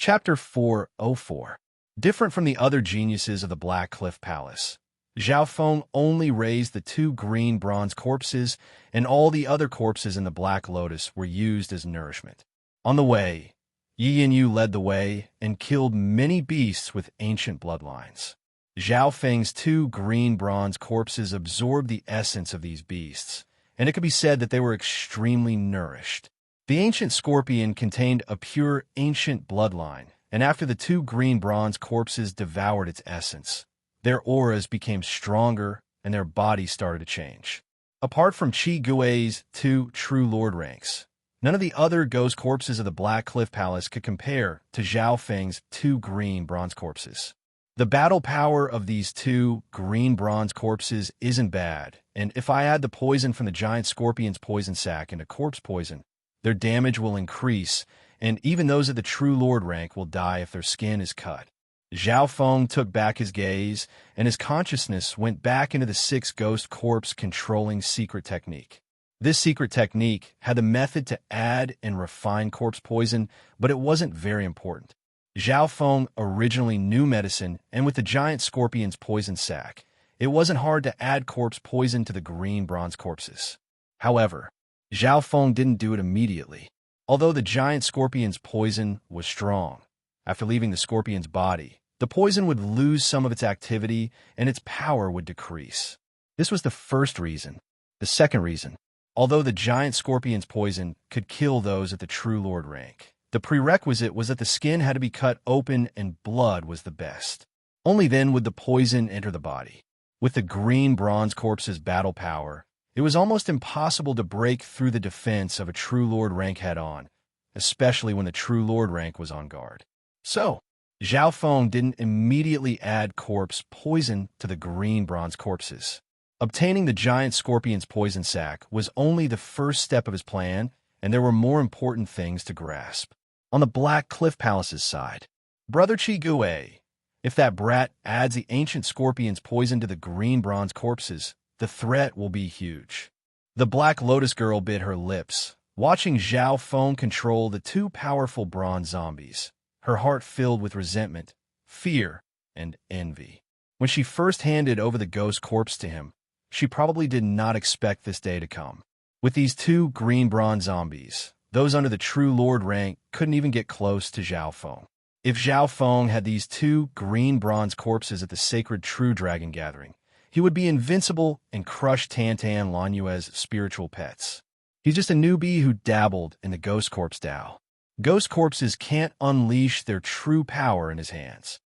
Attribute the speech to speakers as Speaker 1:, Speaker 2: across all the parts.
Speaker 1: Chapter 404. Different from the other geniuses of the Black Cliff Palace, Zhao Feng only raised the 2 green bronze corpses, and all the other corpses in the Black Lotus were used as nourishment. On the way, Yi and Yu led the way and killed many beasts with ancient bloodlines. Zhao Feng's 2 green bronze corpses absorbed the essence of these beasts, and it could be said that they were extremely nourished. The ancient scorpion contained a pure ancient bloodline, and after the 2 green bronze corpses devoured its essence, their auras became stronger and their bodies started to change. Apart from Qi Gui's 2 true lord ranks, none of the other ghost corpses of the Black Cliff Palace could compare to Zhao Feng's 2 green bronze corpses. The battle power of these 2 green bronze corpses isn't bad, and if I add the poison from the giant scorpion's poison sac into corpse poison, their damage will increase, and even those at the true lord rank will die if their skin is cut. Zhao Feng took back his gaze, and his consciousness went back into the 6 ghost corpse controlling secret technique. This secret technique had the method to add and refine corpse poison, but it wasn't very important. Zhao Feng originally knew medicine, and with the giant scorpion's poison sac, it wasn't hard to add corpse poison to the green bronze corpses. However, Zhao Feng didn't do it immediately. Although the giant scorpion's poison was strong, after leaving the scorpion's body, the poison would lose some of its activity and its power would decrease. This was the first reason. The second reason, although the giant scorpion's poison could kill those at the true lord rank, the prerequisite was that the skin had to be cut open and blood was the best. Only then would the poison enter the body. With the green bronze corpse's battle power, it was almost impossible to break through the defense of a true lord rank head-on, especially when the true lord rank was on guard. So, Zhao Feng didn't immediately add corpse poison to the green bronze corpses. Obtaining the giant scorpion's poison sac was only the first step of his plan, and there were more important things to grasp. On the Black Cliff Palace's side, Brother Qi Gui, if that brat adds the ancient scorpion's poison to the green bronze corpses, the threat will be huge. The Black Lotus girl bit her lips, watching Zhao Feng control the 2 powerful bronze zombies, her heart filled with resentment, fear, and envy. When she first handed over the ghost corpse to him, she probably did not expect this day to come. With these 2 green bronze zombies, those under the true lord rank couldn't even get close to Zhao Feng. If Zhao Feng had these 2 green bronze corpses at the sacred True Dragon Gathering, he would be invincible and crush Tantan Lanyue's spiritual pets. He's just a newbie who dabbled in the ghost corpse Dao. Ghost corpses can't unleash their true power in his hands.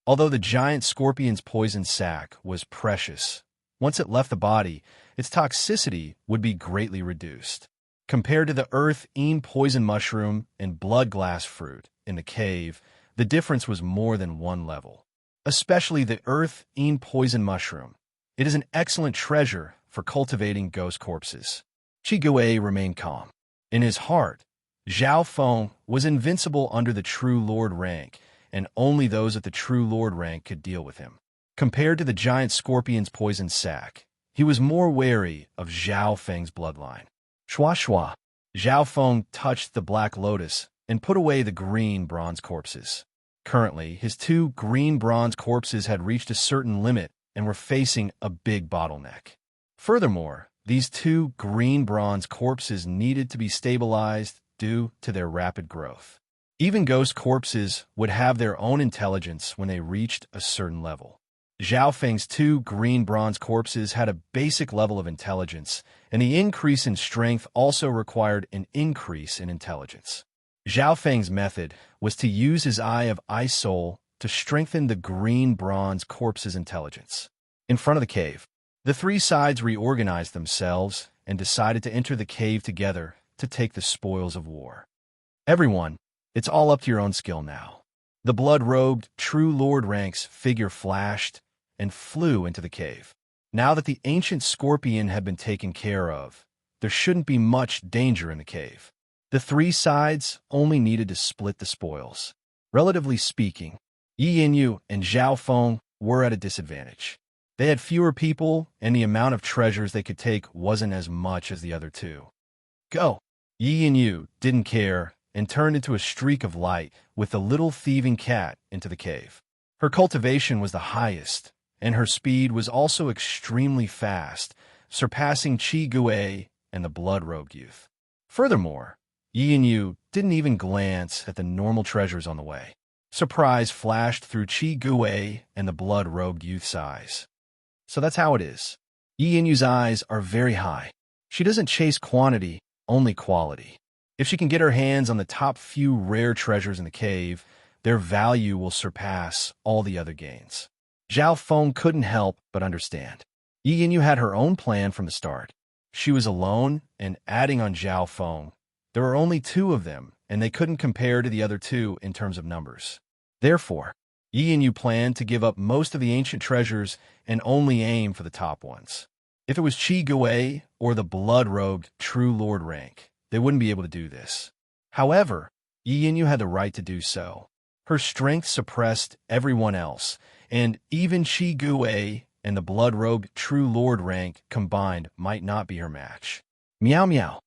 Speaker 1: Although the giant scorpion's poison sac was precious, once it left the body, its toxicity would be greatly reduced. Compared to the earth-ean poison mushroom and blood glass fruit in the cave, the difference was more than 1 level. Especially the earth-ean poison mushroom. It is an excellent treasure for cultivating ghost corpses. Qi Gui remained calm. In his heart, Zhao Feng was invincible under the true lord rank, and only those at the true lord rank could deal with him. Compared to the giant scorpion's poison sac, he was more wary of Zhao Feng's bloodline. Shua shua. Zhao Feng touched the Black Lotus and put away the green bronze corpses. Currently, his 2 green bronze corpses had reached a certain limit and were facing a big bottleneck. Furthermore, these 2 green bronze corpses needed to be stabilized due to their rapid growth. Even ghost corpses would have their own intelligence when they reached a certain level. Zhao Feng's 2 green bronze corpses had a basic level of intelligence, and the increase in strength also required an increase in intelligence. Zhao Feng's method was to use his Eye of Ice Soul to strengthen the green bronze corpse's intelligence. In front of the cave, the 3 sides reorganized themselves and decided to enter the cave together to take the spoils of war. Everyone, it's all up to your own skill now. The blood-robed true lord rank's figure flashed and flew into the cave. Now that the ancient scorpion had been taken care of, there shouldn't be much danger in the cave. The 3 sides only needed to split the spoils. Relatively speaking, Yi Yanyu and Zhao Feng were at a disadvantage. They had fewer people, and the amount of treasures they could take wasn't as much as the other 2. Go! Yi Yanyu didn't care and turned into a streak of light with the little thieving cat into the cave. Her cultivation was the highest, and her speed was also extremely fast, surpassing Qi Gui and the blood-robed youth. Furthermore, Yi and Yu didn't even glance at the normal treasures on the way. Surprise flashed through Qi Gui and the blood-robed youth's eyes. So that's how it is. Yi and Yu's eyes are very high. She doesn't chase quantity, only quality. If she can get her hands on the top few rare treasures in the cave, their value will surpass all the other gains. Zhao Feng couldn't help but understand. Yi Yanyu had her own plan from the start. She was alone and adding on Zhao Feng. There were only two of them, and they couldn't compare to the other two in terms of numbers. Therefore, Yi Yanyu planned to give up most of the ancient treasures and only aim for the top ones. If it was Qi Gui or the blood-robed true lord rank, they wouldn't be able to do this. However, Yi Yanyu had the right to do so. Her strength suppressed everyone else, and even Qi Gui and the blood-robed true lord rank combined might not be her match. Meow meow.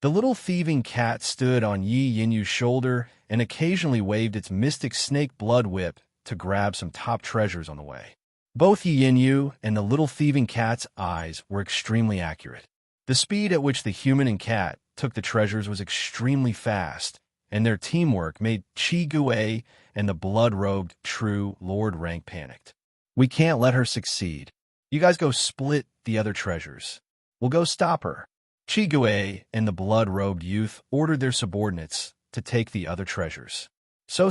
Speaker 1: The little thieving cat stood on Yi Yanyu's shoulder and occasionally waved its mystic snake blood whip to grab some top treasures on the way. Both Yi Yanyu and the little thieving cat's eyes were extremely accurate. The speed at which the human and cat took the treasures was extremely fast, and their teamwork made Qi Gui and the blood-robed true lord rank panicked. We can't let her succeed. You guys go split the other treasures. We'll go stop her. Qi Gui and the blood-robed youth ordered their subordinates to take the other treasures. So,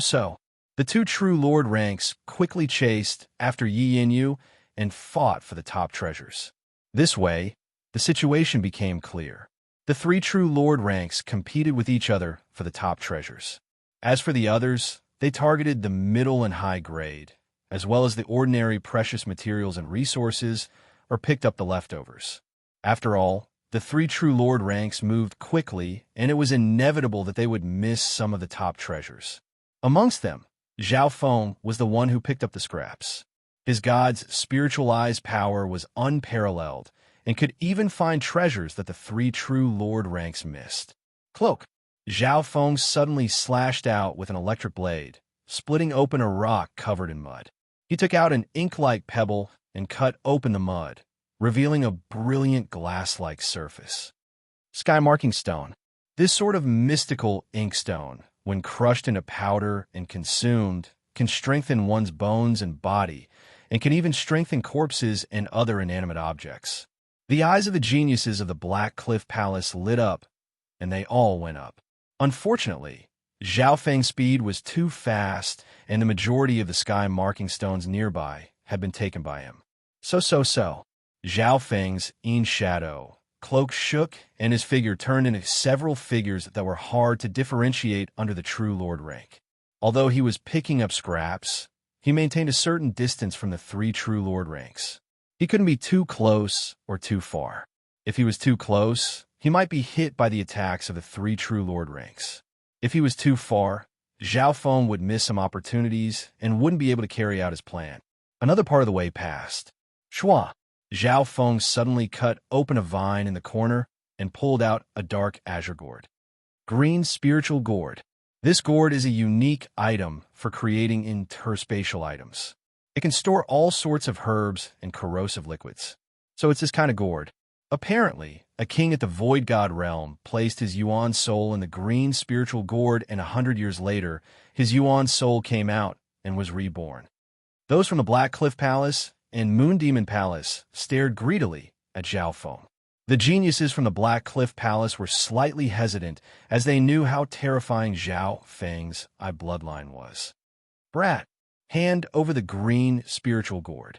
Speaker 1: the two true lord ranks quickly chased after Yi Yanyu and fought for the top treasures. This way, the situation became clear. The three true lord ranks competed with each other for the top treasures. As for the others, they targeted the middle and high grade, as well as the ordinary precious materials and resources, or picked up the leftovers. After all, the three true lord ranks moved quickly, and it was inevitable that they would miss some of the top treasures. Amongst them, Zhao Feng was the one who picked up the scraps. His god's spiritualized power was unparalleled, and could even find treasures that the three true lord ranks missed. Cloak. Zhao Feng suddenly slashed out with an electric blade, splitting open a rock covered in mud. He took out an ink-like pebble and cut open the mud, revealing a brilliant glass-like surface. Sky marking stone. This sort of mystical inkstone, when crushed into powder and consumed, can strengthen one's bones and body, and can even strengthen corpses and other inanimate objects. The eyes of the geniuses of the Black Cliff Palace lit up, and they all went up. Unfortunately, Zhao Feng's speed was too fast, and the majority of the sky marking stones nearby had been taken by him. So. Zhao Feng's shadow cloak shook, and his figure turned into several figures that were hard to differentiate under the true lord rank. Although he was picking up scraps, he maintained a certain distance from the three true lord ranks. He couldn't be too close or too far. If he was too close, he might be hit by the attacks of the three true lord ranks. If he was too far, Zhao Feng would miss some opportunities and wouldn't be able to carry out his plan. Another part of the way passed. Shua. Zhao Feng suddenly cut open a vine in the corner and pulled out a dark azure gourd. Green spiritual gourd. This gourd is a unique item for creating interspatial items. It can store all sorts of herbs and corrosive liquids. So it's this kind of gourd. Apparently, a king at the Void God realm placed his Yuan soul in the green spiritual gourd, and 100 years later, his Yuan soul came out and was reborn. Those from the Black Cliff Palace and Moon Demon Palace stared greedily at Zhao Feng. The geniuses from the Black Cliff Palace were slightly hesitant, as they knew how terrifying Zhao Feng's bloodline was. Brat. Hand over the green spiritual gourd.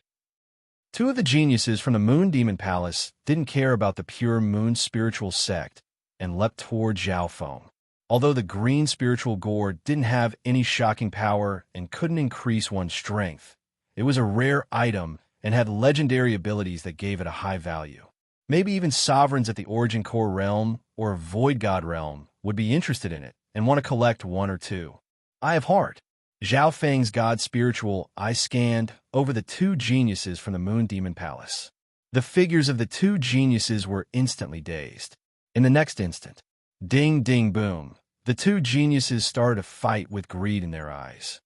Speaker 1: Two of the geniuses from the Moon Demon Palace didn't care about the pure moon spiritual sect and leapt toward Zhao Feng. Although the green spiritual gourd didn't have any shocking power and couldn't increase one's strength, it was a rare item and had legendary abilities that gave it a high value. Maybe even sovereigns at the Origin Core realm or Void God realm would be interested in it and want to collect one or two. Eye of Heart. Zhao Feng's god spiritual eye scanned over the two geniuses from the Moon Demon Palace. The figures of the two geniuses were instantly dazed. In the next instant, ding ding boom, The two geniuses started a fight with greed in their eyes.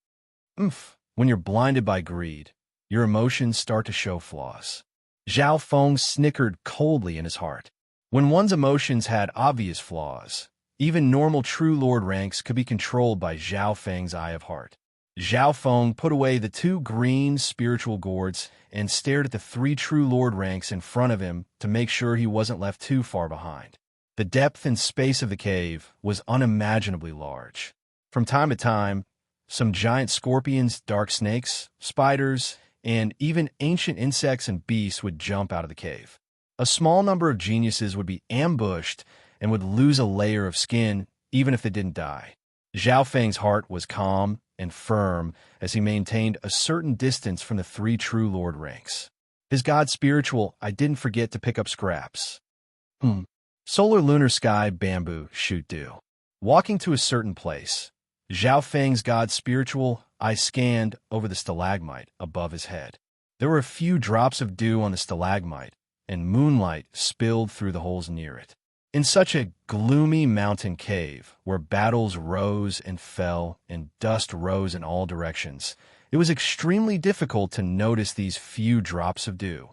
Speaker 1: When you're blinded by greed, your emotions start to show flaws. Zhao Feng snickered coldly in his heart. When one's emotions had obvious flaws, even normal true lord ranks could be controlled by Zhao Feng's eye of heart. Zhao Feng put away the two green spiritual gourds and stared at the three true lord ranks in front of him to make sure he wasn't left too far behind. The depth and space of the cave was unimaginably large. From time to time, some giant scorpions, dark snakes, spiders, and even ancient insects and beasts would jump out of the cave. A small number of geniuses would be ambushed and would lose a layer of skin even if they didn't die. Zhao Feng's heart was calm and firm as he maintained a certain distance from the three true lord ranks. His god spiritual, I didn't forget to pick up scraps. Solar lunar sky bamboo shoot dew. Walking to a certain place, Zhao Feng's god spiritual, I scanned over the stalagmite above his head. There were a few drops of dew on the stalagmite, and moonlight spilled through the holes near it. In such a gloomy mountain cave, where battles rose and fell and dust rose in all directions, it was extremely difficult to notice these few drops of dew.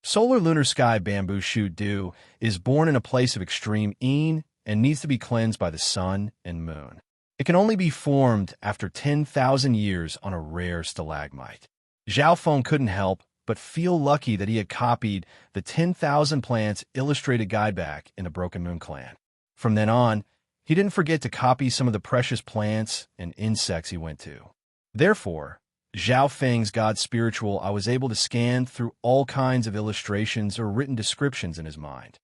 Speaker 1: Solar lunar sky bamboo shoot dew is born in a place of extreme yin and needs to be cleansed by the sun and moon. It can only be formed after 10,000 years on a rare stalagmite. Zhao Feng couldn't help but feel lucky that he had copied the 10,000 Plants illustrated guide back in the Broken Moon clan. From then on, he didn't forget to copy some of the precious plants and insects he went to. Therefore, Zhao Feng's god spiritual, I was able to scan through all kinds of illustrations or written descriptions in his mind.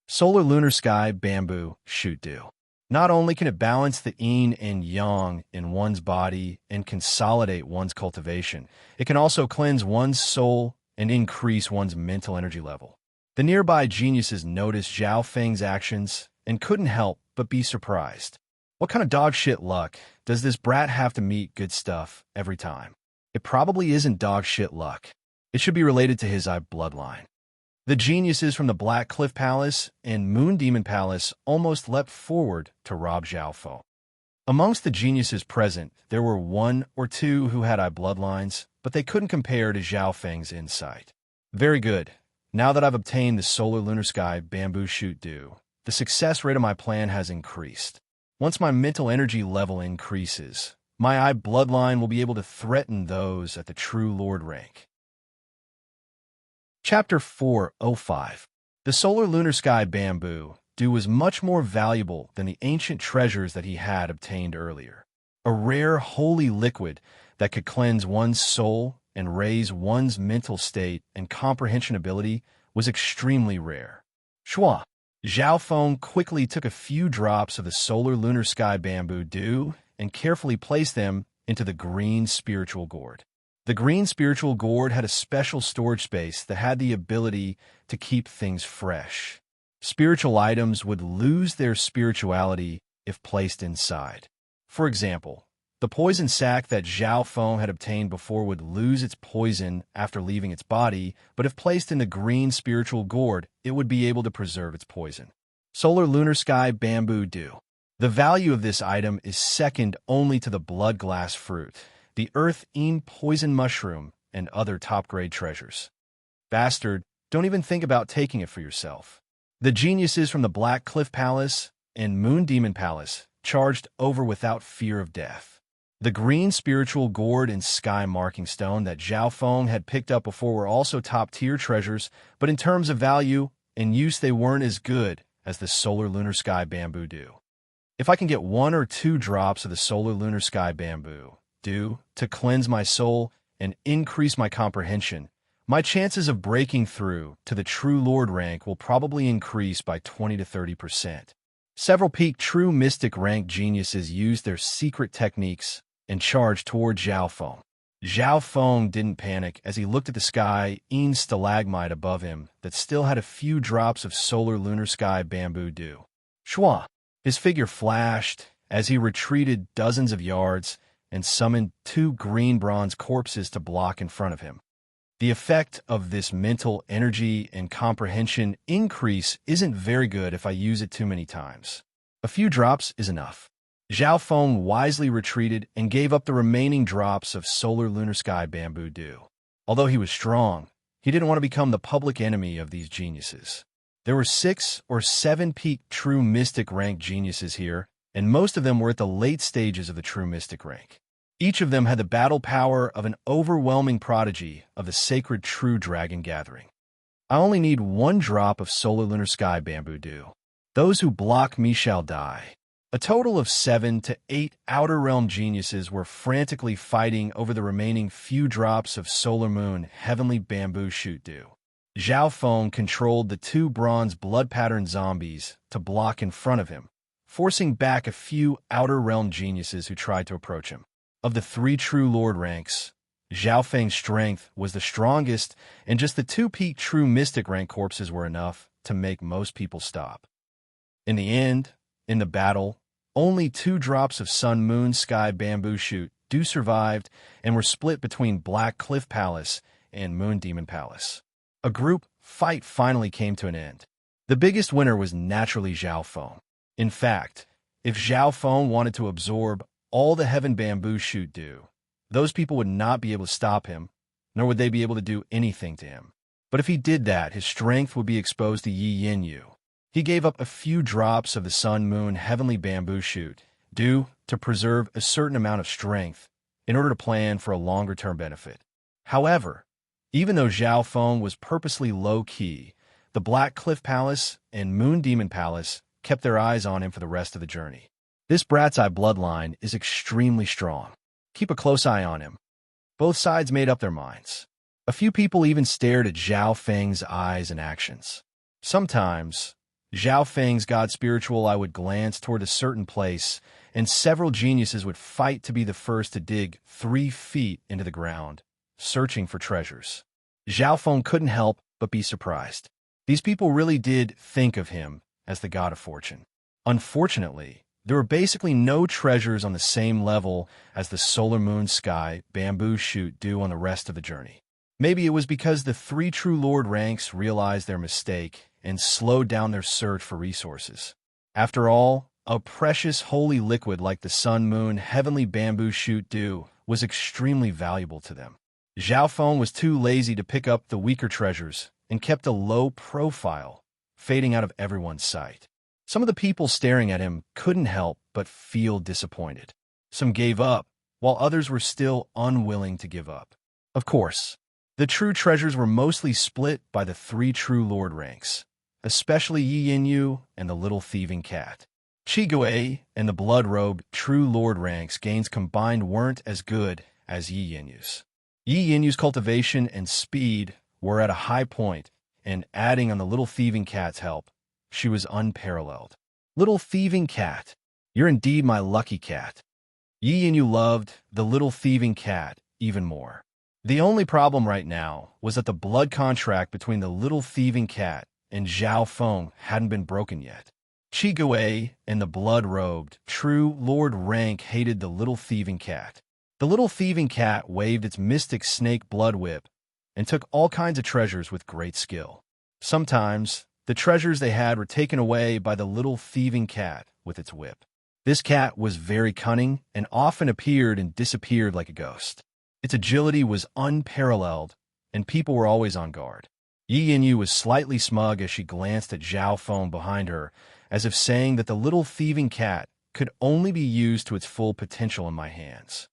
Speaker 1: Solar lunar sky bamboo shoot dew. Not only can it balance the yin and yang in one's body and consolidate one's cultivation, it can also cleanse one's soul and increase one's mental energy level. The nearby geniuses noticed Zhao Feng's actions and couldn't help but be surprised. What kind of dog shit luck does this brat have to meet good stuff every time? It probably isn't dog shit luck. It should be related to his bloodline. The geniuses from the Black Cliff Palace and Moon Demon Palace almost leapt forward to rob Zhao Feng. Amongst the geniuses present, there were one or two who had bloodlines, but they couldn't compare to Zhao Feng's insight. Very good. Now that I've obtained the solar lunar sky bamboo shoot dew, the success rate of my plan has increased. Once my mental energy level increases, my bloodline will be able to threaten those at the true lord rank. Chapter 405. The solar lunar sky bamboo dew was much more valuable than the ancient treasures that he had obtained earlier. A rare holy liquid that could cleanse one's soul and raise one's mental state and comprehension ability was extremely rare. Shua. Zhao Feng quickly took a few drops of the solar lunar sky bamboo dew and carefully placed them into the green spiritual gourd. The green spiritual gourd had a special storage space that had the ability to keep things fresh. Spiritual items would lose their spirituality if placed inside. For example, the poison sac that Zhao Feng had obtained before would lose its poison after leaving its body, but if placed in the green spiritual gourd, it would be able to preserve its poison. Solar lunar sky bamboo dew. The value of this item is second only to the blood glass fruit, the earth-ean poison mushroom, and other top-grade treasures. Bastard, don't even think about taking it for yourself. The geniuses from the Black Cliff Palace and Moon Demon Palace charged over without fear of death. The green spiritual gourd and sky marking stone that Zhao Feng had picked up before were also top-tier treasures, but in terms of value and use they weren't as good as the solar lunar sky bamboo dew. If I can get 1 or 2 drops of the solar lunar sky bamboo dew to cleanse my soul and increase my comprehension, my chances of breaking through to the true lord rank will probably increase by 20 to 30%. Several peak true mystic rank geniuses used their secret techniques and charged toward Zhao Feng. Zhao Feng didn't panic as he looked at the sky-ean stalagmite above him that still had a few drops of solar lunar sky bamboo dew. Shua! His figure flashed as he retreated dozens of yards and summoned 2 green bronze corpses to block in front of him. The effect of this mental energy and comprehension increase isn't very good if I use it too many times. A few drops is enough. Zhao Feng wisely retreated and gave up the remaining drops of solar lunar sky bamboo dew. Although he was strong, he didn't want to become the public enemy of these geniuses. There were 6 or 7 peak true mystic rank geniuses here, and most of them were at the late stages of the true mystic rank. Each of them had the battle power of an overwhelming prodigy of the sacred true dragon gathering. I only need 1 drop of solar lunar sky bamboo dew. Those who block me shall die. A total of 7 to 8 Outer Realm geniuses were frantically fighting over the remaining few drops of solar moon heavenly bamboo shoot dew. Zhao Feng controlled the 2 bronze blood-patterned zombies to block in front of him, forcing back a few Outer Realm geniuses who tried to approach him. Of the 3 true Lord ranks, Zhao Feng's strength was the strongest, and just the 2 peak true mystic rank corpses were enough to make most people stop. In the end, in the battle, only 2 drops of sun moon sky bamboo shoot dew survived and were split between Black Cliff Palace and Moon Demon Palace. A group fight finally came to an end. The biggest winner was naturally Zhao Feng. In fact, if Zhao Feng wanted to absorb all the heaven bamboo shoot dew, those people would not be able to stop him, nor would they be able to do anything to him. But if he did that, his strength would be exposed to Yi Yin Yu. He gave up a few drops of the sun moon heavenly bamboo shoot dew to preserve a certain amount of strength in order to plan for a longer-term benefit. However, even though Zhao Feng was purposely low-key, the Black Cliff Palace and Moon Demon Palace kept their eyes on him for the rest of the journey. This Brat's Eye bloodline is extremely strong. Keep a close eye on him. Both sides made up their minds. A few people even stared at Zhao Feng's eyes and actions. Sometimes, Zhao Feng's god spiritual eye would glance toward a certain place, and several geniuses would fight to be the first to dig 3 feet into the ground, searching for treasures. Zhao Feng couldn't help but be surprised. These people really did think of him as the god of fortune. Unfortunately, there were basically no treasures on the same level as the solar moon sky bamboo shoot dew on the rest of the journey. Maybe it was because the 3 true lord ranks realized their mistake and slowed down their search for resources. After all, a precious holy liquid like the sun moon heavenly bamboo shoot dew was extremely valuable to them. Zhao Feng was too lazy to pick up the weaker treasures and kept a low profile, fading out of everyone's sight. Some of the people staring at him couldn't help but feel disappointed. Some gave up, while others were still unwilling to give up. Of course, the true treasures were mostly split by the 3 true lord ranks, especially Yi Yin Yu and the little thieving cat. Qi Gui and the blood-robed true lord ranks gains combined weren't as good as Yi Yin Yu's. Yi Yin Yu's cultivation and speed were at a high point, and adding on the little thieving cat's help, she was unparalleled. Little thieving cat, you're indeed my lucky cat. Yi Yin Yu loved the little thieving cat even more. The only problem right now was that the blood contract between the little thieving cat and Zhao Feng hadn't been broken yet. Qi Gui and the blood-robed, true lord rank hated the little thieving cat. The little thieving cat waved its mystic snake blood whip and took all kinds of treasures with great skill. Sometimes, the treasures they had were taken away by the little thieving cat with its whip. This cat was very cunning and often appeared and disappeared like a ghost. Its agility was unparalleled, and people were always on guard. Yi Yin Yu was slightly smug as she glanced at Zhao Feng behind her, as if saying that the little thieving cat could only be used to its full potential in my hands.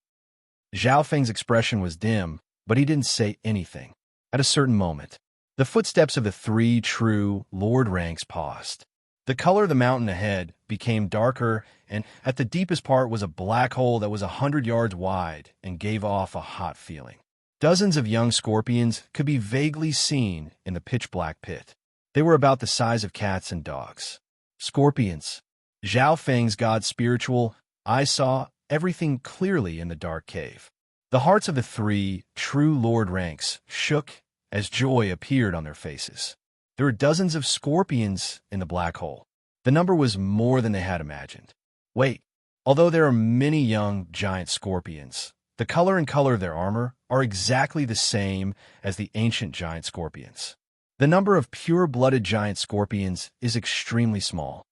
Speaker 1: Zhao Feng's expression was dim, but he didn't say anything. At a certain moment, the footsteps of the 3 true lord ranks paused. The color of the mountain ahead became darker, and at the deepest part was a black hole that was 100 yards wide and gave off a hot feeling. Dozens of young scorpions could be vaguely seen in the pitch-black pit. They were about the size of cats and dogs. Scorpions. Zhao Feng's god spiritual eye saw everything clearly in the dark cave. The hearts of the 3 true lord ranks shook as joy appeared on their faces. There were dozens of scorpions in the black hole. The number was more than they had imagined. Wait, although there are many young giant scorpions, the color and color of their armor are exactly the same as the ancient giant scorpions. The number of pure-blooded giant scorpions is extremely small.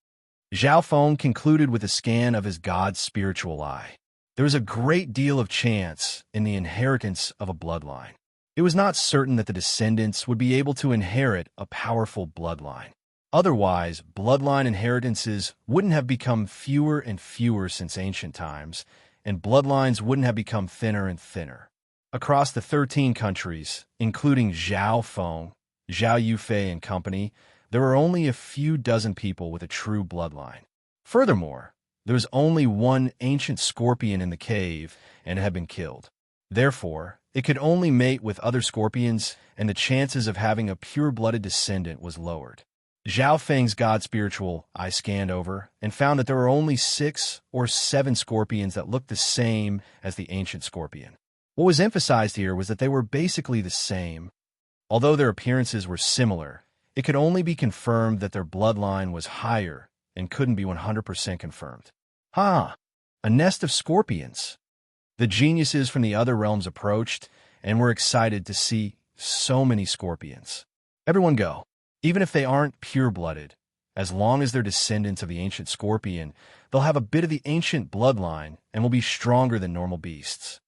Speaker 1: Zhao Feng concluded with a scan of his god's spiritual eye. There was a great deal of chance in the inheritance of a bloodline. It was not certain that the descendants would be able to inherit a powerful bloodline. Otherwise, bloodline inheritances wouldn't have become fewer and fewer since ancient times, and bloodlines wouldn't have become thinner and thinner. Across the 13 countries, including Zhao Feng, Zhao Yufei and company, there were only a few dozen people with a true bloodline. Furthermore, there was only one ancient scorpion in the cave and it had been killed. Therefore, it could only mate with other scorpions, and the chances of having a pure-blooded descendant was lowered. Zhao Feng's god spiritual eye scanned over and found that there were only 6 or 7 scorpions that looked the same as the ancient scorpion. What was emphasized here was that they were basically the same. Although their appearances were similar, it could only be confirmed that their bloodline was higher and couldn't be 100% confirmed. A nest of scorpions. The geniuses from the other realms approached and were excited to see so many scorpions. Everyone go. Even if they aren't pure-blooded, as long as they're descendants of the ancient scorpion, they'll have a bit of the ancient bloodline and will be stronger than normal beasts.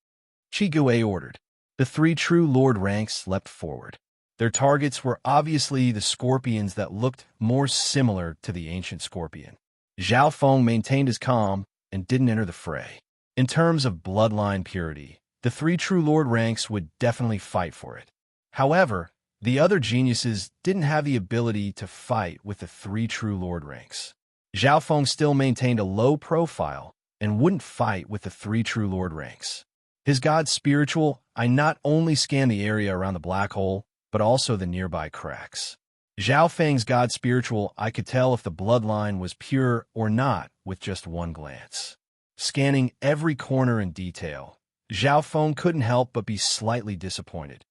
Speaker 1: Qi Gui ordered. The 3 true lord ranks leapt forward. Their targets were obviously the scorpions that looked more similar to the ancient scorpion. Zhao Feng maintained his calm and didn't enter the fray. In terms of bloodline purity, the 3 true lord ranks would definitely fight for it. However, the other geniuses didn't have the ability to fight with the 3 true lord ranks. Zhao Feng still maintained a low profile and wouldn't fight with the 3 true lord ranks. His god spiritual eye not only scanned the area around the black hole, but also the nearby cracks. Zhao Feng's god spiritual eye could tell if the bloodline was pure or not with just one glance. Scanning every corner in detail, Zhao Feng couldn't help but be slightly disappointed.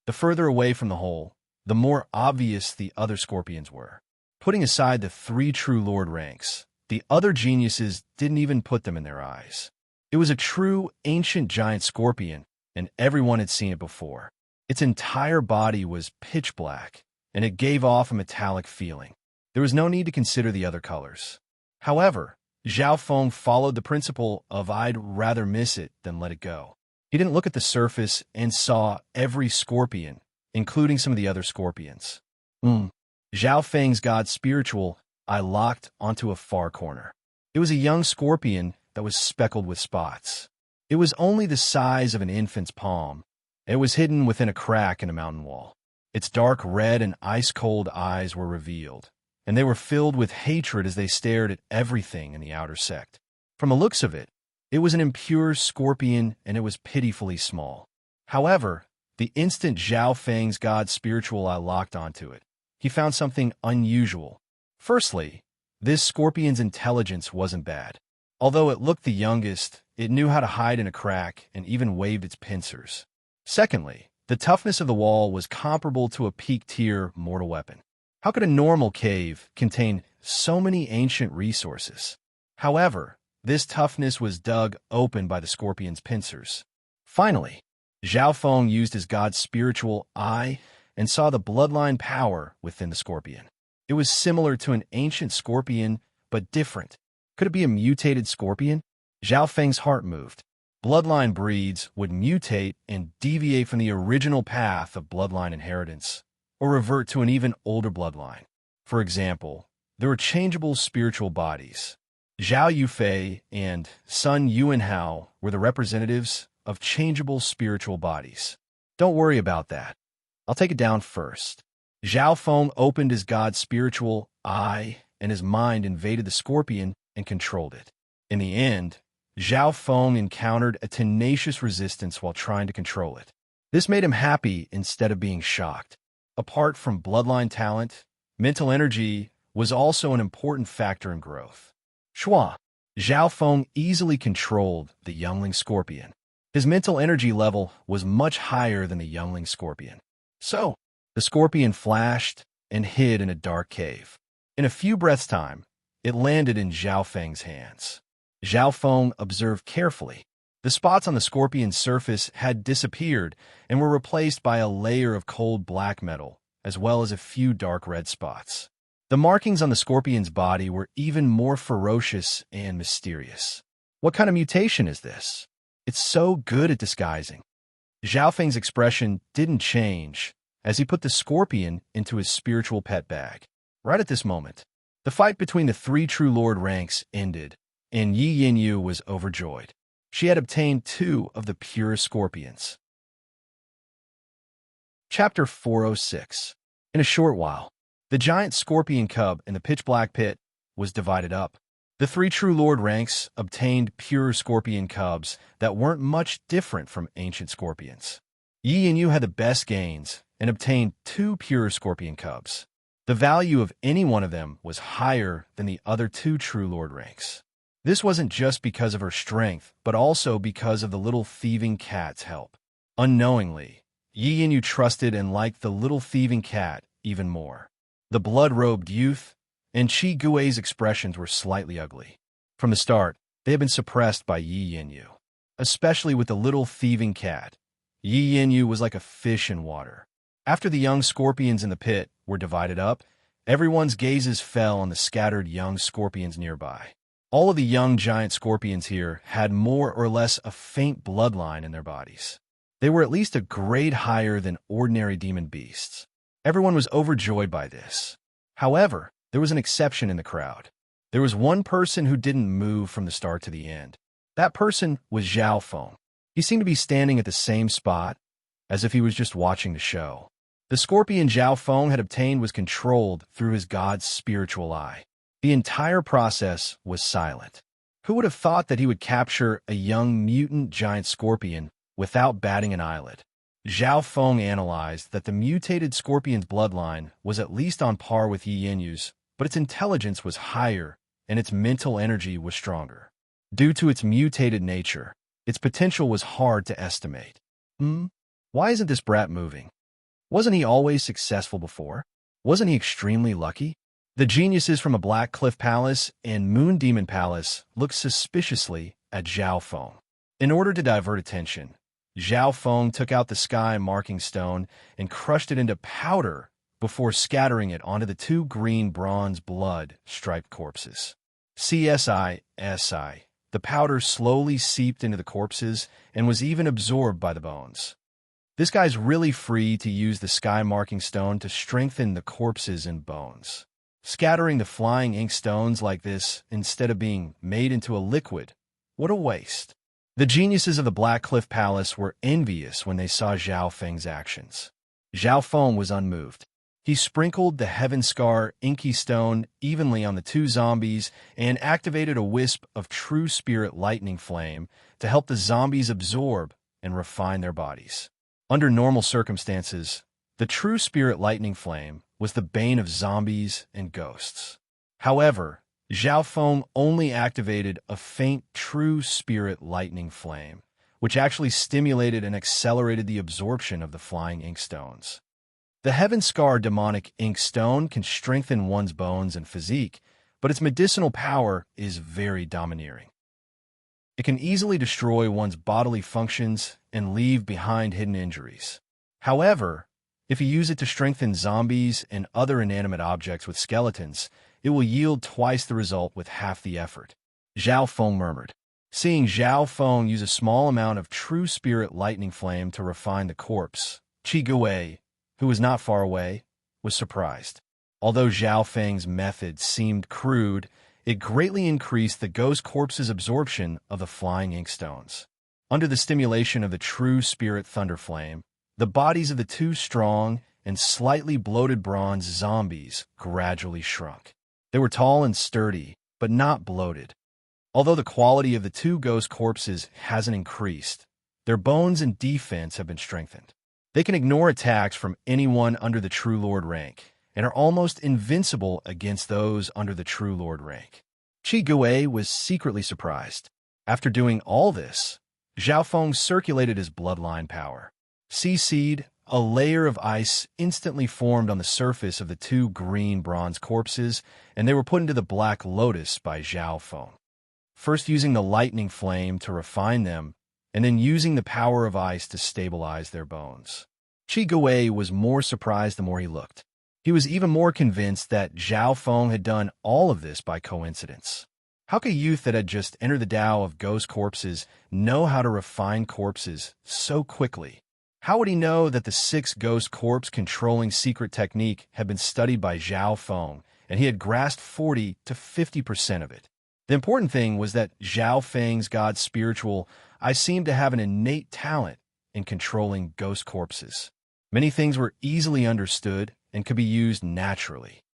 Speaker 1: The further away from the hole, the more obvious the other scorpions were. Putting aside the 3 true lord ranks, the other geniuses didn't even put them in their eyes. It was a true ancient giant scorpion, and everyone had seen it before. Its entire body was pitch black, and it gave off a metallic feeling. There was no need to consider the other colors. However, Zhao Feng followed the principle of I'd rather miss it than let it go. He didn't look at the surface and saw every scorpion, including some of the other scorpions. Zhao Feng's god spiritual eye locked onto a far corner. It was a young scorpion that was speckled with spots. It was only the size of an infant's palm. It was hidden within a crack in a mountain wall. Its dark red and ice-cold eyes were revealed, and they were filled with hatred as they stared at everything in the outer sect. From the looks of it, it was an impure scorpion, and it was pitifully small. However, the instant Zhao Feng's god spiritual eye locked onto it, he found something unusual. Firstly, this scorpion's intelligence wasn't bad. Although it looked the youngest, it knew how to hide in a crack and even waved its pincers. Secondly, the toughness of the wall was comparable to a peak-tier mortal weapon. How could a normal cave contain so many ancient resources? However, this toughness was dug open by the scorpion's pincers. Finally, Zhao Feng used his god's spiritual eye and saw the bloodline power within the scorpion. It was similar to an ancient scorpion, but different. Could it be a mutated scorpion? Zhao Feng's heart moved. Bloodline breeds would mutate and deviate from the original path of bloodline inheritance, or revert to an even older bloodline. For example, there were changeable spiritual bodies. Zhao Yufei and Sun Yuanhao were the representatives of changeable spiritual bodies. Don't worry about that. I'll take it down first. Zhao Feng opened his god's spiritual eye, and his mind invaded the scorpion and controlled it. In the end, Zhao Feng encountered a tenacious resistance while trying to control it. This made him happy instead of being shocked. Apart from bloodline talent, mental energy was also an important factor in growth. Zhao Feng easily controlled the youngling scorpion. His mental energy level was much higher than the youngling scorpion. So, the scorpion flashed and hid in a dark cave. In a few breaths' time, it landed in Zhao Feng's hands. Zhao Feng observed carefully. The spots on the scorpion's surface had disappeared and were replaced by a layer of cold black metal, as well as a few dark red spots. The markings on the scorpion's body were even more ferocious and mysterious. What kind of mutation is this? It's so good at disguising. Zhao Feng's expression didn't change as he put the scorpion into his spiritual pet bag. Right at this moment, the fight between the three true lord ranks ended, and Yi Yinyu was overjoyed. She had obtained 2 of the purest scorpions. Chapter 406. In a short while, the giant scorpion cub in the pitch-black pit was divided up. The 3 true lord ranks obtained pure scorpion cubs that weren't much different from ancient scorpions. Yi and Yu had the best gains and obtained 2 pure scorpion cubs. The value of any one of them was higher than the other 2 true lord ranks. This wasn't just because of her strength, but also because of the little thieving cat's help. Unknowingly, Yi and Yu trusted and liked the little thieving cat even more. The blood-robed youth and Qi Gui's expressions were slightly ugly. From the start, they had been suppressed by Yi Yinyu. Especially with the little thieving cat, Yi Yinyu was like a fish in water. After the young scorpions in the pit were divided up, everyone's gazes fell on the scattered young scorpions nearby. All of the young giant scorpions here had more or less a faint bloodline in their bodies. They were at least a grade higher than ordinary demon beasts. Everyone was overjoyed by this. However, there was an exception in the crowd. There was one person who didn't move from the start to the end. That person was Zhao Feng. He seemed to be standing at the same spot, as if he was just watching the show. The scorpion Zhao Feng had obtained was controlled through his god's spiritual eye. The entire process was silent. Who would have thought that he would capture a young mutant giant scorpion without batting an eyelid? Zhao Feng analyzed that the mutated scorpion's bloodline was at least on par with Yi Yinyu's, but its intelligence was higher and its mental energy was stronger. Due to its mutated nature, its potential was hard to estimate. Why isn't this brat moving? Wasn't he always successful before? Wasn't he extremely lucky? The geniuses from a Black Cliff Palace and Moon Demon Palace looked suspiciously at Zhao Feng. In order to divert attention, Zhao Feng took out the sky marking stone and crushed it into powder before scattering it onto the 2 green bronze blood-striped corpses. CSI. The powder slowly seeped into the corpses and was even absorbed by the bones. This guy's really free to use the sky marking stone to strengthen the corpses and bones. Scattering the flying ink stones like this instead of being made into a liquid, what a waste. The geniuses of the Black Cliff Palace were envious when they saw Zhao Feng's actions. Zhao Feng was unmoved. He sprinkled the Heaven Scar inky stone evenly on the 2 zombies and activated a wisp of true spirit lightning flame to help the zombies absorb and refine their bodies. Under normal circumstances, the true spirit lightning flame was the bane of zombies and ghosts. However, Zhao Feng only activated a faint true spirit lightning flame, which actually stimulated and accelerated the absorption of the flying ink stones. The Heaven Scar demonic ink stone can strengthen one's bones and physique, but its medicinal power is very domineering. It can easily destroy one's bodily functions and leave behind hidden injuries. However, if you use it to strengthen zombies and other inanimate objects with skeletons, it will yield twice the result with half the effort. Zhao Feng murmured. Seeing Zhao Feng use a small amount of true spirit lightning flame to refine the corpse, Qi Gui, who was not far away, was surprised. Although Zhao Feng's method seemed crude, it greatly increased the ghost corpse's absorption of the flying ink stones. Under the stimulation of the true spirit thunder flame, the bodies of the 2 strong and slightly bloated bronze zombies gradually shrunk. They were tall and sturdy, but not bloated. Although the quality of the 2 ghost corpses hasn't increased, their bones and defense have been strengthened. They can ignore attacks from anyone under the True Lord rank, and are almost invincible against those under the True Lord rank. Qi Gui was secretly surprised. After doing all this, Zhao Feng circulated his bloodline power. CC'd, a layer of ice instantly formed on the surface of the 2 green bronze corpses, and they were put into the Black Lotus by Zhao Feng. First using the lightning flame to refine them, and then using the power of ice to stabilize their bones. Qi Gui was more surprised the more he looked. He was even more convinced that Zhao Feng had done all of this by coincidence. How could a youth that had just entered the Tao of ghost corpses know how to refine corpses so quickly? How would he know that the 6 ghost corpse controlling secret technique had been studied by Zhao Feng, and he had grasped 40 to 50% of it? The important thing was that Zhao Feng's god spiritual I seemed to have an innate talent in controlling ghost corpses. Many things were easily understood and could be used naturally.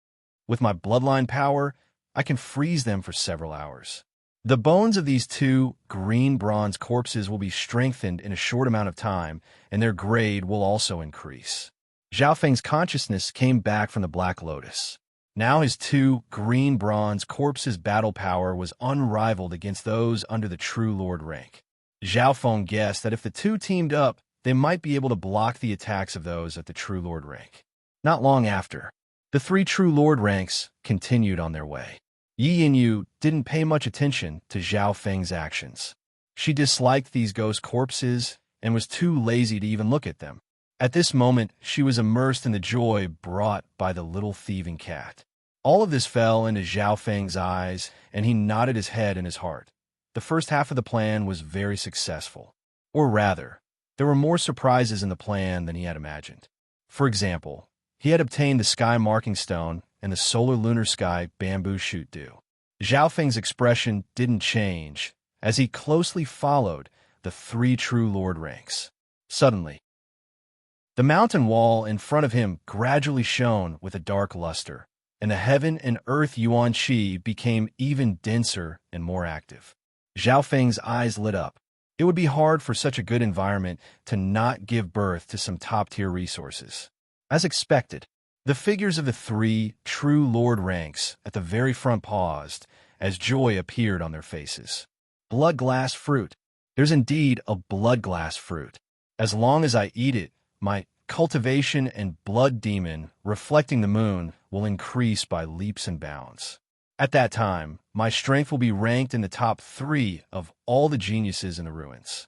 Speaker 1: With my bloodline power, I can freeze them for several hours. The bones of these 2 green bronze corpses will be strengthened in a short amount of time, and their grade will also increase. Zhao Feng's consciousness came back from the Black Lotus. Now his 2 green bronze corpses' battle power was unrivaled against those under the True Lord rank. Zhao Feng guessed that if the 2 teamed up, they might be able to block the attacks of those at the True Lord rank. Not long after, the 3 True Lord ranks continued on their way. Yi Yinyu didn't pay much attention to Zhao Feng's actions. She disliked these ghost corpses and was too lazy to even look at them. At this moment, she was immersed in the joy brought by the little thieving cat. All of this fell into Zhao Feng's eyes, and he nodded his head in his heart. The first half of the plan was very successful. Or rather, there were more surprises in the plan than he had imagined. For example, he had obtained the Sky Marking Stone and the Solar Lunar Sky Bamboo Shoot Dew. Zhao Feng's expression didn't change as he closely followed the 3 True Lord ranks. Suddenly, the mountain wall in front of him gradually shone with a dark luster, and the heaven and earth Yuan Qi became even denser and more active. Zhao Feng's eyes lit up. It would be hard for such a good environment to not give birth to some top-tier resources. As expected, the figures of the 3 True Lord ranks at the very front paused as joy appeared on their faces. Blood glass fruit. There's indeed a blood glass fruit. As long as I eat it, my cultivation and blood demon, reflecting the moon, will increase by leaps and bounds. At that time, my strength will be ranked in the top 3 of all the geniuses in the ruins.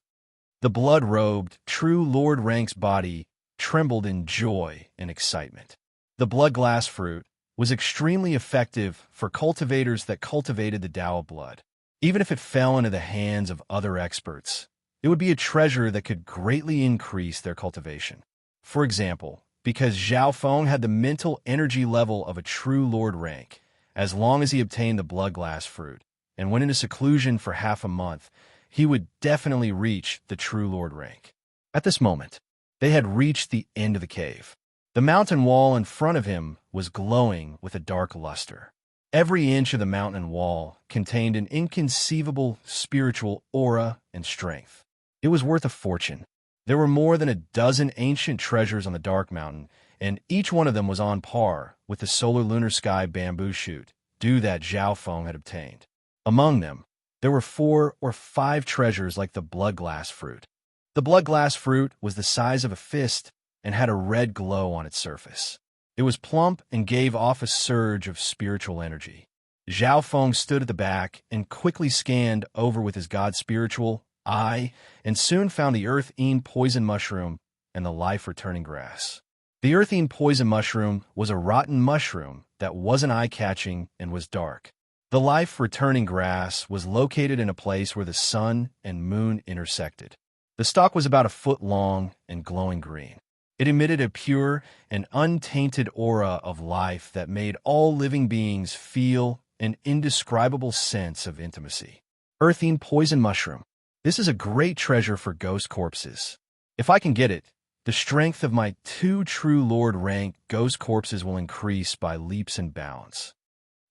Speaker 1: The blood-robed True Lord rank's body trembled in joy and excitement. The blood glass fruit was extremely effective for cultivators that cultivated the Tao of blood. Even if it fell into the hands of other experts, it would be a treasure that could greatly increase their cultivation. For example, because Zhao Feng had the mental energy level of a True Lord rank, as long as he obtained the blood glass fruit and went into seclusion for half a month, he would definitely reach the True Lord rank. At this moment, they had reached the end of the cave. The mountain wall in front of him was glowing with a dark luster. Every inch of the mountain wall contained an inconceivable spiritual aura and strength. It was worth a fortune. There were more than a dozen ancient treasures on the Dark Mountain, and each one of them was on par with the Solar Lunar Sky Bamboo Shoot Dew that Zhao Feng had obtained. Among them, there were 4 or 5 treasures like the blood glass fruit. The blood glass fruit was the size of a fist and had a red glow on its surface. It was plump and gave off a surge of spiritual energy. Zhao Feng stood at the back and quickly scanned over with his god spiritual eye and soon found the earthine poison mushroom and the life-returning grass. The earthine poison mushroom was a rotten mushroom that wasn't eye-catching and was dark. The life-returning grass was located in a place where the sun and moon intersected. The stalk was about a foot long and glowing green. It emitted a pure and untainted aura of life that made all living beings feel an indescribable sense of intimacy. Earthine poison mushroom. This is a great treasure for ghost corpses. If I can get it, the strength of my 2 True Lord rank ghost corpses will increase by leaps and bounds.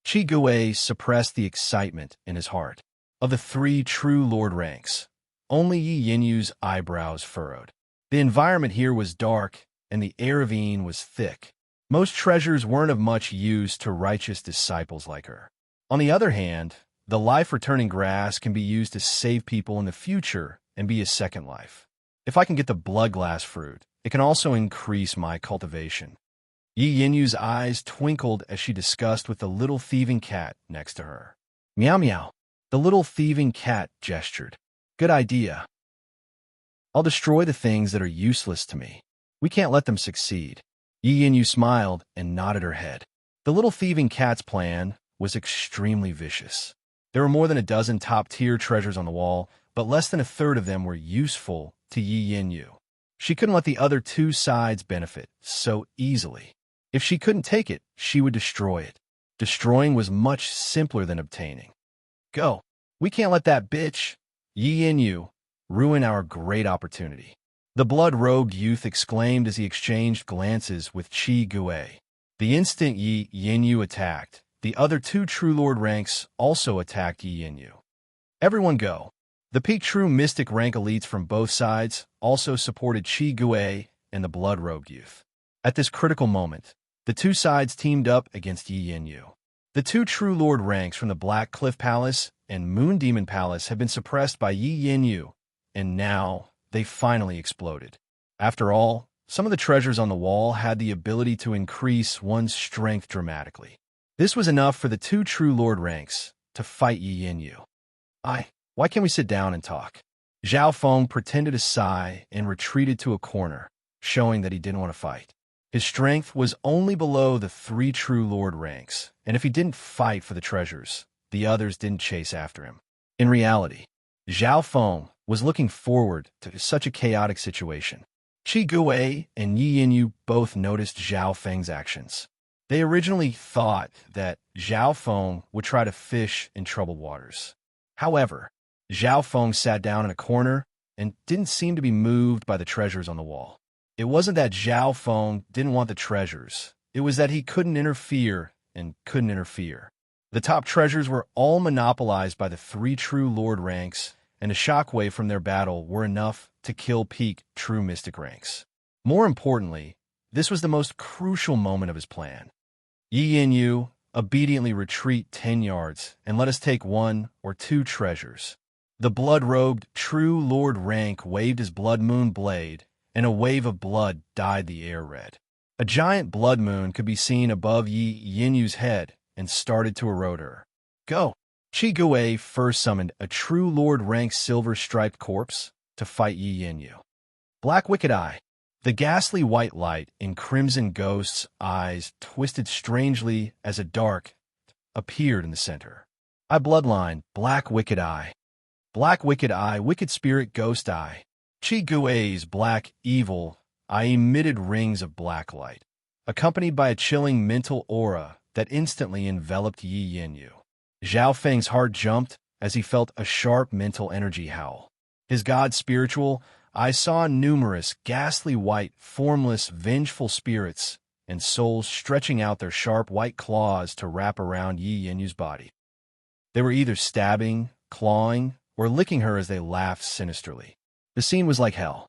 Speaker 1: Qi Gui suppressed the excitement in his heart. Of the 3 True Lord ranks, only Yi Yinyu's eyebrows furrowed. The environment here was dark, and the air of Yin was thick. Most treasures weren't of much use to righteous disciples like her. On the other hand, the life-returning grass can be used to save people in the future and be a second life. If I can get the blood glass fruit, it can also increase my cultivation. Yi Yinyu's eyes twinkled as she discussed with the little thieving cat next to her. Meow meow. The little thieving cat gestured. Good idea. I'll destroy the things that are useless to me. We can't let them succeed. Yi Yin Yu smiled and nodded her head. The little thieving cat's plan was extremely vicious. There were more than a dozen top-tier treasures on the wall, but less than a third of them were useful to Yi Yin Yu. She couldn't let the other two sides benefit so easily. If she couldn't take it, she would destroy it. Destroying was much simpler than obtaining. Go. We can't let that bitch, Yi Yin Yu, ruin our great opportunity. The blood-robed youth exclaimed as he exchanged glances with Qi Gui. The instant Yi Yin Yu attacked, the other two True Lord ranks also attacked Yi Yin Yu. Everyone go. The peak True Mystic rank elites from both sides also supported Qi Gui and the blood-robed youth. At this critical moment, the two sides teamed up against Yi Yin Yu. The two True Lord ranks from the Black Cliff Palace and Moon Demon Palace had been suppressed by Yi Yin Yu, and now they finally exploded. After all, some of the treasures on the wall had the ability to increase one's strength dramatically. This was enough for the two True Lord ranks to fight Yi Yin Yu. Why can't we sit down and talk? Zhao Feng pretended a sigh and retreated to a corner, showing that he didn't want to fight. His strength was only below the three True Lord ranks, and if he didn't fight for the treasures, the others didn't chase after him. In reality, Zhao Feng was looking forward to such a chaotic situation. Qi Gui and Yi Yin Yu both noticed Zhao Feng's actions. They originally thought that Zhao Feng would try to fish in troubled waters. However, Zhao Feng sat down in a corner and didn't seem to be moved by the treasures on the wall. It wasn't that Zhao Feng didn't want the treasures. It was that he couldn't interfere and couldn't interfere. The top treasures were all monopolized by the three True Lord ranks, and a shockwave from their battle were enough to kill peak True Mystic ranks. More importantly, this was the most crucial moment of his plan. Yi Yin Yu, obediently retreat 10 yards and let us take one or two treasures. The blood-robed True Lord rank waved his blood moon blade, and a wave of blood dyed the air red. A giant blood moon could be seen above Yi Yin Yu's head and started to erode her. Go! Qi Gui first summoned a True Lord rank silver-striped corpse to fight Yi Yin Yu. Black Wicked Eye. The ghastly white light in Crimson Ghost's eyes twisted strangely as a dark appeared in the center. I bloodline, Black Wicked Eye. Black Wicked Eye, Wicked Spirit Ghost Eye. Qi Gui's black, evil eye emitted rings of black light, accompanied by a chilling mental aura that instantly enveloped Yi Yin Yu. Zhao Feng's heart jumped as he felt a sharp mental energy howl. His god spiritual eye saw numerous ghastly white, formless, vengeful spirits and souls stretching out their sharp white claws to wrap around Yi Yin Yu's body. They were either stabbing, clawing, or licking her as they laughed sinisterly. The scene was like hell.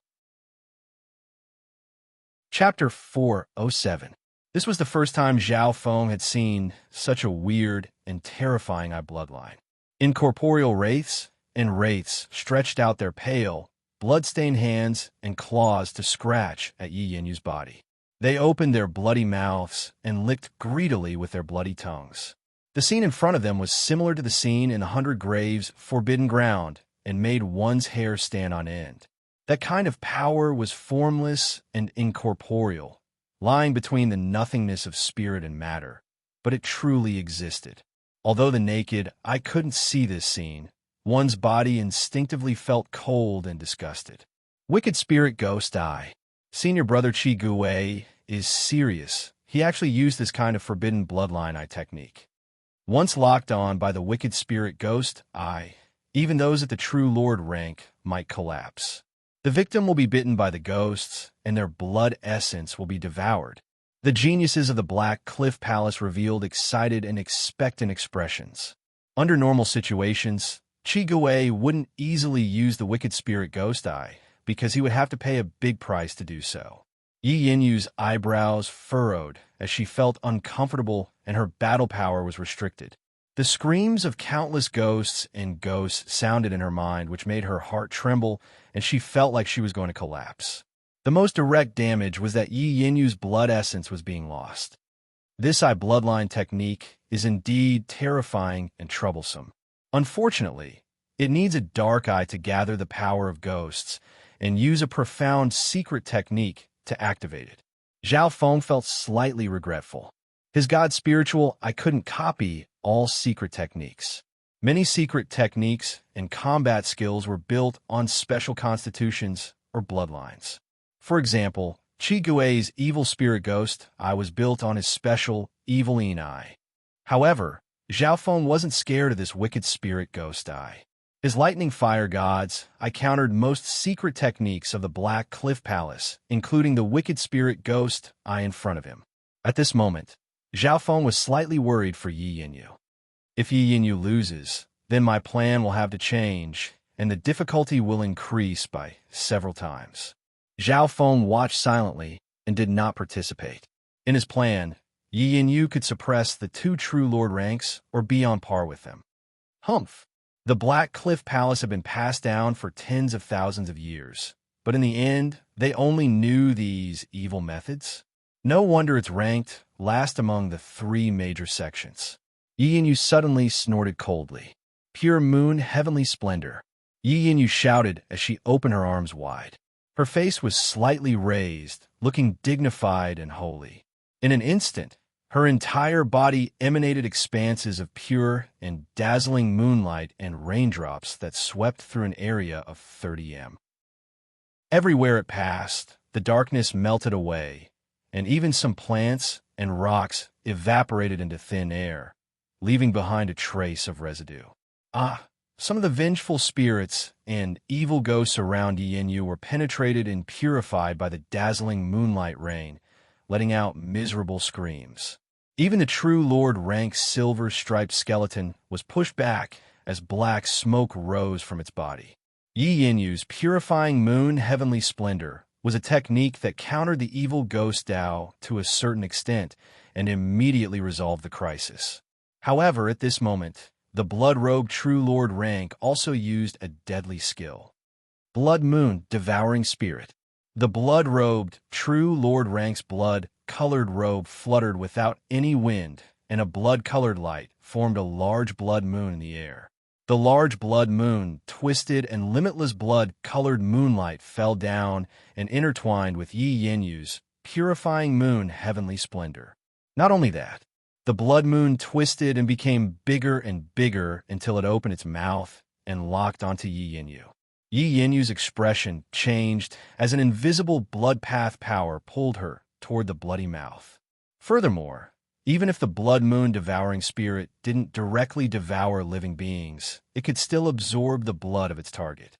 Speaker 1: Chapter 407. This was the first time Zhao Feng had seen such a weird and terrifying eye bloodline. Incorporeal wraiths and wraiths stretched out their pale, blood-stained hands and claws to scratch at Yi Yin Yu's body. They opened their bloody mouths and licked greedily with their bloody tongues. The scene in front of them was similar to the scene in 100 Graves' Forbidden Ground and made one's hair stand on end. That kind of power was formless and incorporeal, lying between the nothingness of spirit and matter, but it truly existed. Although the naked eye couldn't see this scene, one's body instinctively felt cold and disgusted. Wicked Spirit Ghost Eye. Senior Brother Qi Gui is serious. He actually used this kind of forbidden bloodline eye technique. Once locked on by the Wicked Spirit Ghost Eye, even those at the True Lord rank might collapse. The victim will be bitten by the ghosts, and their blood essence will be devoured. The geniuses of the Black Cliff Palace revealed excited and expectant expressions. Under normal situations, Qi Gui wouldn't easily use the Wicked Spirit Ghost Eye, because he would have to pay a big price to do so. Yi Yin Yu's eyebrows furrowed as she felt uncomfortable and her battle power was restricted. The screams of countless ghosts and ghosts sounded in her mind, which made her heart tremble, and she felt like she was going to collapse. The most direct damage was that Yi Yin Yu's blood essence was being lost. This eye bloodline technique is indeed terrifying and troublesome. Unfortunately, it needs a dark eye to gather the power of ghosts and use a profound secret technique to activate it. Zhao Feng felt slightly regretful. His god spiritual, I couldn't copy all secret techniques. Many secret techniques and combat skills were built on special constitutions or bloodlines. For example, Qi Gui's evil spirit ghost eye was built on his special evil eye. However, Zhao Feng wasn't scared of this wicked spirit ghost eye. His lightning fire gods, I countered most secret techniques of the Black Cliff Palace, including the wicked spirit ghost eye in front of him. At this moment, Zhao Feng was slightly worried for Yi Yinyu. If Yi Yinyu loses, then my plan will have to change, and the difficulty will increase by several times. Zhao Feng watched silently and did not participate. In his plan, Yi Yinyu could suppress the two true lord ranks or be on par with them. Humph! The Black Cliff Palace had been passed down for tens of thousands of years, but in the end, they only knew these evil methods. No wonder it's ranked last among the three major sections. Yi Yinyu suddenly snorted coldly. Pure moon heavenly splendor. Yi Yinyu shouted as she opened her arms wide. Her face was slightly raised, looking dignified and holy. In an instant, her entire body emanated expanses of pure and dazzling moonlight and raindrops that swept through an area of 30 m. Everywhere it passed, the darkness melted away, and even some plants and rocks evaporated into thin air, leaving behind a trace of residue. Some of the vengeful spirits and evil ghosts around Yi Yinyu were penetrated and purified by the dazzling moonlight rain, letting out miserable screams. Even the true Lord rank silver-striped skeleton was pushed back as black smoke rose from its body. Yi Yinyu's purifying moon heavenly splendor was a technique that countered the evil ghost Dao to a certain extent and immediately resolved the crisis. However, at this moment, the blood-robed true Lord rank also used a deadly skill. Blood Moon Devouring Spirit. The blood-robed true Lord rank's blood-colored robe fluttered without any wind, and a blood-colored light formed a large blood moon in the air. The large blood moon twisted and limitless blood-colored moonlight fell down and intertwined with Yi Yinyu's purifying moon heavenly splendor. Not only that, the blood moon twisted and became bigger and bigger until it opened its mouth and locked onto Yi Yinyu. Yi Yinyu's expression changed as an invisible blood path power pulled her toward the bloody mouth. Furthermore, even if the blood moon devouring spirit didn't directly devour living beings, it could still absorb the blood of its target.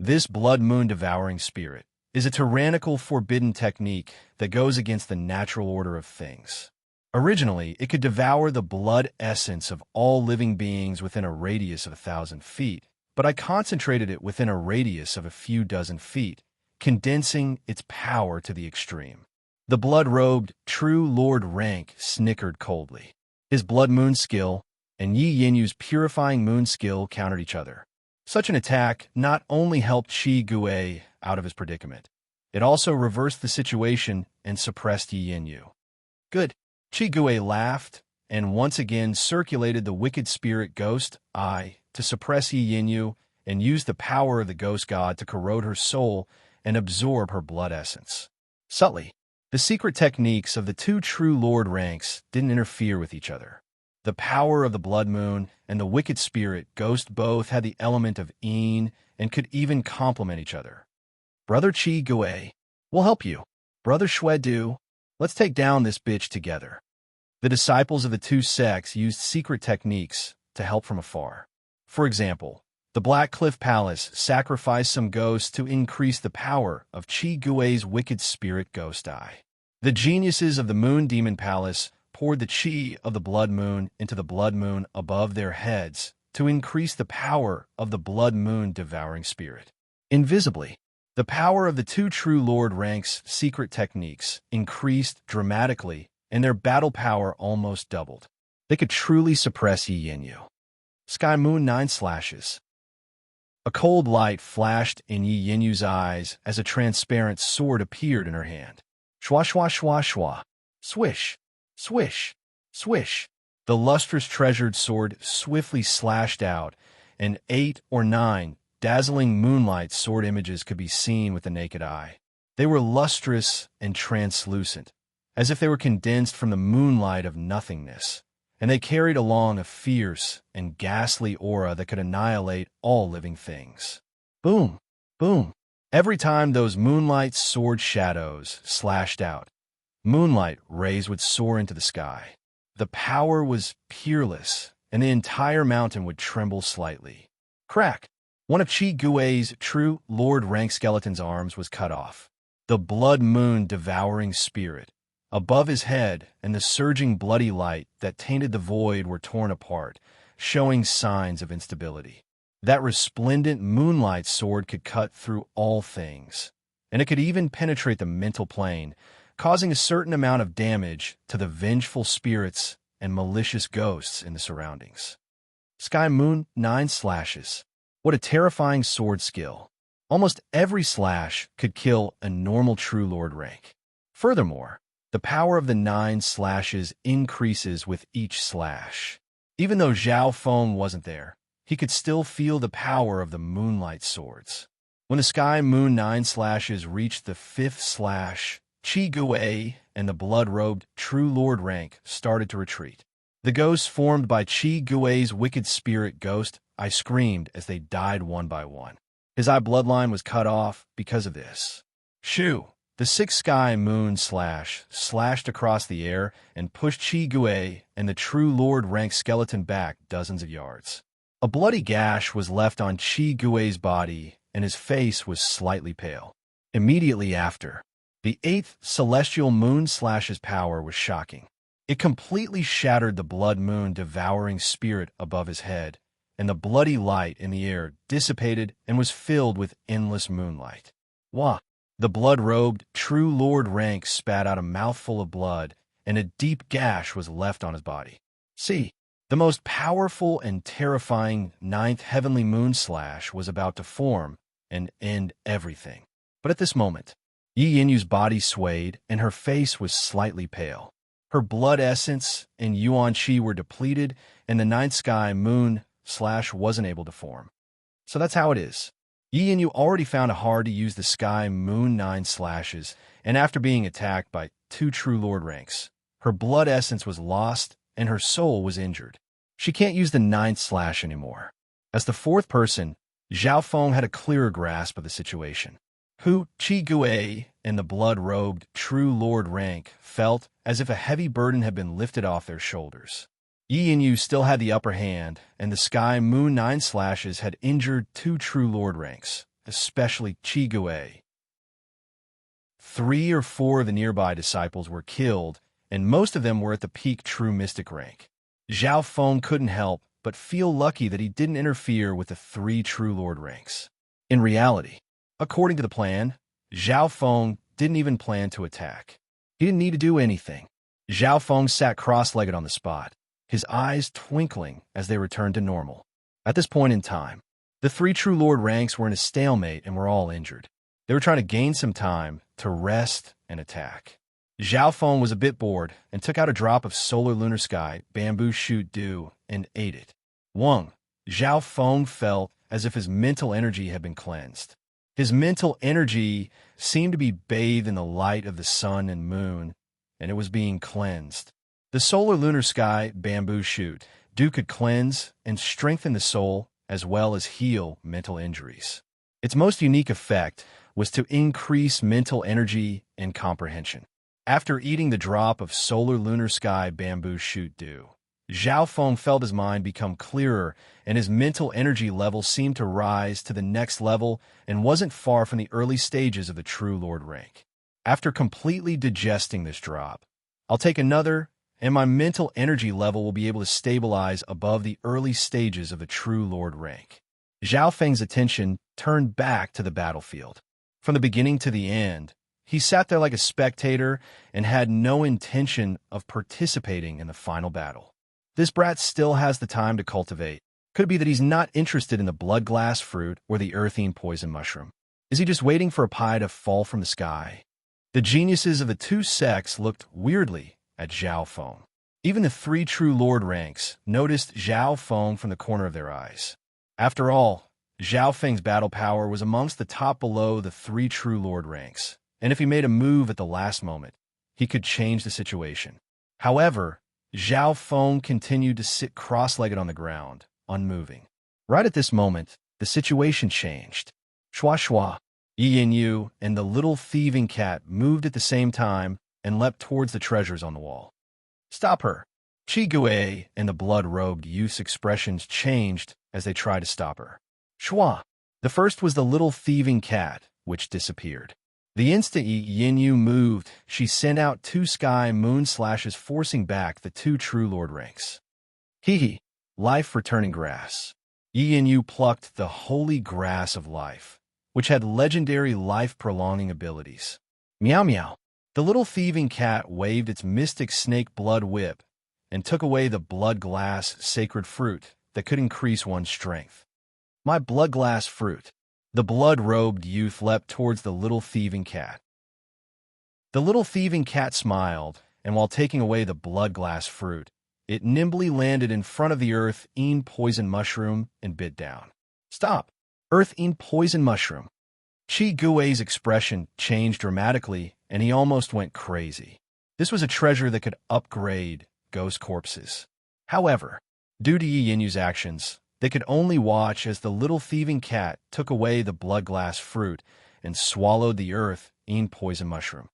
Speaker 1: This blood moon devouring spirit is a tyrannical forbidden technique that goes against the natural order of things. Originally, it could devour the blood essence of all living beings within a radius of 1,000 feet, but I concentrated it within a radius of a few dozen feet, condensing its power to the extreme. The blood-robed, true Lord rank snickered coldly. His blood moon skill and Yi Yinyu's purifying moon skill countered each other. Such an attack not only helped Qi Gui out of his predicament, it also reversed the situation and suppressed Yi Yinyu. Good. Qi Gui laughed and once again circulated the wicked spirit ghost eye to suppress Yi Yinyu and used the power of the ghost god to corrode her soul and absorb her blood essence. Subtly, the secret techniques of the two true Lord ranks didn't interfere with each other. The power of the blood moon and the wicked spirit ghost both had the element of yin and could even complement each other. Brother Qi Gui, we'll help you. Brother Xuedu, let's take down this bitch together. The disciples of the two sects used secret techniques to help from afar. For example, the Black Cliff Palace sacrificed some ghosts to increase the power of Qi Gui's wicked spirit ghost eye. The geniuses of the Moon Demon Palace poured the Qi of the Blood Moon into the Blood Moon above their heads to increase the power of the Blood Moon devouring spirit. Invisibly, the power of the two true Lord ranks' secret techniques increased dramatically and their battle power almost doubled. They could truly suppress Yi Yinyu. Sky Moon 9 slashes. A cold light flashed in Yi Yinyu's eyes as a transparent sword appeared in her hand. Shwa shwa shwa shwa. Swish, swish, swish. The lustrous treasured sword swiftly slashed out, and 8 or 9 dazzling moonlight sword images could be seen with the naked eye. They were lustrous and translucent, as if they were condensed from the moonlight of nothingness, and they carried along a fierce and ghastly aura that could annihilate all living things. Boom! Boom! Every time those moonlight sword shadows slashed out, moonlight rays would soar into the sky. The power was peerless, and the entire mountain would tremble slightly. Crack! One of Chi Gui's true Lord rank skeleton's arms was cut off. The blood moon devouring spirit above his head and the surging bloody light that tainted the void were torn apart, showing signs of instability. That resplendent moonlight sword could cut through all things, and it could even penetrate the mental plane, causing a certain amount of damage to the vengeful spirits and malicious ghosts in the surroundings. Sky Moon 9 slashes. What a terrifying sword skill. Almost every slash could kill a normal True Lord rank. Furthermore, the power of the 9 slashes increases with each slash. Even though Zhao Feng wasn't there, he could still feel the power of the moonlight swords. When the Sky Moon 9 slashes reached the 5th slash, Chi Gui and the blood-robed True Lord rank started to retreat. The ghosts formed by Chi Gui's wicked spirit ghost, I screamed as they died one by one. His eye bloodline was cut off because of this. Shoo! The 6th Sky Moon slash slashed across the air and pushed Chi Gui and the True Lord rank skeleton back dozens of yards. A bloody gash was left on Chi Gui's body, and his face was slightly pale. Immediately after, the 8th Celestial Moon slash's power was shocking. It completely shattered the blood moon devouring spirit above his head, and the bloody light in the air dissipated and was filled with endless moonlight. Wah! The blood-robed True Lord rank spat out a mouthful of blood, and a deep gash was left on his body. See, the most powerful and terrifying 9th Heavenly Moon slash was about to form and end everything. But at this moment, Yi Yinyu's body swayed, and her face was slightly pale. Her blood essence and Yuan Qi were depleted, and the 9th Sky Moon slash wasn't able to form. So that's how it is. Yi Yinyu already found it hard to use the Sky Moon 9 slashes, and after being attacked by 2 True Lord ranks, her blood essence was lost and her soul was injured. She can't use the 9th slash anymore. As the 4th person, Zhao Feng had a clearer grasp of the situation. Hu Chi Gui and the blood-robed True Lord rank felt as if a heavy burden had been lifted off their shoulders. Yi Yinyu still had the upper hand, and the Sky Moon 9 slashes had injured 2 True Lord ranks, especially Chi Gui. 3 or 4 of the nearby disciples were killed, and most of them were at the peak True Mystic rank. Zhao Feng couldn't help but feel lucky that he didn't interfere with the 3 True Lord ranks. In reality, according to the plan, Zhao Feng didn't even plan to attack. He didn't need to do anything. Zhao Feng sat cross-legged on the spot, his eyes twinkling as they returned to normal. At this point in time, the 3 True Lord ranks were in a stalemate and were all injured. They were trying to gain some time to rest and attack. Zhao Feng was a bit bored and took out a drop of solar lunar sky bamboo shoot dew and ate it. Zhao Feng felt as if his mental energy had been cleansed. His mental energy seemed to be bathed in the light of the sun and moon, and it was being cleansed. The solar lunar sky bamboo shoot dew could cleanse and strengthen the soul as well as heal mental injuries. Its most unique effect was to increase mental energy and comprehension. After eating the drop of solar lunar sky bamboo shoot dew, Zhao Feng felt his mind become clearer, and his mental energy level seemed to rise to the next level and wasn't far from the early stages of the True Lord rank. After completely digesting this drop, I'll take another, and my mental energy level will be able to stabilize above the early stages of the True Lord rank. Zhao Feng's attention turned back to the battlefield. From the beginning to the end, he sat there like a spectator and had no intention of participating in the final battle. This brat still has the time to cultivate. Could it be that he's not interested in the blood glass fruit or the earthine poison mushroom? Is he just waiting for a pie to fall from the sky? The geniuses of the 2 sects looked weirdly at Zhao Feng. Even the 3 True Lord ranks noticed Zhao Feng from the corner of their eyes. After all, Zhao Feng's battle power was amongst the top below the 3 True Lord ranks, and if he made a move at the last moment, he could change the situation. However, Zhao Feng continued to sit cross-legged on the ground, unmoving. Right at this moment, the situation changed. Shua shua. Yi Yu and the little thieving cat moved at the same time and leapt towards the treasures on the wall. Stop her! Qi Gui and the blood-robed youth's expressions changed as they tried to stop her. Shua! The first was the little thieving cat, which disappeared. The instant Yi Yu moved, she sent out 2 sky moon slashes, forcing back the 2 true lord ranks. Hee. Life returning grass. Yi Yu plucked the holy grass of life, which had legendary life-prolonging abilities. Meow meow. The little thieving cat waved its mystic snake blood whip and took away the blood glass sacred fruit that could increase one's strength. My blood glass fruit. The blood-robed youth leapt towards the little thieving cat. The little thieving cat smiled, and while taking away the blood glass fruit, it nimbly landed in front of the earth-eaten poison mushroom and bit down. Stop! Earth-eaten poison mushroom. Qi Gui's expression changed dramatically, and he almost went crazy. This was a treasure that could upgrade ghost corpses. However, due to Yi Yu's actions, they could only watch as the little thieving cat took away the blood glass fruit and swallowed the earth-eaten poison mushroom.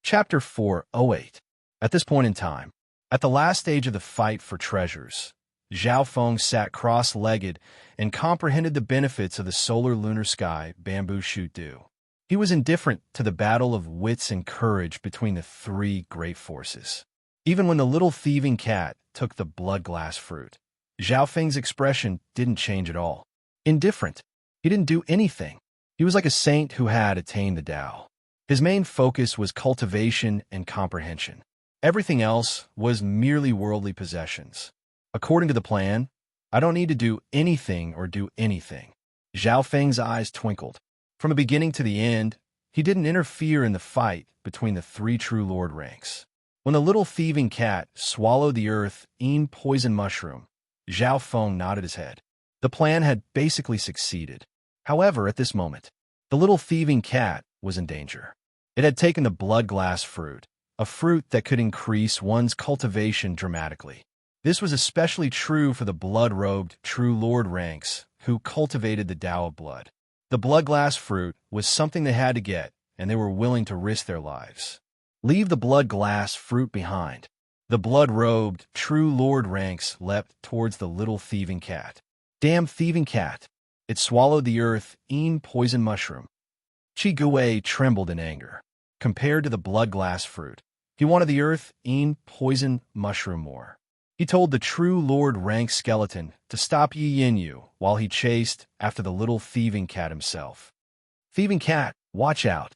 Speaker 1: Chapter 408. At this point in time, at the last stage of the fight for treasures, Zhao Feng sat cross-legged and comprehended the benefits of the solar-lunar sky bamboo shoot dew. He was indifferent to the battle of wits and courage between the 3 great forces. Even when the little thieving cat took the blood glass fruit, Zhao Feng's expression didn't change at all. Indifferent. He didn't do anything. He was like a saint who had attained the Tao. His main focus was cultivation and comprehension. Everything else was merely worldly possessions. According to the plan, I don't need to do anything or do anything. Zhao Feng's eyes twinkled. From the beginning to the end, he didn't interfere in the fight between the 3 true lord ranks. When the little thieving cat swallowed the earth-eaten poison mushroom, Zhao Feng nodded his head. The plan had basically succeeded. However, at this moment, the little thieving cat was in danger. It had taken the blood glass fruit, a fruit that could increase one's cultivation dramatically. This was especially true for the blood-robed true lord ranks who cultivated the Tao of blood. The blood glass fruit was something they had to get, and they were willing to risk their lives. Leave the blood glass fruit behind. The blood-robed true lord ranks leapt towards the little thieving cat. Damn thieving cat! It swallowed the earth-eaten poison mushroom. Qi Gui trembled in anger. Compared to the blood glass fruit, he wanted the earth-eaten poison mushroom more. He told the true lord rank skeleton to stop Yi Yu while he chased after the little thieving cat himself. Thieving cat, watch out!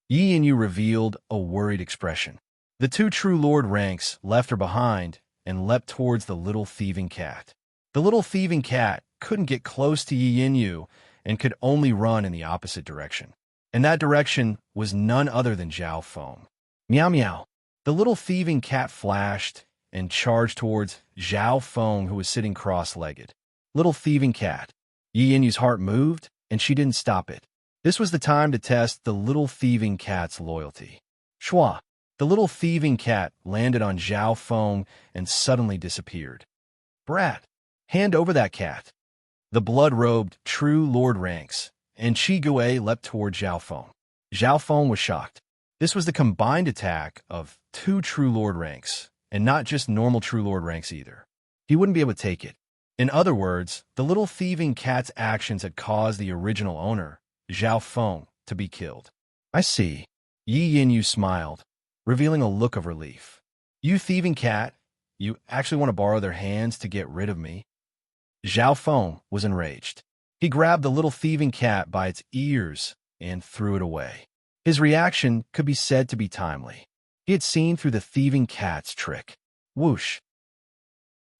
Speaker 1: Yi Yu revealed a worried expression. The 2 true lord ranks left her behind and leapt towards the little thieving cat. The little thieving cat couldn't get close to Yi Yu and could only run in the opposite direction. And that direction was none other than Zhao Feng. Meow meow. The little thieving cat flashed and charged towards Zhao Feng, who was sitting cross-legged. Little thieving cat. Yi Yu's heart moved, and she didn't stop it. This was the time to test the little thieving cat's loyalty. Shua! The little thieving cat landed on Zhao Feng and suddenly disappeared. Brat! Hand over that cat! The blood-robed true lord ranks, and Qi Gui leapt toward Zhao Feng. Zhao Feng was shocked. This was the combined attack of 2 true lord ranks, and not just normal true lord ranks either. He wouldn't be able to take it. In other words, the little thieving cat's actions had caused the original owner, Zhao Feng, to be killed. I see. Yi Yu smiled, revealing a look of relief. You thieving cat, you actually want to borrow their hands to get rid of me? Zhao Feng was enraged. He grabbed the little thieving cat by its ears and threw it away. His reaction could be said to be timely. He had seen through the thieving cat's trick. Whoosh!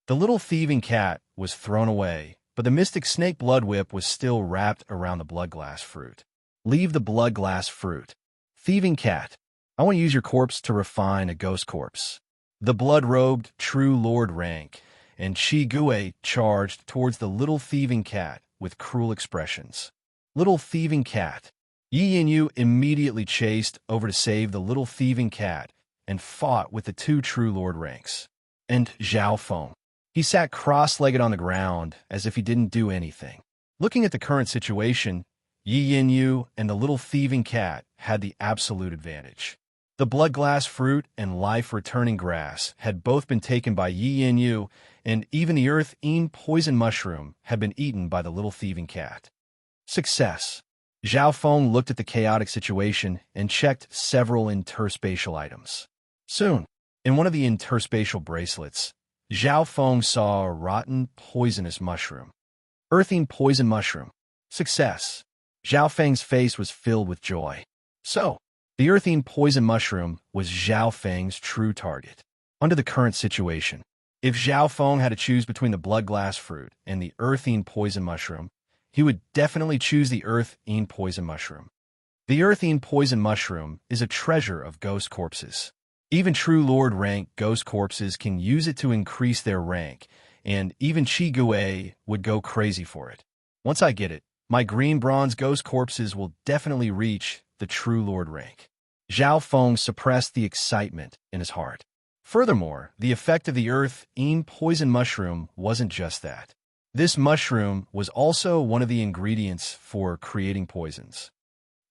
Speaker 1: The little thieving cat was thrown away, but the mystic snake blood whip was still wrapped around the blood glass fruit. Leave the blood glass fruit. Thieving cat, I want to use your corpse to refine a ghost corpse. The blood-robed true lord rank, and Qi Gui charged towards the little thieving cat with cruel expressions. Little thieving cat, Yi Yanyu immediately chased over to save the little thieving cat and fought with the two True Lord ranks. And Zhao Feng. He sat cross-legged on the ground as if he didn't do anything. Looking at the current situation, Yi Yanyu and the little thieving cat had the absolute advantage. The blood-glass fruit and life-returning grass had both been taken by Yi Yanyu, and even the earth-eaten poison mushroom had been eaten by the little thieving cat. Success. Zhao Feng looked at the chaotic situation and checked several interspatial items. Soon, in one of the interspatial bracelets, Zhao Feng saw a rotten, poisonous mushroom. Earthing poison mushroom. Success. Zhao Feng's face was filled with joy. So, the earthing poison mushroom was Zhao Feng's true target. Under the current situation, if Zhao Feng had to choose between the blood-glass fruit and the earthing poison mushroom, he would definitely choose the earthing poison mushroom. The earthing poison mushroom is a treasure of ghost corpses. Even True Lord rank ghost corpses can use it to increase their rank, and even Chi Gui would go crazy for it. Once I get it, my green bronze ghost corpses will definitely reach the True Lord rank. Zhao Feng suppressed the excitement in his heart. Furthermore, the effect of the earth-eaten poison mushroom wasn't just that. This mushroom was also one of the ingredients for creating poisons.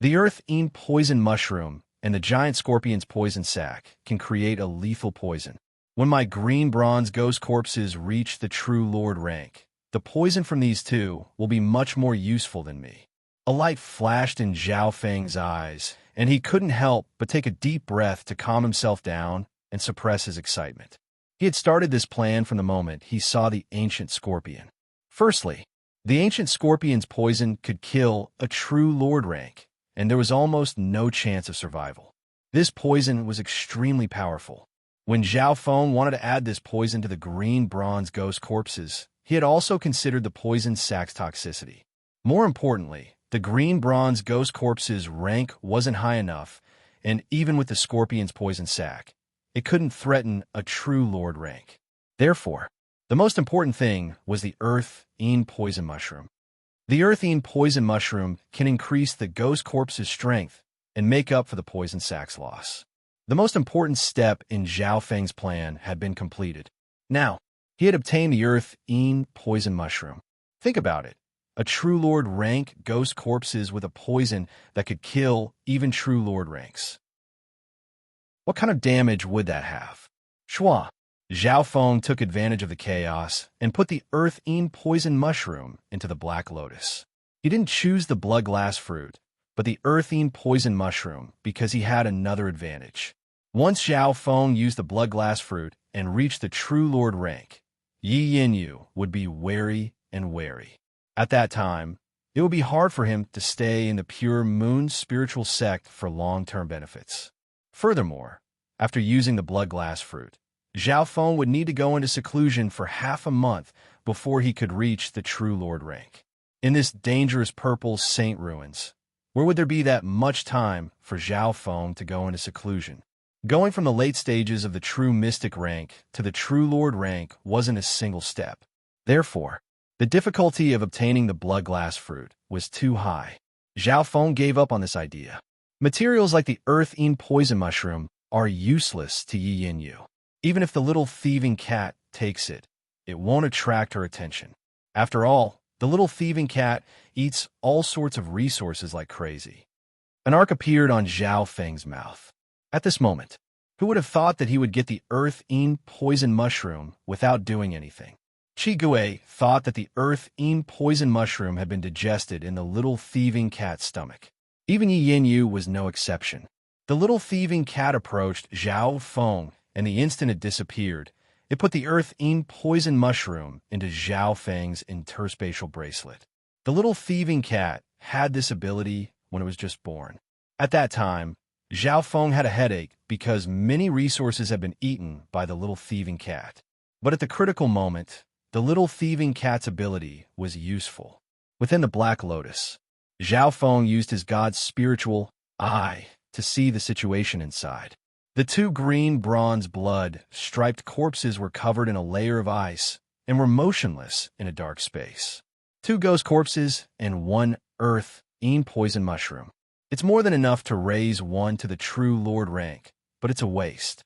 Speaker 1: The earth-eaten poison mushroom and the giant scorpion's poison sac can create a lethal poison. When my green bronze ghost corpses reach the True Lord rank, the poison from these two will be much more useful than me. A light flashed in Zhao Feng's eyes, and he couldn't help but take a deep breath to calm himself down and suppress his excitement. He had started this plan from the moment he saw the ancient scorpion. Firstly, the ancient scorpion's poison could kill a True Lord rank, and there was almost no chance of survival. This poison was extremely powerful. When Zhao Feng wanted to add this poison to the green bronze ghost corpses, he had also considered the poison sac's toxicity. More importantly, the green bronze ghost corpse's rank wasn't high enough, and even with the scorpion's poison sac, it couldn't threaten a True Lord rank. Therefore, the most important thing was the earth-eaten poison mushroom. The earth-eaten poison mushroom can increase the ghost corpse's strength and make up for the poison sac's loss. The most important step in Zhao Feng's plan had been completed. Now, he had obtained the earth-eaten poison mushroom. Think about it. A True Lord rank ghost corpses with a poison that could kill even True Lord ranks. What kind of damage would that have? Shua. Zhao Feng took advantage of the chaos and put the earth-eaten poison mushroom into the Black Lotus. He didn't choose the blood-glass fruit, but the earth-eaten poison mushroom because he had another advantage. Once Zhao Feng used the blood-glass fruit and reached the True Lord rank, Yi Yanyu would be wary and wary. At that time, it would be hard for him to stay in the pure moon spiritual sect for long-term benefits. Furthermore, after using the blood-glass fruit, Zhao Feng would need to go into seclusion for half a month before he could reach the True Lord rank. In this dangerous purple saint ruins, where would there be that much time for Zhao Feng to go into seclusion? Going from the late stages of the true mystic rank to the True Lord rank wasn't a single step. Therefore, the difficulty of obtaining the blood-glass fruit was too high. Zhao Feng gave up on this idea. Materials like the earth-eaten poison mushroom are useless to Yi Yanyu. Even if the little thieving cat takes it, it won't attract her attention. After all, the little thieving cat eats all sorts of resources like crazy. An arc appeared on Zhao Feng's mouth. At this moment, who would have thought that he would get the earth-eaten poison mushroom without doing anything? Chi Gui thought that the earth-eaten poison mushroom had been digested in the little thieving cat's stomach. Even Yi Yanyu was no exception. The little thieving cat approached Zhao Feng, and the instant it disappeared, it put the earth-eaten poison mushroom into Zhao Feng's interspatial bracelet. The little thieving cat had this ability when it was just born. At that time, Zhao Feng had a headache because many resources had been eaten by the little thieving cat. But at the critical moment, the little thieving cat's ability was useful. Within the Black Lotus, Zhao Feng used his god's spiritual eye to see the situation inside. The two green bronze blood-striped corpses were covered in a layer of ice and were motionless in a dark space. Two ghost corpses and one earth-eaten poison mushroom. It's more than enough to raise one to the true lord rank, but it's a waste.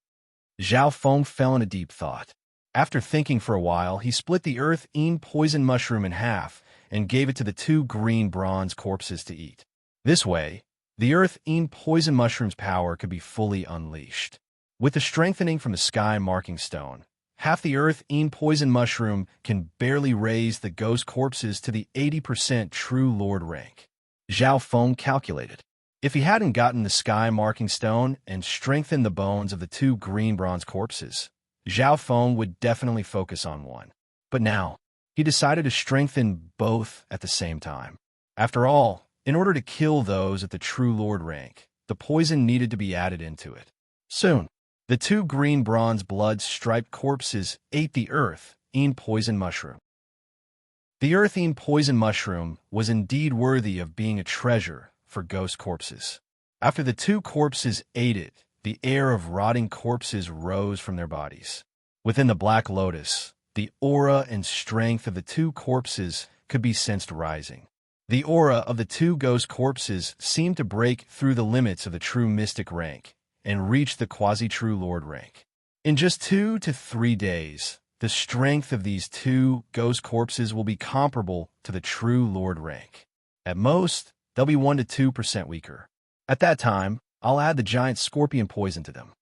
Speaker 1: Zhao Feng fell into deep thought. After thinking for a while, he split the earth-eaten poison mushroom in half and gave it to the two green bronze corpses to eat. This way, the earth-eaten poison mushroom's power could be fully unleashed. With the strengthening from the sky marking stone, half the earth-eaten poison mushroom can barely raise the ghost corpses to the 80% true lord rank. Zhao Feng calculated. If he hadn't gotten the sky marking stone and strengthened the bones of the two green bronze corpses, Zhao Feng would definitely focus on one. But now, he decided to strengthen both at the same time. After all, in order to kill those at the true lord rank, the poison needed to be added into it. Soon, the two green bronze blood-striped corpses ate the earth-eaten poison mushroom. The earth-eaten poison mushroom was indeed worthy of being a treasure for ghost corpses. After the two corpses ate it, the air of rotting corpses rose from their bodies. Within the Black Lotus, the aura and strength of the two corpses could be sensed rising. The aura of the two ghost corpses seemed to break through the limits of the true mystic rank and reach the quasi-true lord rank. In just 2 to 3 days, the strength of these two ghost corpses will be comparable to the true lord rank. At most, they'll be 1 to 2% weaker. At that time, I'll add the giant scorpion poison to them.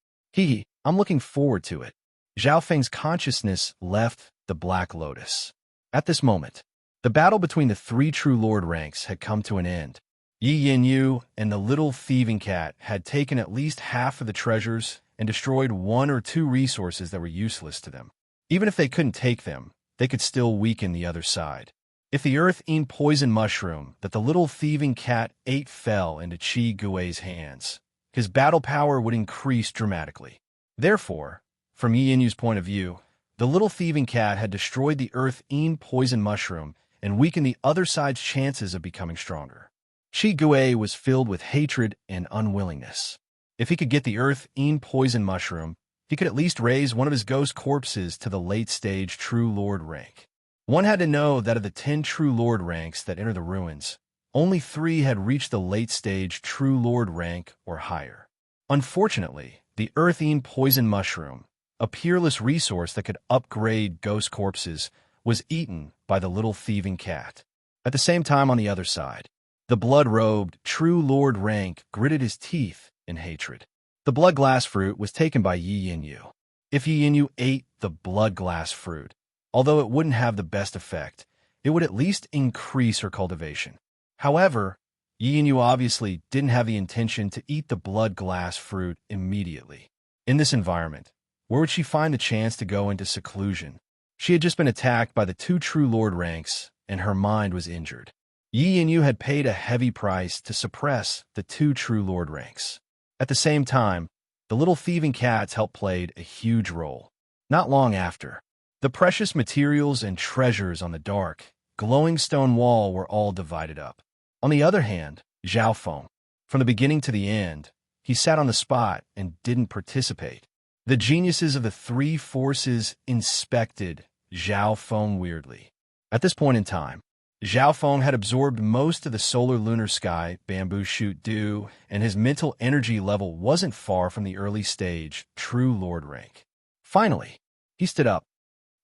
Speaker 1: I'm looking forward to it. Zhao Feng's consciousness left the Black Lotus. At this moment, the battle between the three true lord ranks had come to an end. Yi Yanyu and the little thieving cat had taken at least half of the treasures and destroyed 1 or 2 resources that were useless to them. Even if they couldn't take them, they could still weaken the other side. If the earth-eaten poison mushroom that the little thieving cat ate fell into Qi Gui's hands, his battle power would increase dramatically. Therefore, from Yi Yanyu's point of view, the little thieving cat had destroyed the earth-eaten poison mushroom and weakened the other side's chances of becoming stronger. Qi Gui was filled with hatred and unwillingness. If he could get the earth-eaten poison mushroom, he could at least raise one of his ghost corpses to the late-stage true lord rank. One had to know that of the 10 true lord ranks that enter the ruins, only 3 had reached the late-stage true lord rank or higher. Unfortunately, the earth-eaten poison mushroom, a peerless resource that could upgrade ghost corpses, was eaten by the little thieving cat. At the same time on the other side, the blood-robed true lord rank gritted his teeth in hatred. The blood glass fruit was taken by Yi Yanyu. If Yi Yanyu ate the blood glass fruit, although it wouldn't have the best effect, it would at least increase her cultivation. However, Yi Yanyu obviously didn't have the intention to eat the blood glass fruit immediately. In this environment, where would she find the chance to go into seclusion? She had just been attacked by the 2 true lord ranks, and her mind was injured. Yi Yanyu had paid a heavy price to suppress the 2 true lord ranks. At the same time, the little thieving cats helped played a huge role. Not long after, the precious materials and treasures on the dark, glowing stone wall were all divided up. On the other hand, Zhao Feng, from the beginning to the end, he sat on the spot and didn't participate. The geniuses of the 3 forces inspected Zhao Feng weirdly. At this point in time, Zhao Feng had absorbed most of the solar-lunar sky bamboo shoot dew, and his mental energy level wasn't far from the early stage true lord rank. Finally, he stood up.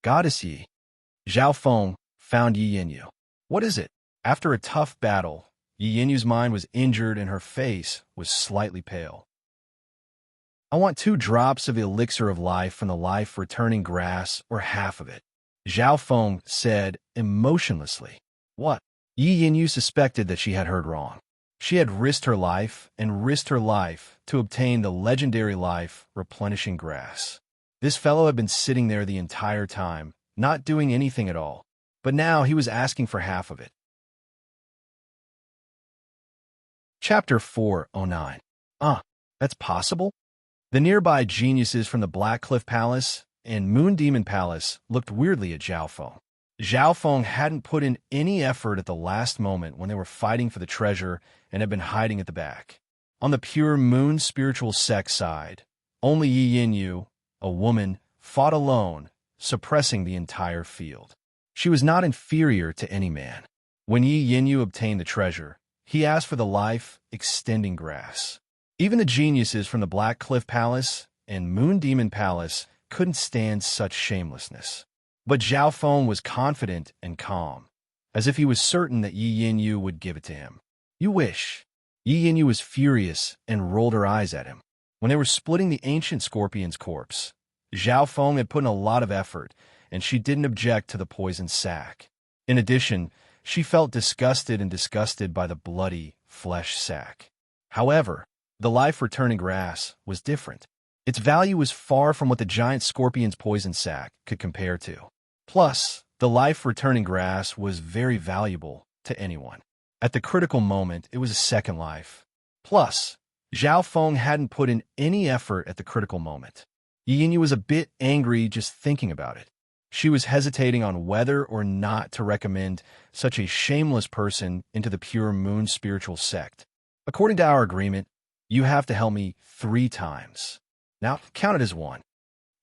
Speaker 1: Goddess Yi. Zhao Feng found Yi Yanyu. What is it? After a tough battle, Yi Yanyu's mind was injured and her face was slightly pale. I want 2 drops of the elixir of life from the life-returning grass, or half of it, Zhao Feng said emotionlessly. What? Yi Yanyu suspected that she had heard wrong. She had risked her life to obtain the legendary life-replenishing grass. This fellow had been sitting there the entire time, not doing anything at all, but now he was asking for half of it. Chapter 409. That's possible? The nearby geniuses from the Black Cliff Palace and Moon Demon Palace looked weirdly at Zhao Feng. Zhao Feng hadn't put in any effort at the last moment when they were fighting for the treasure and had been hiding at the back. On the pure moon spiritual sex side, only Yi Yanyu, a woman, fought alone, suppressing the entire field. She was not inferior to any man. When Yi Yanyu obtained the treasure, he asked for the life-extending grass. Even the geniuses from the Black Cliff Palace and Moon Demon Palace couldn't stand such shamelessness. But Zhao Feng was confident and calm, as if he was certain that Yi Yanyu would give it to him. You wish. Yi Yanyu was furious and rolled her eyes at him. When they were splitting the ancient scorpion's corpse, Zhao Feng had put in a lot of effort, and she didn't object to the poison sack. In addition, she felt disgusted by the bloody flesh sack. However, the life-returning grass was different. Its value was far from what the giant scorpion's poison sack could compare to. Plus, the life-returning grass was very valuable to anyone. At the critical moment, it was a second life. Plus, Zhao Feng hadn't put in any effort at the critical moment. Yi Yanyu was a bit angry just thinking about it. She was hesitating on whether or not to recommend such a shameless person into the pure moon spiritual sect. According to our agreement, you have to help me 3 times. Now, count it as 1.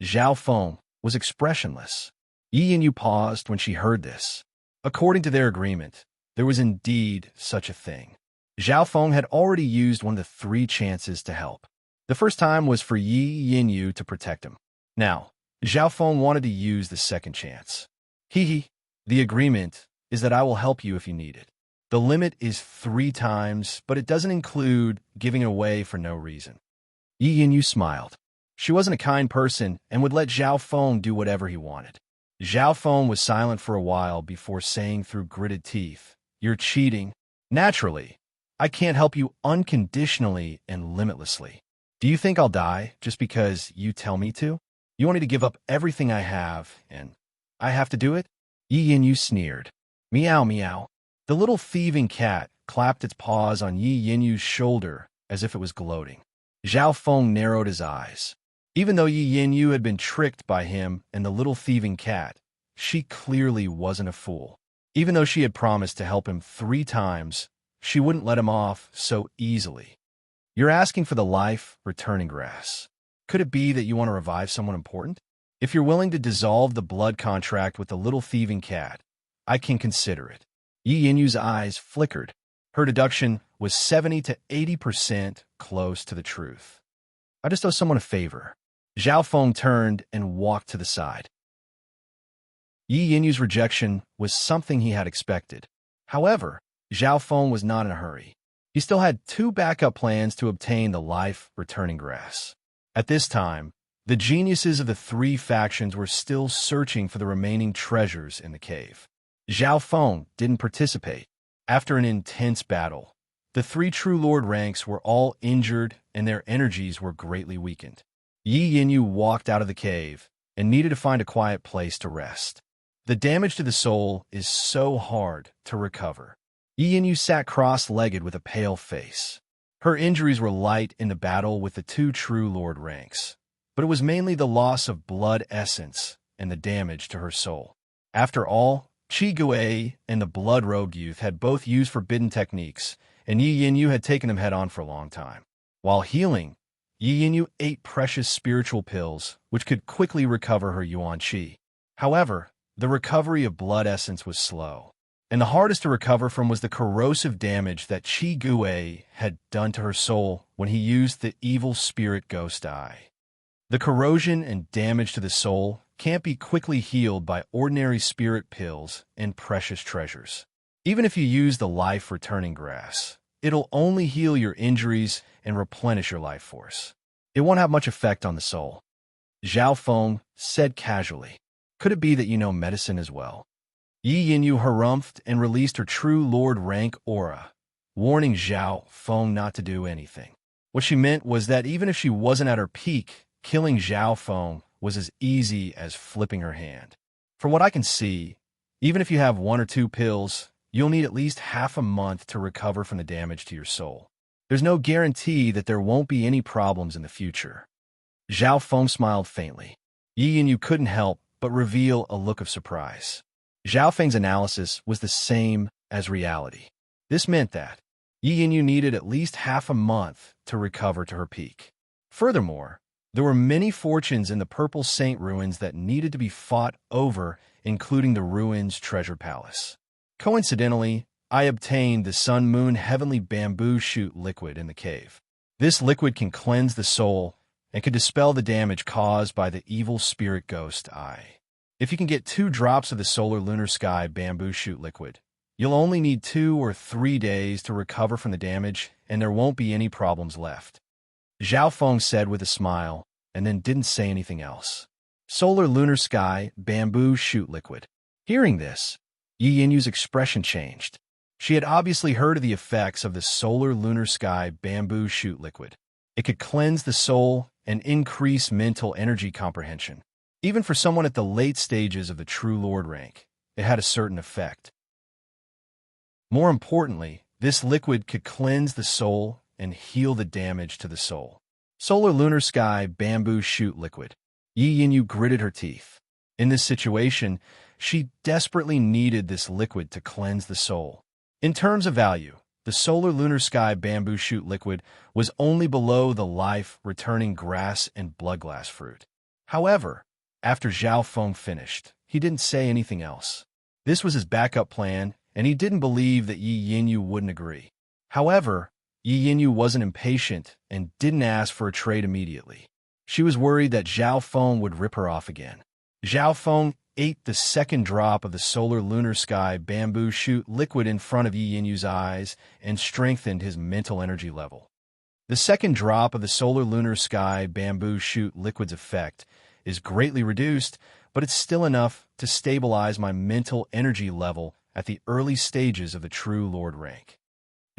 Speaker 1: Zhao Feng was expressionless. Yi Yanyu paused when she heard this. According to their agreement, there was indeed such a thing. Zhao Feng had already used one of the 3 chances to help. The first time was for Yi Yanyu to protect him. Now, Zhao Feng wanted to use the second chance. The agreement is that I will help you if you need it. The limit is 3 times, but it doesn't include giving it away for no reason. Yi Yanyu smiled. She wasn't a kind person and would let Zhao Feng do whatever he wanted. Zhao Feng was silent for a while before saying through gritted teeth, "You're cheating." Naturally, I can't help you unconditionally and limitlessly. Do you think I'll die just because you tell me to? You want me to give up everything I have, and I have to do it? Yi Yanyu sneered. Meow meow. The little thieving cat clapped its paws on Yi Yanyu's shoulder as if it was gloating. Zhao Feng narrowed his eyes. Even though Yi Yanyu had been tricked by him and the little thieving cat, she clearly wasn't a fool. Even though she had promised to help him 3 times, she wouldn't let him off so easily. You're asking for the life-returning grass. Could it be that you want to revive someone important? If you're willing to dissolve the blood contract with the little thieving cat, I can consider it. Yi Yanyu's eyes flickered. Her deduction was 70 to 80% close to the truth. I just owe someone a favor. Zhao Feng turned and walked to the side. Yi Yanyu's rejection was something he had expected. However, Zhao Feng was not in a hurry. He still had 2 backup plans to obtain the life-returning grass. At this time, the geniuses of the 3 factions were still searching for the remaining treasures in the cave. Zhao Feng didn't participate. After an intense battle, the 3 True Lord ranks were all injured and their energies were greatly weakened. Yi Yanyu walked out of the cave and needed to find a quiet place to rest. The damage to the soul is so hard to recover. Yi Yanyu sat cross-legged with a pale face. Her injuries were light in the battle with the 2 True Lord ranks, but it was mainly the loss of blood essence and the damage to her soul. After all, Qi Gui and the blood-robed youth had both used forbidden techniques, and Yi Yanyu had taken them head-on for a long time. While healing, Yi Yanyu ate precious spiritual pills, which could quickly recover her Yuan Qi. However, the recovery of blood essence was slow, and the hardest to recover from was the corrosive damage that Qi Gui had done to her soul when he used the evil spirit ghost eye. The corrosion and damage to the soul can't be quickly healed by ordinary spirit pills and precious treasures. Even if you use the life-returning grass, it'll only heal your injuries and replenish your life force. It won't have much effect on the soul. Zhao Feng said casually, "Could it be that you know medicine as well?" Yi Yanyu harumphed and released her True Lord rank aura, warning Zhao Feng not to do anything. What she meant was that even if she wasn't at her peak, killing Zhao Feng was as easy as flipping her hand. From what I can see, even if you have 1 or 2 pills, you'll need at least half a month to recover from the damage to your soul. There's no guarantee that there won't be any problems in the future. Zhao Feng smiled faintly. Yi Yanyu couldn't help but reveal a look of surprise. Zhao Feng's analysis was the same as reality. This meant that Yi Yanyu needed at least half a month to recover to her peak. Furthermore, there were many fortunes in the Purple Saint ruins that needed to be fought over, including the ruins' treasure palace. Coincidentally, I obtained the Sun Moon Heavenly Bamboo Shoot liquid in the cave. This liquid can cleanse the soul and can dispel the damage caused by the evil spirit ghost eye. If you can get 2 drops of the Solar Lunar Sky Bamboo Shoot liquid, you'll only need 2 or 3 days to recover from the damage, and there won't be any problems left. Zhao Feng said with a smile, and then didn't say anything else. Solar Lunar Sky Bamboo Shoot liquid. Hearing this, Yi Yinyu's expression changed. She had obviously heard of the effects of the Solar Lunar Sky Bamboo Shoot liquid. It could cleanse the soul and increase mental energy comprehension. Even for someone at the late stages of the True Lord rank, it had a certain effect. More importantly, this liquid could cleanse the soul and heal the damage to the soul. Solar Lunar Sky Bamboo Shoot liquid. Yi Yinyu gritted her teeth. In this situation, she desperately needed this liquid to cleanse the soul. In terms of value, the Solar Lunar Sky Bamboo Shoot liquid was only below the life-returning grass and bloodglass fruit. However, after Zhao Feng finished, he didn't say anything else. This was his backup plan, and he didn't believe that Yi Yinyu wouldn't agree. However, Yi Yinyu wasn't impatient and didn't ask for a trade immediately. She was worried that Zhao Feng would rip her off again. Zhao Feng ate the second drop of the Solar Lunar Sky Bamboo Shoot liquid in front of Yi Yinyu's eyes and strengthened his mental energy level. The second drop of the Solar Lunar Sky Bamboo Shoot liquid's effect is greatly reduced, but it's still enough to stabilize my mental energy level at the early stages of the True Lord rank.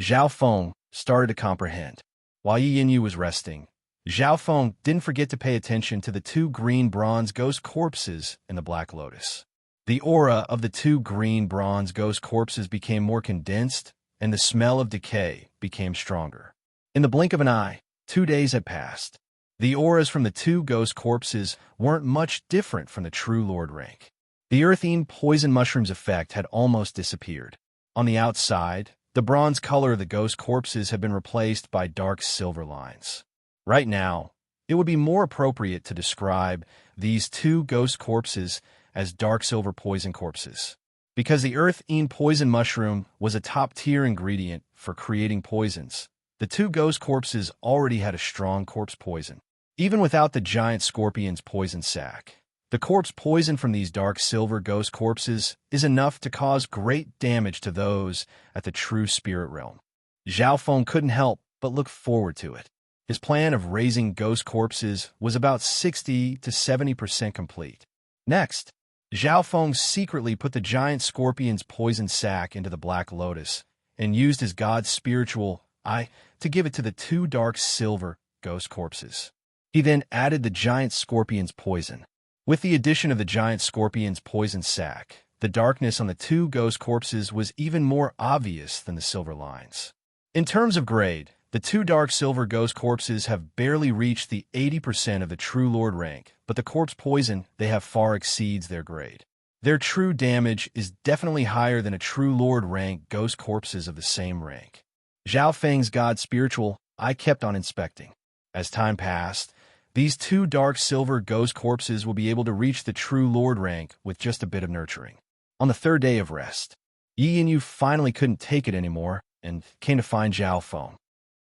Speaker 1: Zhao Feng started to comprehend. While Yi Yinyu was resting, Zhao Feng didn't forget to pay attention to the 2 green bronze ghost corpses in the Black Lotus. The aura of the 2 green bronze ghost corpses became more condensed, and the smell of decay became stronger. In the blink of an eye, 2 days had passed. The auras from the 2 ghost corpses weren't much different from the True Lord rank. The earthine poison mushroom's effect had almost disappeared. On the outside, the bronze color of the ghost corpses had been replaced by dark silver lines. Right now, it would be more appropriate to describe these 2 ghost corpses as dark silver poison corpses. Because the earthine poison mushroom was a top-tier ingredient for creating poisons, the 2 ghost corpses already had a strong corpse poison. Even without the giant scorpion's poison sac, the corpse poison from these dark silver ghost corpses is enough to cause great damage to those at the true spirit realm. Zhao Feng couldn't help but look forward to it. His plan of raising ghost corpses was about 60 to 70% complete. Next, Zhao Feng secretly put the giant scorpion's poison sac into the Black Lotus and used his god's spiritual eye to give it to the 2 dark silver ghost corpses. He then added the giant scorpion's poison. With the addition of the giant scorpion's poison sac, the darkness on the 2 ghost corpses was even more obvious than the silver lines. In terms of grade, the 2 dark silver ghost corpses have barely reached the 80% of the True Lord rank, but the corpse poison they have far exceeds their grade. Their true damage is definitely higher than a True Lord rank ghost corpses of the same rank. Zhao Feng's god spiritual eye kept on inspecting. As time passed, these 2 dark silver ghost corpses will be able to reach the True Lord rank with just a bit of nurturing. On the 3rd day of rest, Yi Yinyu finally couldn't take it anymore and came to find Zhao Feng.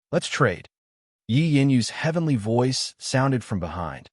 Speaker 1: Let's trade. Yi Yinyu's heavenly voice sounded from behind.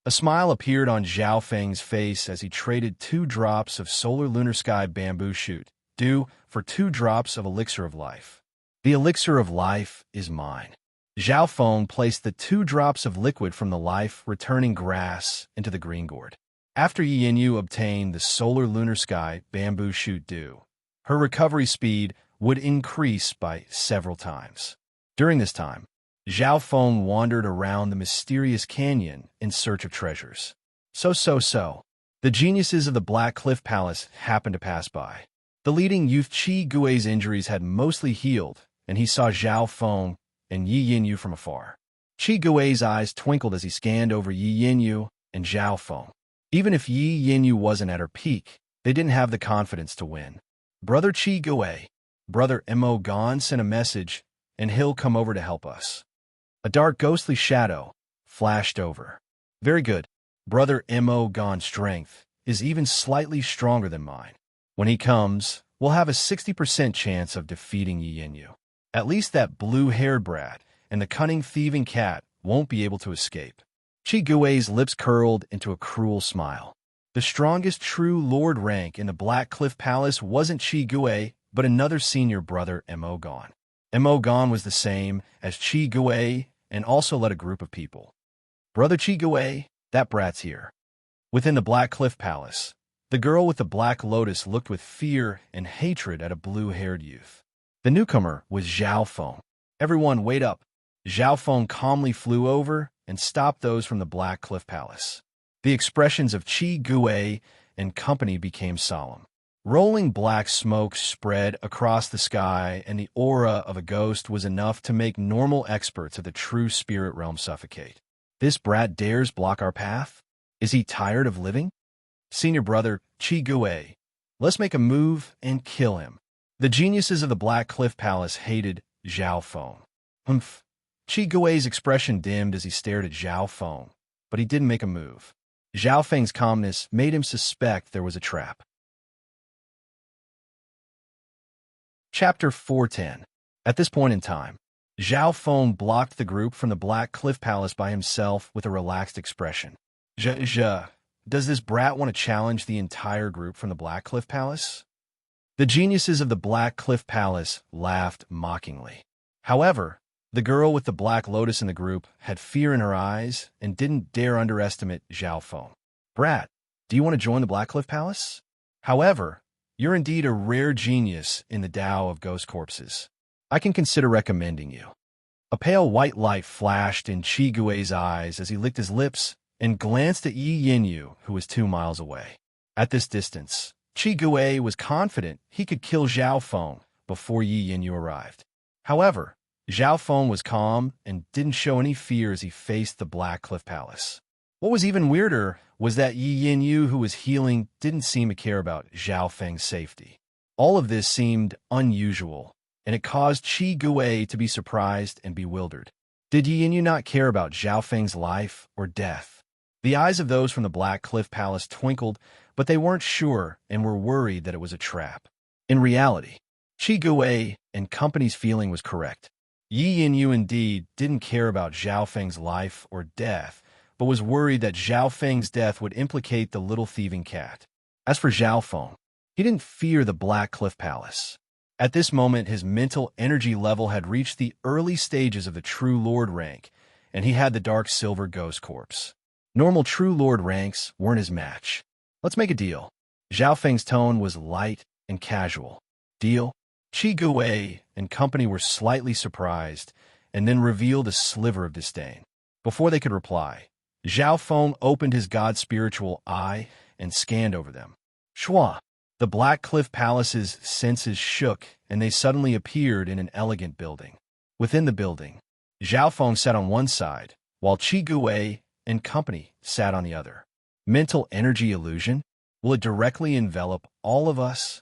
Speaker 1: A smile appeared on Zhao Feng's face as he traded 2 drops of Solar Lunar Sky Bamboo Shoot, due for 2 drops of Elixir of Life. The Elixir of Life is mine. Zhao Feng placed the 2 drops of liquid from the life-returning grass into the green gourd. After Yi Yinyu obtained the Solar Lunar Sky Bamboo Shoot due, her recovery speed would increase by several times. During this time, Zhao Feng wandered around the mysterious canyon in search of treasures. The geniuses of the Black Cliff Palace happened to pass by. The leading youth Qi Gui's injuries had mostly healed, and he saw Zhao Feng and Yi Yinyu from afar. Qi Gui's eyes twinkled as he scanned over Yi Yinyu and Zhao Feng. Even if Yi Yinyu wasn't at her peak, they didn't have the confidence to win. Brother Qi Gui, Brother Mo Gon sent a message, and he'll come over to help us. A dark ghostly shadow flashed over. Very good. Brother Mo Gon's strength is even slightly stronger than mine. When he comes, we'll have a 60% chance of defeating Yi Yanyu. At least that blue-haired brat and the cunning thieving cat won't be able to escape. Chi Gui's lips curled into a cruel smile. The strongest true lord rank in the Black Cliff Palace wasn't Chi Gui, but another senior brother, Mo Gon. Mo Gon was the same as Chi Gui and also led a group of people. Brother Chi Gui, that brat's here. Within the Black Cliff Palace, the girl with the black lotus looked with fear and hatred at a blue-haired youth. The newcomer was Zhao Feng. Everyone, wait up. Zhao Feng calmly flew over and stopped those from the Black Cliff Palace. The expressions of Chi Gui and company became solemn. Rolling black smoke spread across the sky, and the aura of a ghost was enough to make normal experts of the true spirit realm suffocate. This brat dares block our path? Is he tired of living? Senior brother, Chi Gui, let's make a move and kill him. The geniuses of the Black Cliff Palace hated Zhao Feng. Humph. Chi Gui's expression dimmed as he stared at Zhao Feng, but he didn't make a move. Zhao Feng's calmness made him suspect there was a trap. Chapter 410. At this point in time, Zhao Feng blocked the group from the Black Cliff Palace by himself with a relaxed expression. Does this brat want to challenge the entire group from the Black Cliff Palace? The geniuses of the Black Cliff Palace laughed mockingly. However, the girl with the black lotus in the group had fear in her eyes and didn't dare underestimate Zhao Feng. Brat, do you want to join the Black Cliff Palace? However, you're indeed a rare genius in the Tao of ghost corpses. I can consider recommending you. A pale white light flashed in Chi Gui's eyes as he licked his lips and glanced at Yi Yanyu, who was 2 miles away. At this distance, Chi Gui was confident he could kill Zhao Feng before Yi Yanyu arrived. However, Zhao Feng was calm and didn't show any fear as he faced the Black Cliff Palace. What was even weirder was that Yi Yanyu, who was healing, didn't seem to care about Zhao Feng's safety. All of this seemed unusual, and it caused Chi Gui to be surprised and bewildered. Did Yi Yanyu not care about Zhao Feng's life or death? The eyes of those from the Black Cliff Palace twinkled, but they weren't sure and were worried that it was a trap. In reality, Chi Gui and company's feeling was correct. Yi Yanyu indeed didn't care about Zhao Feng's life or death, but was worried that Zhao Feng's death would implicate the little thieving cat. As for Zhao Feng, he didn't fear the Black Cliff Palace. At this moment, his mental energy level had reached the early stages of the True Lord rank, and he had the Dark Silver Ghost Corpse. Normal True Lord ranks weren't his match. Let's make a deal. Zhao Feng's tone was light and casual. Deal? Chi Gui and company were slightly surprised, and then revealed a sliver of disdain. Before they could reply, Zhao Feng opened his god-spiritual eye and scanned over them. Shua! The Black Cliff Palace's senses shook, and they suddenly appeared in an elegant building. Within the building, Zhao Feng sat on one side, while Chi Gui and company sat on the other. Mental energy illusion? Will it directly envelop all of us?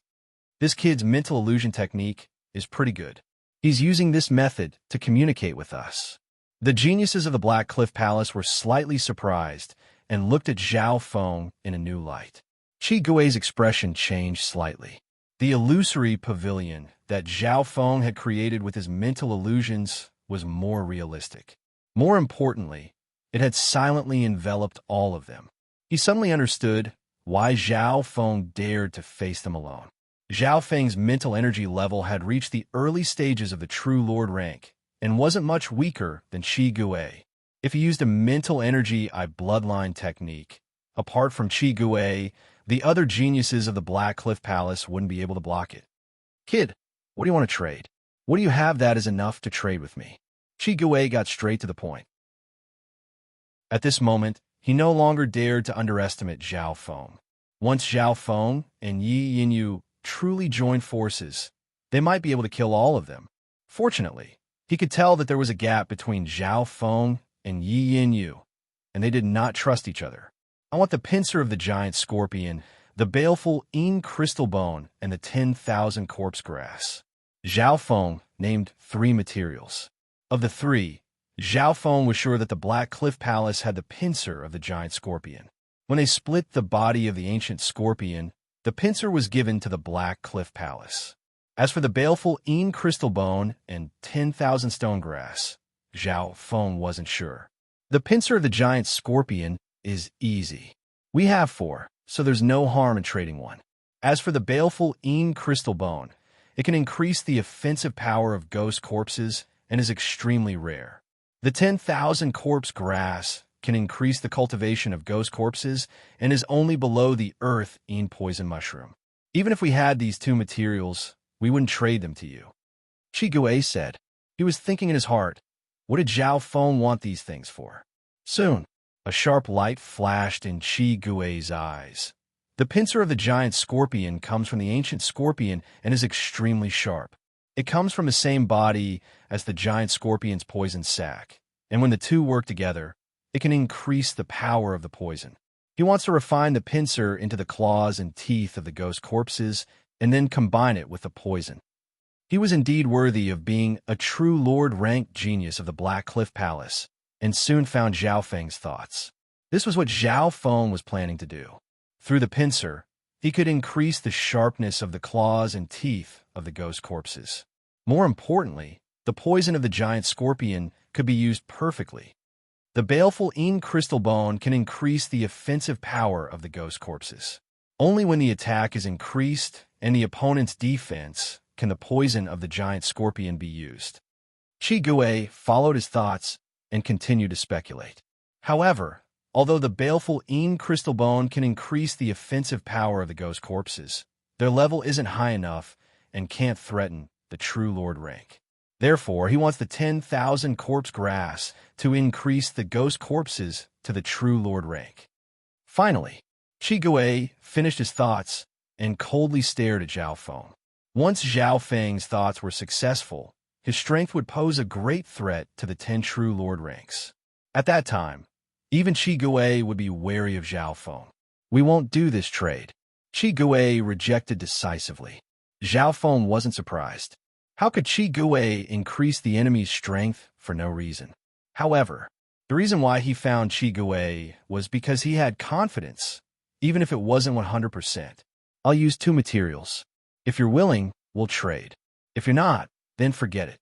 Speaker 1: This kid's mental illusion technique is pretty good. He's using this method to communicate with us. The geniuses of the Black Cliff Palace were slightly surprised and looked at Zhao Feng in a new light. Chi Gui's expression changed slightly. The illusory pavilion that Zhao Feng had created with his mental illusions was more realistic. More importantly, it had silently enveloped all of them. He suddenly understood why Zhao Feng dared to face them alone. Zhao Feng's mental energy level had reached the early stages of the True Lord rank and wasn't much weaker than Chi Gui. If he used a mental energy bloodline technique, apart from Chi Gui, the other geniuses of the Black Cliff Palace wouldn't be able to block it. Kid, what do you want to trade? What do you have that is enough to trade with me? Chi Gui got straight to the point. At this moment, he no longer dared to underestimate Zhao Feng. Once Zhao Feng and Yi Yanyu truly joined forces, they might be able to kill all of them. Fortunately, he could tell that there was a gap between Zhao Feng and Yi Yanyu, and they did not trust each other. I want the pincer of the giant scorpion, the baleful crystal bone, and the 10,000 corpse grass. Zhao Feng named 3 materials. Of the 3, Zhao Feng was sure that the Black Cliff Palace had the pincer of the giant scorpion. When they split the body of the ancient scorpion, The pincer was given to the Black Cliff Palace. As for the baleful crystal bone and 10,000 stone grass, Zhao Feng wasn't sure. The pincer of the giant scorpion is easy. We have 4, so there's no harm in trading one. As for the baleful crystal bone, it can increase the offensive power of ghost corpses and is extremely rare. The 10,000 corpse grass can increase the cultivation of ghost corpses and is only below the earth poison mushroom. Even if we had these 2 materials, we wouldn't trade them to you. Qi Gui said. He was thinking in his heart, what did Zhao Feng want these things for? Soon, a sharp light flashed in Qi Gui's eyes. The pincer of the giant scorpion comes from the ancient scorpion and is extremely sharp. It comes from the same body as the giant scorpion's poison sac, and when the 2 work together, it can increase the power of the poison. He wants to refine the pincer into the claws and teeth of the ghost corpses and then combine it with the poison. He was indeed worthy of being a true Lord-ranked genius of the Black Cliff Palace, and soon found Zhao Feng's thoughts. This was what Zhao Feng was planning to do. Through the pincer, he could increase the sharpness of the claws and teeth of the ghost corpses. More importantly, the poison of the giant scorpion could be used perfectly. The baleful crystal bone can increase the offensive power of the ghost corpses. Only when the attack is increased and the opponent's defense can the poison of the giant scorpion be used. Qi Gui followed his thoughts and continued to speculate. However, although the baleful crystal bone can increase the offensive power of the ghost corpses, their level isn't high enough and can't threaten the true Lord rank. Therefore, he wants the 10,000 corpse grass to increase the ghost corpses to the true Lord rank. Finally, Qi Gui finished his thoughts and coldly stared at Zhao Feng. Once Zhao Feng's thoughts were successful, his strength would pose a great threat to the 10 true Lord ranks. At that time, even Qi Gui would be wary of Zhao Feng. We won't do this trade. Qi Gui rejected decisively. Zhao Feng wasn't surprised. How could Qi Gui increase the enemy's strength for no reason? However, the reason why he found Qi Gui was because he had confidence, even if it wasn't 100%. I'll use 2 materials. If you're willing, we'll trade. If you're not, then forget it.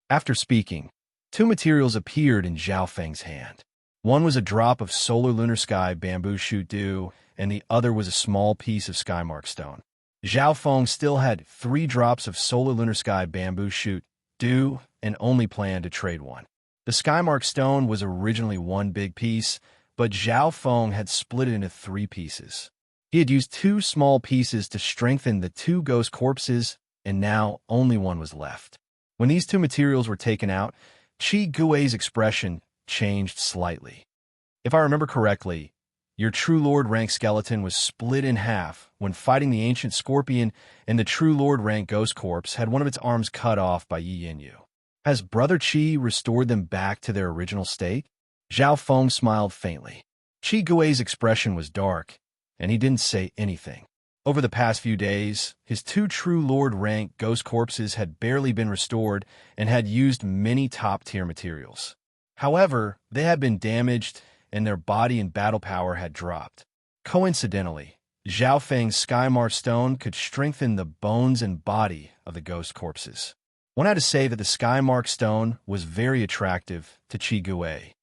Speaker 1: After speaking, 2 materials appeared in Zhao Feng's hand. One was a drop of solar lunar sky bamboo shoot dew, and the other was a small piece of skymark stone. Zhao Feng still had 3 drops of solar lunar sky bamboo shoot dew and only planned to trade one. The skymark stone was originally one big piece, but Zhao Feng had split it into 3 pieces. He had used 2 small pieces to strengthen the 2 ghost corpses, and now only one was left. When these 2 materials were taken out, Qi Gui's expression changed slightly. If I remember correctly, your true Lord rank skeleton was split in half when fighting the ancient scorpion, and the true Lord rank ghost corpse had one of its arms cut off by Yi Yanyu. Has Brother Qi restored them back to their original state? Zhao Feng smiled faintly. Qi Gui's expression was dark, and he didn't say anything. Over the past few days, his 2 true Lord rank ghost corpses had barely been restored and had used many top-tier materials. However, they had been damaged and their body and battle power had dropped. Coincidentally, Zhao Feng's Skymark stone could strengthen the bones and body of the ghost corpses. One had to say that the Skymark stone was very attractive to Qi Gui.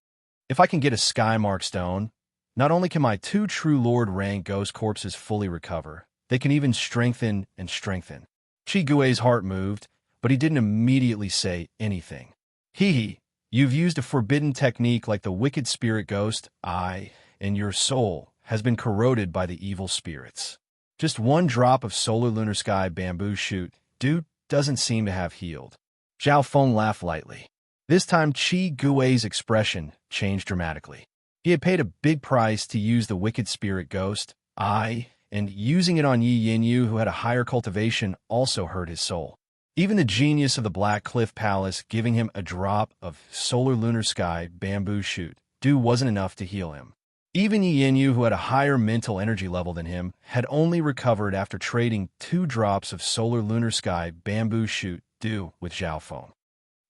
Speaker 1: If I can get a Skymark stone, not only can my 2 true Lord rank ghost corpses fully recover, they can even strengthen and strengthen. Qi Gui's heart moved, but he didn't immediately say anything. You've used a forbidden technique like the wicked spirit ghost, and your soul has been corroded by the evil spirits. Just 1 drop of solar lunar sky bamboo shoot dew doesn't seem to have healed. Zhao Feng laughed lightly. This time Qi Gui's expression changed dramatically. He had paid a big price to use the wicked spirit ghost, and using it on Yi Yanyu, who had a higher cultivation, also hurt his soul. Even the genius of the Black Cliff Palace giving him a drop of solar lunar sky bamboo shoot dew wasn't enough to heal him. Even Yi Yanyu, who had a higher mental energy level than him, had only recovered after trading 2 drops of solar lunar sky bamboo shoot dew with Zhao Feng.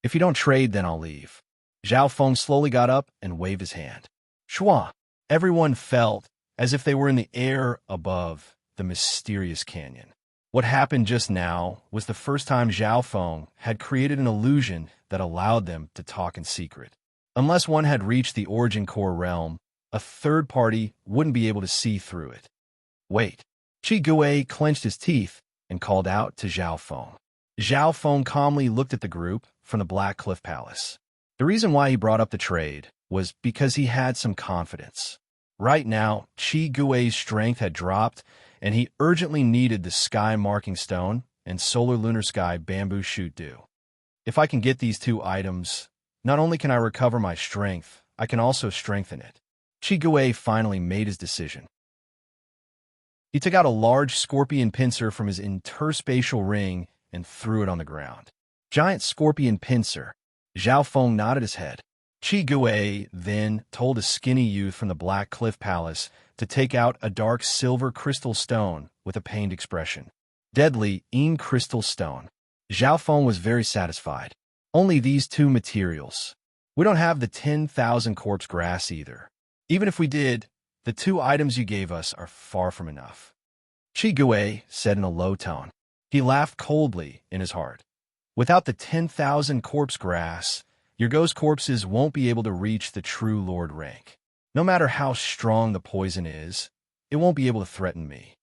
Speaker 1: If you don't trade, then I'll leave. Zhao Feng slowly got up and waved his hand. Shua! Everyone felt as if they were in the air above the mysterious canyon. What happened just now was the first time Zhao Feng had created an illusion that allowed them to talk in secret. Unless one had reached the origin core realm, a third party wouldn't be able to see through it. Wait. Qi Gui clenched his teeth and called out to Zhao Feng. Zhao Feng calmly looked at the group from the Black Cliff Palace. The reason why he brought up the trade was because he had some confidence. Right now, Qi Gui's strength had dropped, and he urgently needed the Sky Marking Stone and Solar Lunar Sky Bamboo Shoot Dew. If I can get these two items, not only can I recover my strength, I can also strengthen it. Qi Gui finally made his decision. He took out a large scorpion pincer from his interspatial ring and threw it on the ground. Giant scorpion pincer. Zhao Feng nodded his head. Qi Gui then told a skinny youth from the Black Cliff Palace to take out a dark silver crystal stone with a pained expression. Deadly crystal stone. Zhao Feng was very satisfied. Only these two materials. We don't have the 10,000 corpse grass either. Even if we did, the two items you gave us are far from enough. Qi Gui said in a low tone. He laughed coldly in his heart. Without the 10,000 corpse grass, your ghost corpses won't be able to reach the true Lord rank. No matter how strong the poison is, it won't be able to threaten me.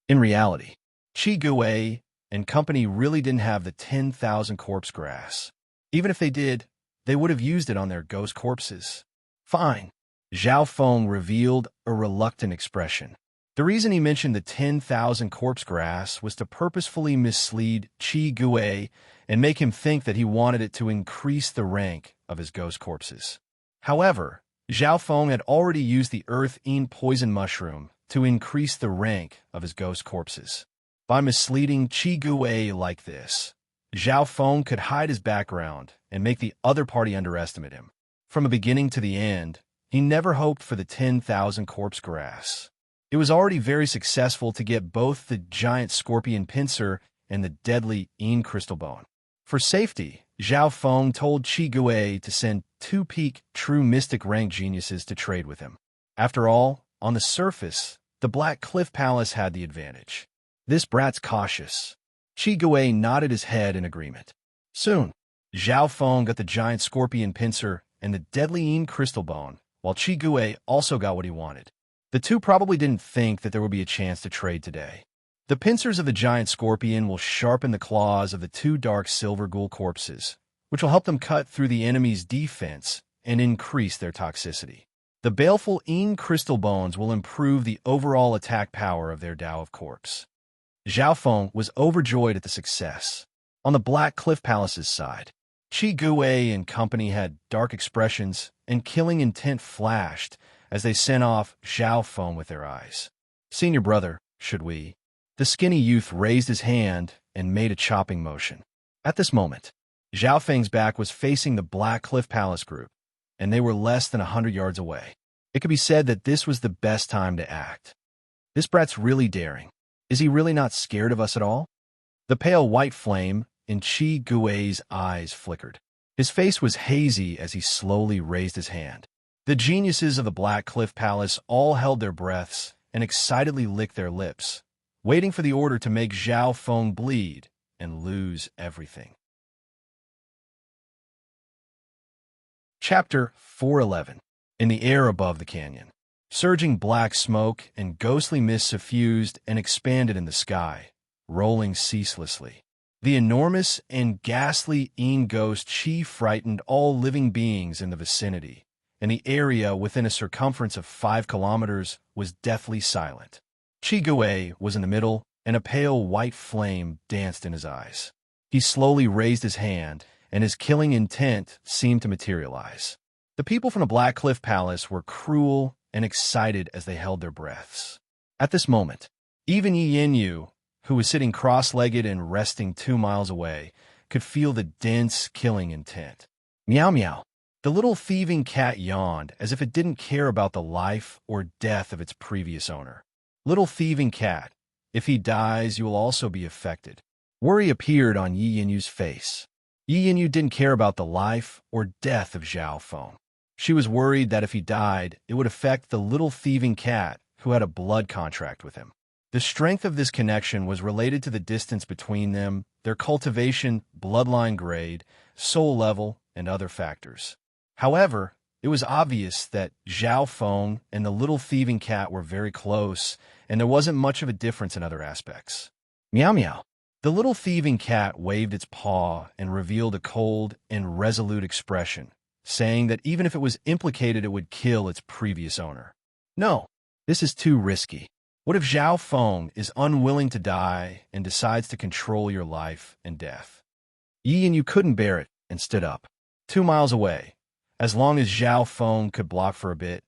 Speaker 1: In reality, Qi Gui and company really didn't have the 10,000 corpse grass. Even if they did, they would have used it on their ghost corpses. Fine. Zhao Feng revealed a reluctant expression. The reason he mentioned the 10,000 corpse grass was to purposefully mislead Qi Gui and make him think that he wanted it to increase the rank of his ghost corpses. However, Zhao Feng had already used the earth-ean poison mushroom to increase the rank of his ghost corpses. By misleading Qi Gui like this, Zhao Feng could hide his background and make the other party underestimate him. From the beginning to the end, he never hoped for the 10,000 corpse grass. It was already very successful to get both the giant scorpion pincer and the deadly crystal bone. For safety, Zhao Feng told Qi Gui to send 2 peak true mystic rank geniuses to trade with him. After all, on the surface, the Black Cliff Palace had the advantage. This brat's cautious. Qi Gui nodded his head in agreement. Soon, Zhao Feng got the giant scorpion pincer and the deadly crystal bone, while Qi Gui also got what he wanted. The two probably didn't think that there would be a chance to trade today. The pincers of the giant scorpion will sharpen the claws of the 2 dark silver ghoul corpses, which will help them cut through the enemy's defense and increase their toxicity. The baleful crystal bones will improve the overall attack power of their Tao of Corpse. Zhao Feng was overjoyed at the success. On the Black Cliff Palace's side, Qi Gui and company had dark expressions and killing intent flashed as they sent off Zhao Feng with their eyes. Senior brother, should we? The skinny youth raised his hand and made a chopping motion. At this moment, Zhao Feng's back was facing the Black Cliff Palace group, and they were less than 100 yards away. It could be said that this was the best time to act. This brat's really daring. Is he really not scared of us at all? The pale white flame in Qi Gui's eyes flickered. His face was hazy as he slowly raised his hand. The geniuses of the Black Cliff Palace all held their breaths and excitedly licked their lips, waiting for the order to make Zhao Feng bleed and lose everything. Chapter 411. In the air above the canyon. Surging black smoke and ghostly mist suffused and expanded in the sky, rolling ceaselessly. The enormous and ghastly ghost Qi frightened all living beings in the vicinity, and the area within a circumference of 5 kilometers was deathly silent. Qi Gui was in the middle, and a pale white flame danced in his eyes. He slowly raised his hand, and his killing intent seemed to materialize. The people from the Black Cliff Palace were cruel and excited as they held their breaths. At this moment, even Yi Yanyu, who was sitting cross-legged and resting 2 miles away, could feel the dense killing intent. Meow meow. The little thieving cat yawned as if it didn't care about the life or death of its previous owner. Little thieving cat, if he dies, you will also be affected. Worry appeared on Yi Yanyu's face. Yi Yanyu didn't care about the life or death of Zhao Feng. She was worried that if he died, it would affect the little thieving cat who had a blood contract with him. The strength of this connection was related to the distance between them, their cultivation, bloodline grade, soul level, and other factors. However, it was obvious that Zhao Feng and the little thieving cat were very close, and there wasn't much of a difference in other aspects. Meow meow. The little thieving cat waved its paw and revealed a cold and resolute expression, saying that even if it was implicated, it would kill its previous owner. No, this is too risky. What if Zhao Feng is unwilling to die and decides to control your life and death? Yi and you couldn't bear it and stood up. 2 miles away, as long as Zhao Feng could block for a bit,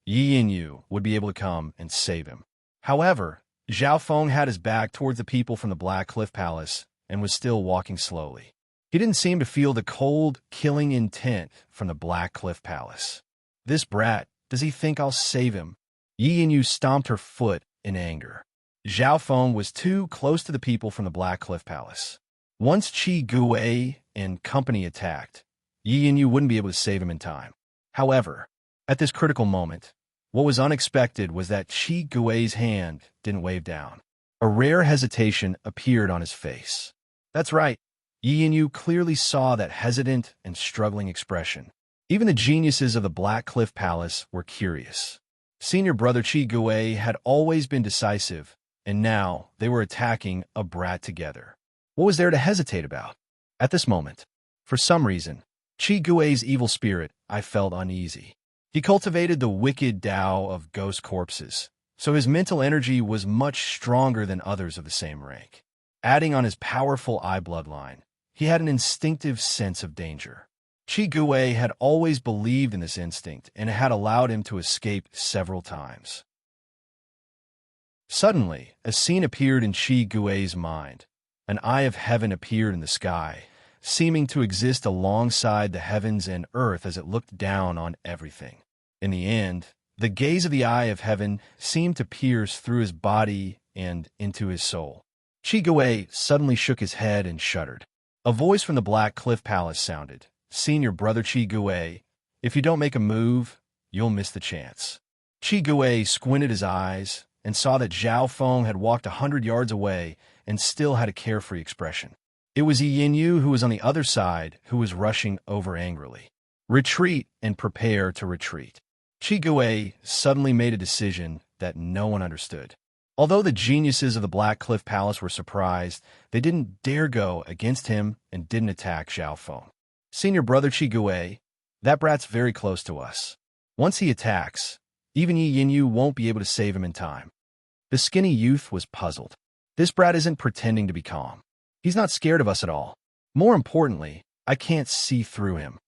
Speaker 1: Yi and you would be able to come and save him. However, Zhao Feng had his back towards the people from the Black Cliff Palace and was still walking slowly. He didn't seem to feel the cold, killing intent from the Black Cliff Palace. This brat, does he think I'll save him? Yi and you stomped her foot in anger. Zhao Feng was too close to the people from the Black Cliff Palace. Once Qi Gui and company attacked, Yi and you wouldn't be able to save him in time. However, at this critical moment, what was unexpected was that Qi Gui's hand didn't wave down. A rare hesitation appeared on his face. That's right, Yi and you clearly saw that hesitant and struggling expression. Even the geniuses of the Black Cliff Palace were curious. Senior brother Qi Gui had always been decisive, and now they were attacking a brat together. What was there to hesitate about? At this moment, for some reason, Qi Gui's evil spirit, I felt uneasy. He cultivated the wicked Tao of ghost corpses, so his mental energy was much stronger than others of the same rank. Adding on his powerful eye bloodline, he had an instinctive sense of danger. Qi Gui had always believed in this instinct, and it had allowed him to escape several times. Suddenly, a scene appeared in Qi Gui's mind. An eye of heaven appeared in the sky, seeming to exist alongside the heavens and earth as it looked down on everything. In the end, the gaze of the eye of heaven seemed to pierce through his body and into his soul. Qi Gui suddenly shook his head and shuddered. A voice from the Black Cliff Palace sounded. Senior brother Qi Gui, if you don't make a move, you'll miss the chance. Qi Gui squinted his eyes and saw that Zhao Feng had walked 100 yards away and still had a carefree expression. It was Yi Yu who was on the other side who was rushing over angrily. Retreat and prepare to retreat. Qi Gui suddenly made a decision that no one understood. Although the geniuses of the Black Cliff Palace were surprised, they didn't dare go against him and didn't attack Zhao Feng. Senior brother Qi Gui, that brat's very close to us. Once he attacks, even Yi Yu won't be able to save him in time. The skinny youth was puzzled. This brat isn't pretending to be calm. He's not scared of us at all. More importantly, I can't see through him.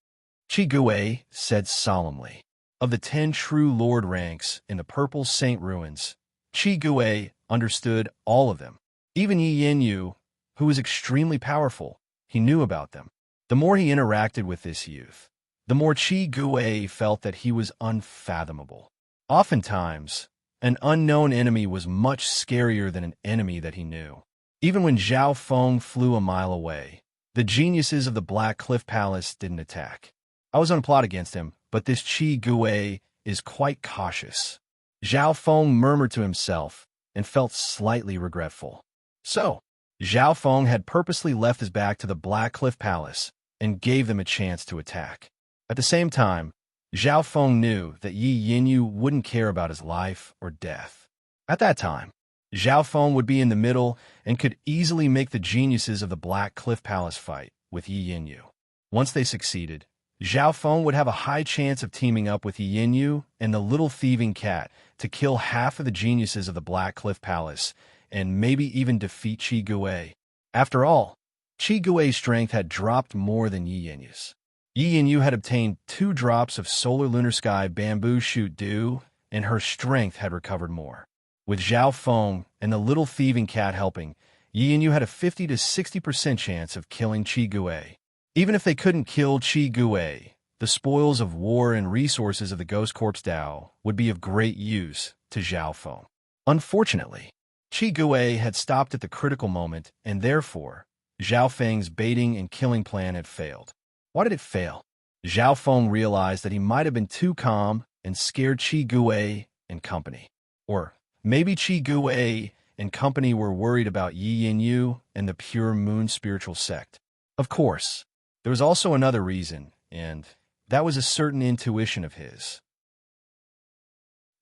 Speaker 1: Qi Gui said solemnly. Of the 10 true lord ranks in the Purple Saint Ruins, Qi Gui understood all of them. Even Yi Yu, who was extremely powerful, he knew about them. The more he interacted with this youth, the more Qi Gui felt that he was unfathomable. Oftentimes, an unknown enemy was much scarier than an enemy that he knew. Even when Zhao Feng flew a mile away, the geniuses of the Black Cliff Palace didn't attack. I was on a plot against him, but this Qi Gui is quite cautious. Zhao Feng murmured to himself and felt slightly regretful. So, Zhao Feng had purposely left his back to the Black Cliff Palace and gave them a chance to attack. At the same time, Zhao Feng knew that Yi Yu wouldn't care about his life or death. At that time, Zhao Feng would be in the middle and could easily make the geniuses of the Black Cliff Palace fight with Yi Yu. Once they succeeded, Zhao Feng would have a high chance of teaming up with Yi Yu and the little thieving cat to kill half of the geniuses of the Black Cliff Palace and maybe even defeat Qi Gui. After all, Qi Gui's strength had dropped more than Yi Yu's. Yi Yu had obtained 2 drops of solar lunar sky bamboo shoot dew, and her strength had recovered more. With Zhao Feng and the little thieving cat helping, Yi Yu had a 50 to 60% chance of killing Qi Gui. Even if they couldn't kill Qi Gui, the spoils of war and resources of the Ghost Corpse Tao would be of great use to Zhao Feng. Unfortunately, Qi Gui had stopped at the critical moment, and therefore, Zhao Feng's baiting and killing plan had failed. Why did it fail? Zhao Feng realized that he might have been too calm and scared Qi Gui and company. Or maybe Qi Gui and company were worried about Yi Yin Yu and the pure moon spiritual sect. Of course, there was also another reason, and that was a certain intuition of his.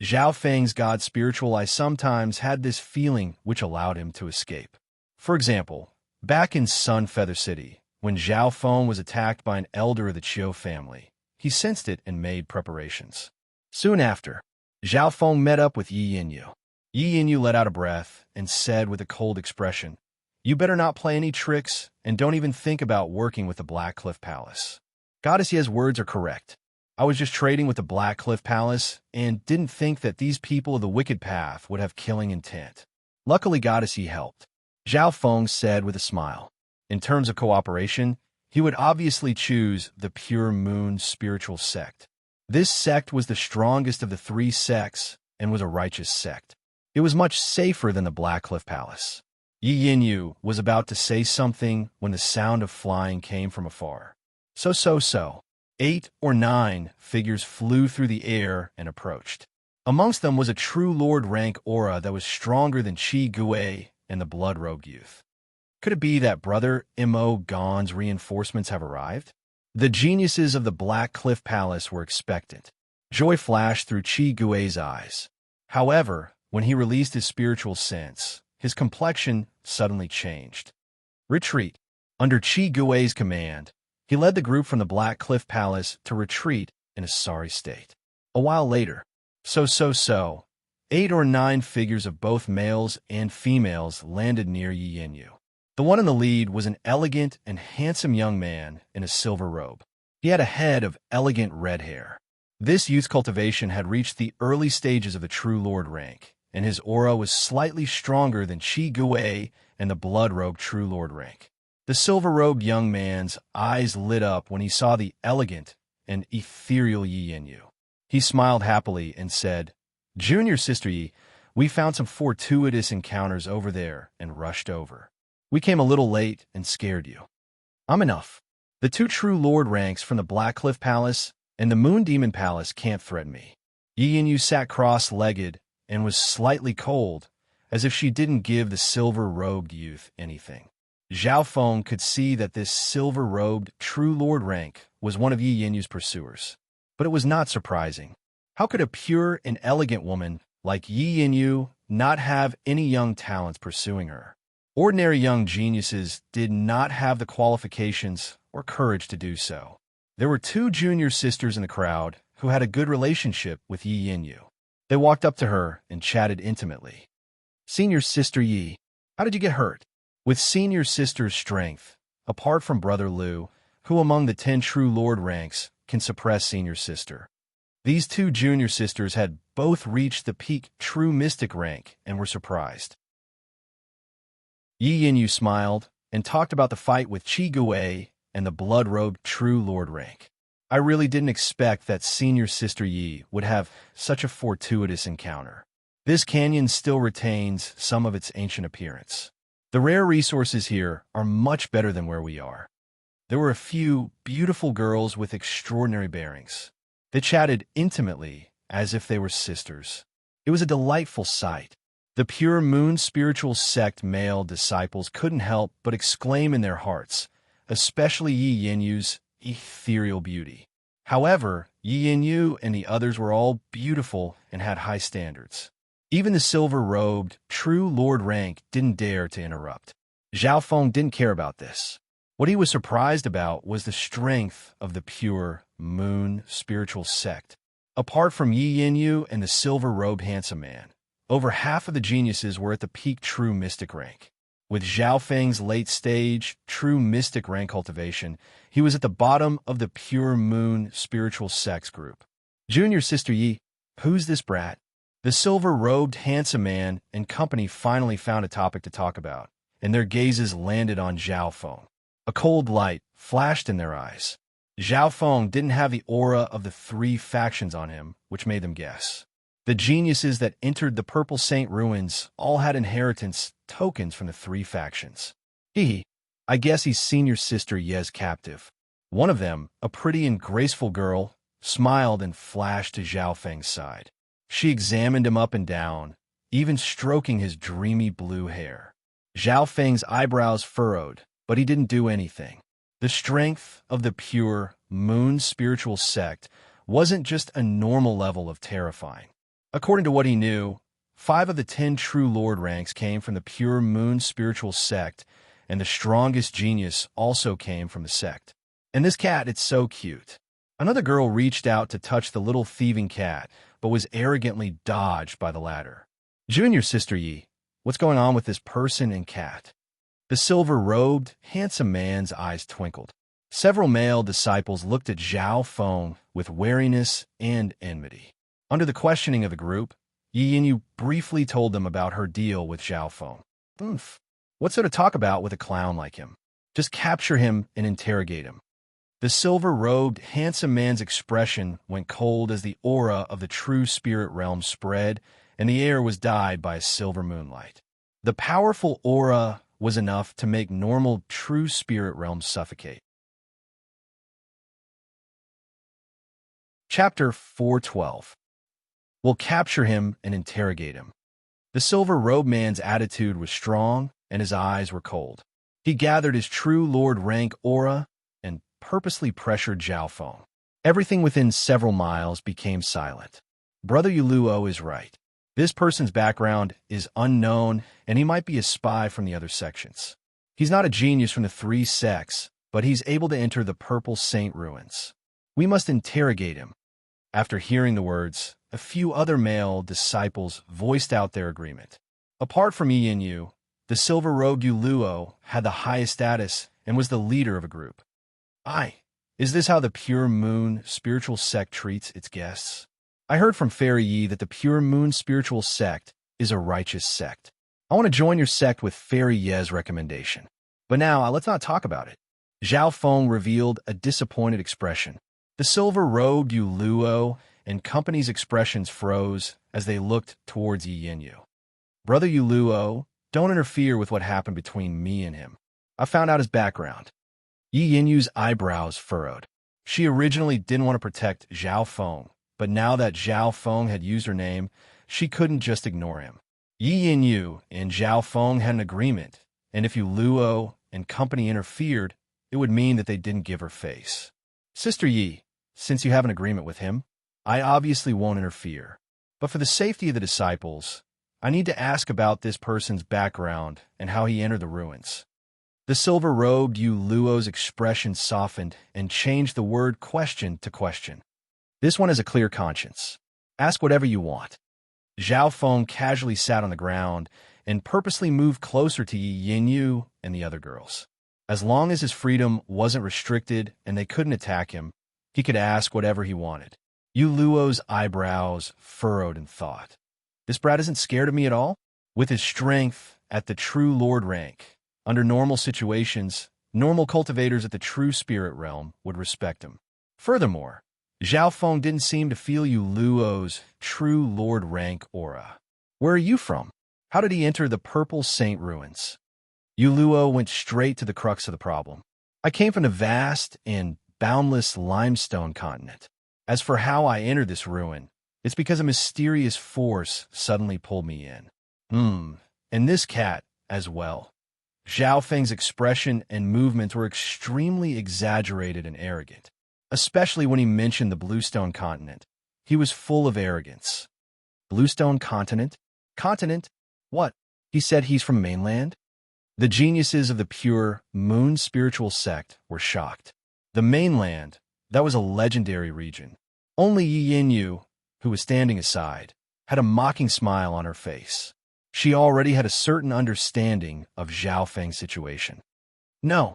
Speaker 1: Zhao Feng's god spiritual eye sometimes had this feeling which allowed him to escape. For example, back in Sun Feather City, when Zhao Feng was attacked by an elder of the Qiu family, he sensed it and made preparations. Soon after, Zhao Feng met up with Yi Yinyu. Yi Yinyu let out a breath and said with a cold expression, "You better not play any tricks and don't even think about working with the Black Cliff Palace." Goddess Ye's words are correct. I was just trading with the Black Cliff Palace and didn't think that these people of the Wicked Path would have killing intent. Luckily, Goddess Ye helped. Zhao Feng said with a smile. In terms of cooperation, he would obviously choose the Pure Moon spiritual sect. This sect was the strongest of the three sects and was a righteous sect. It was much safer than the Black Cliff Palace. Yi Yinyu was about to say something when the sound of flying came from afar. So. 8 or 9 figures flew through the air and approached. Amongst them was a true Lord rank aura that was stronger than Qi Gui and the blood-robed youth. Could it be that Brother Mo Gon's reinforcements have arrived? The geniuses of the Black Cliff Palace were expectant. Joy flashed through Qi Gui's eyes. However, when he released his spiritual sense, his complexion suddenly changed. Retreat. Under Qi Gui's command, he led the group from the Black Cliff Palace to retreat in a sorry state. A while later, 8 or 9 figures of both males and females landed near Yi Yinyu. The one in the lead was an elegant and handsome young man in a silver robe. He had a head of elegant red hair. This youth's cultivation had reached the early stages of the true Lord rank, and his aura was slightly stronger than Qi Gui and the blood-robed true Lord rank. The silver-robed young man's eyes lit up when he saw the elegant and ethereal Yi Yinyu. He smiled happily and said, "Junior Sister Yi, we found some fortuitous encounters over there and rushed over. We came a little late and scared you. I'm enough. The 2 true Lord ranks from the Black Cliff Palace and the Moon Demon Palace can't threaten me." Yi Yinyu sat cross-legged and was slightly cold, as if she didn't give the silver-robed youth anything. Zhao Feng could see that this silver-robed true Lord rank was one of Yi Yinyu's pursuers. But it was not surprising. How could a pure and elegant woman like Yi Yinyu not have any young talents pursuing her? Ordinary young geniuses did not have the qualifications or courage to do so. There were 2 junior sisters in the crowd who had a good relationship with Yi Yinyu. They walked up to her and chatted intimately. "Senior Sister Yi, how did you get hurt?" With Senior Sister's strength, apart from Brother Liu, who among the 10 true Lord ranks can suppress Senior Sister, these 2 junior sisters had both reached the peak true mystic rank and were surprised. Yi Yinyu smiled and talked about the fight with Qi Gui and the blood-robed true Lord rank. "I really didn't expect that Senior Sister Yi would have such a fortuitous encounter. This canyon still retains some of its ancient appearance. The rare resources here are much better than where we are." There were a few beautiful girls with extraordinary bearings. They chatted intimately as if they were sisters. It was a delightful sight. The Pure Moon spiritual sect male disciples couldn't help but exclaim in their hearts, especially Yi Yinyu's ethereal beauty. However, Yi Yinyu and the others were all beautiful and had high standards. Even the silver-robed, true Lord rank didn't dare to interrupt. Zhao Feng didn't care about this. What he was surprised about was the strength of the Pure Moon spiritual sect. Apart from Yi Yinyu and the silver-robed handsome man, over half of the geniuses were at the peak true mystic rank. With Zhao Feng's late-stage, true mystic rank cultivation, he was at the bottom of the Pure Moon spiritual sects group. "Junior Sister Yi, who's this brat?" The silver-robed handsome man and company finally found a topic to talk about, and their gazes landed on Zhao Feng. A cold light flashed in their eyes. Zhao Feng didn't have the aura of the 3 factions on him, which made them guess. The geniuses that entered the Purple Saint ruins all had inheritance tokens from the 3 factions. I guess he's Senior Sister Ye's captive." One of them, a pretty and graceful girl, smiled and flashed to Zhao Feng's side. She examined him up and down, even stroking his dreamy blue hair. Zhao Feng's eyebrows furrowed, but he didn't do anything. The strength of the pure moon spiritual sect wasn't just a normal level of terrifying. According to what he knew, 5 of the 10 true lord ranks came from the pure moon spiritual sect, and the strongest genius also came from the sect. And this cat, it's so cute. Another girl reached out to touch the little thieving cat, but was arrogantly dodged by the latter. Junior Sister Yi, what's going on with this person and cat? The silver-robed, handsome man's eyes twinkled. Several male disciples looked at Zhao Feng with wariness and enmity. Under the questioning of the group, Yi Yinyu briefly told them about her deal with Zhao Feng. Oof. What's there to talk about with a clown like him? Just capture him and interrogate him. The silver-robed, handsome man's expression went cold as the aura of the true spirit realm spread, and the air was dyed by a silver moonlight. The powerful aura was enough to make normal true spirit realms suffocate. Chapter 412. We'll capture him and interrogate him. The silver-robed man's attitude was strong, and his eyes were cold. He gathered his true lord rank aura and purposely pressured Zhao Feng. Everything within several miles became silent. Brother Yuluo is right. This person's background is unknown, and he might be a spy from the other sections. He's not a genius from the 3 sects, but he's able to enter the Purple Saint ruins. We must interrogate him. After hearing the words, a few other male disciples voiced out their agreement. Apart from Yi Yinyu, the silver-robed Yuluo had the highest status and was the leader of a group. Is this how the Pure Moon spiritual sect treats its guests? I heard from Fairy Yi that the Pure Moon spiritual sect is a righteous sect. I want to join your sect with Fairy Ye's recommendation. But now, let's not talk about it. Zhao Feng revealed a disappointed expression. The silver-robed Yuluo and company's expressions froze as they looked towards Yi Yinyu. Brother Yuluo, don't interfere with what happened between me and him. I found out his background. Yi Yinyu's eyebrows furrowed. She originally didn't want to protect Zhao Feng, but now that Zhao Feng had used her name, she couldn't just ignore him. Yi Yinyu and Zhao Feng had an agreement, and if Yuluo and company interfered, it would mean that they didn't give her face. Sister Yi, since you have an agreement with him, I obviously won't interfere. But for the safety of the disciples, I need to ask about this person's background and how he entered the ruins. The silver-robed Yuluo's expression softened and changed the word question to question. This one has a clear conscience. Ask whatever you want. Zhao Feng casually sat on the ground and purposely moved closer to Yi Yinyu and the other girls. As long as his freedom wasn't restricted and they couldn't attack him, he could ask whatever he wanted. Yuluo's eyebrows furrowed in thought. This brat isn't scared of me at all? With his strength at the true lord rank, under normal situations, normal cultivators at the true spirit realm would respect him. Furthermore, Zhao Feng didn't seem to feel Yuluo's true lord rank aura. Where are you from? How did he enter the Purple Saint ruins? Yuluo went straight to the crux of the problem. I came from the vast and boundless limestone continent. As for how I entered this ruin, it's because a mysterious force suddenly pulled me in. And this cat as well. Zhao Feng's expression and movements were extremely exaggerated and arrogant. Especially when he mentioned the Bluestone continent. He was full of arrogance. Bluestone continent? Continent? What? He said he's from mainland? The geniuses of the pure moon spiritual sect were shocked. The mainland, that was a legendary region. Only Yi Yinyu, who was standing aside, had a mocking smile on her face. She already had a certain understanding of Zhao Feng's situation. No.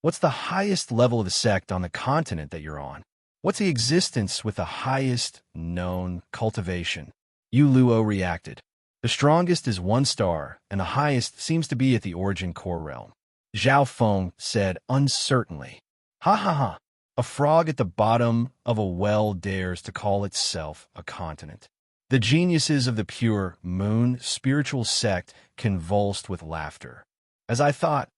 Speaker 1: What's the highest level of the sect on the continent that you're on? What's the existence with the highest known cultivation? Yuluo reacted. The strongest is 1 star, and the highest seems to be at the origin core realm. Zhao Feng said uncertainly. Ha ha ha. A frog at the bottom of a well dares to call itself a continent. The geniuses of the pure moon spiritual sect convulsed with laughter. As I thought,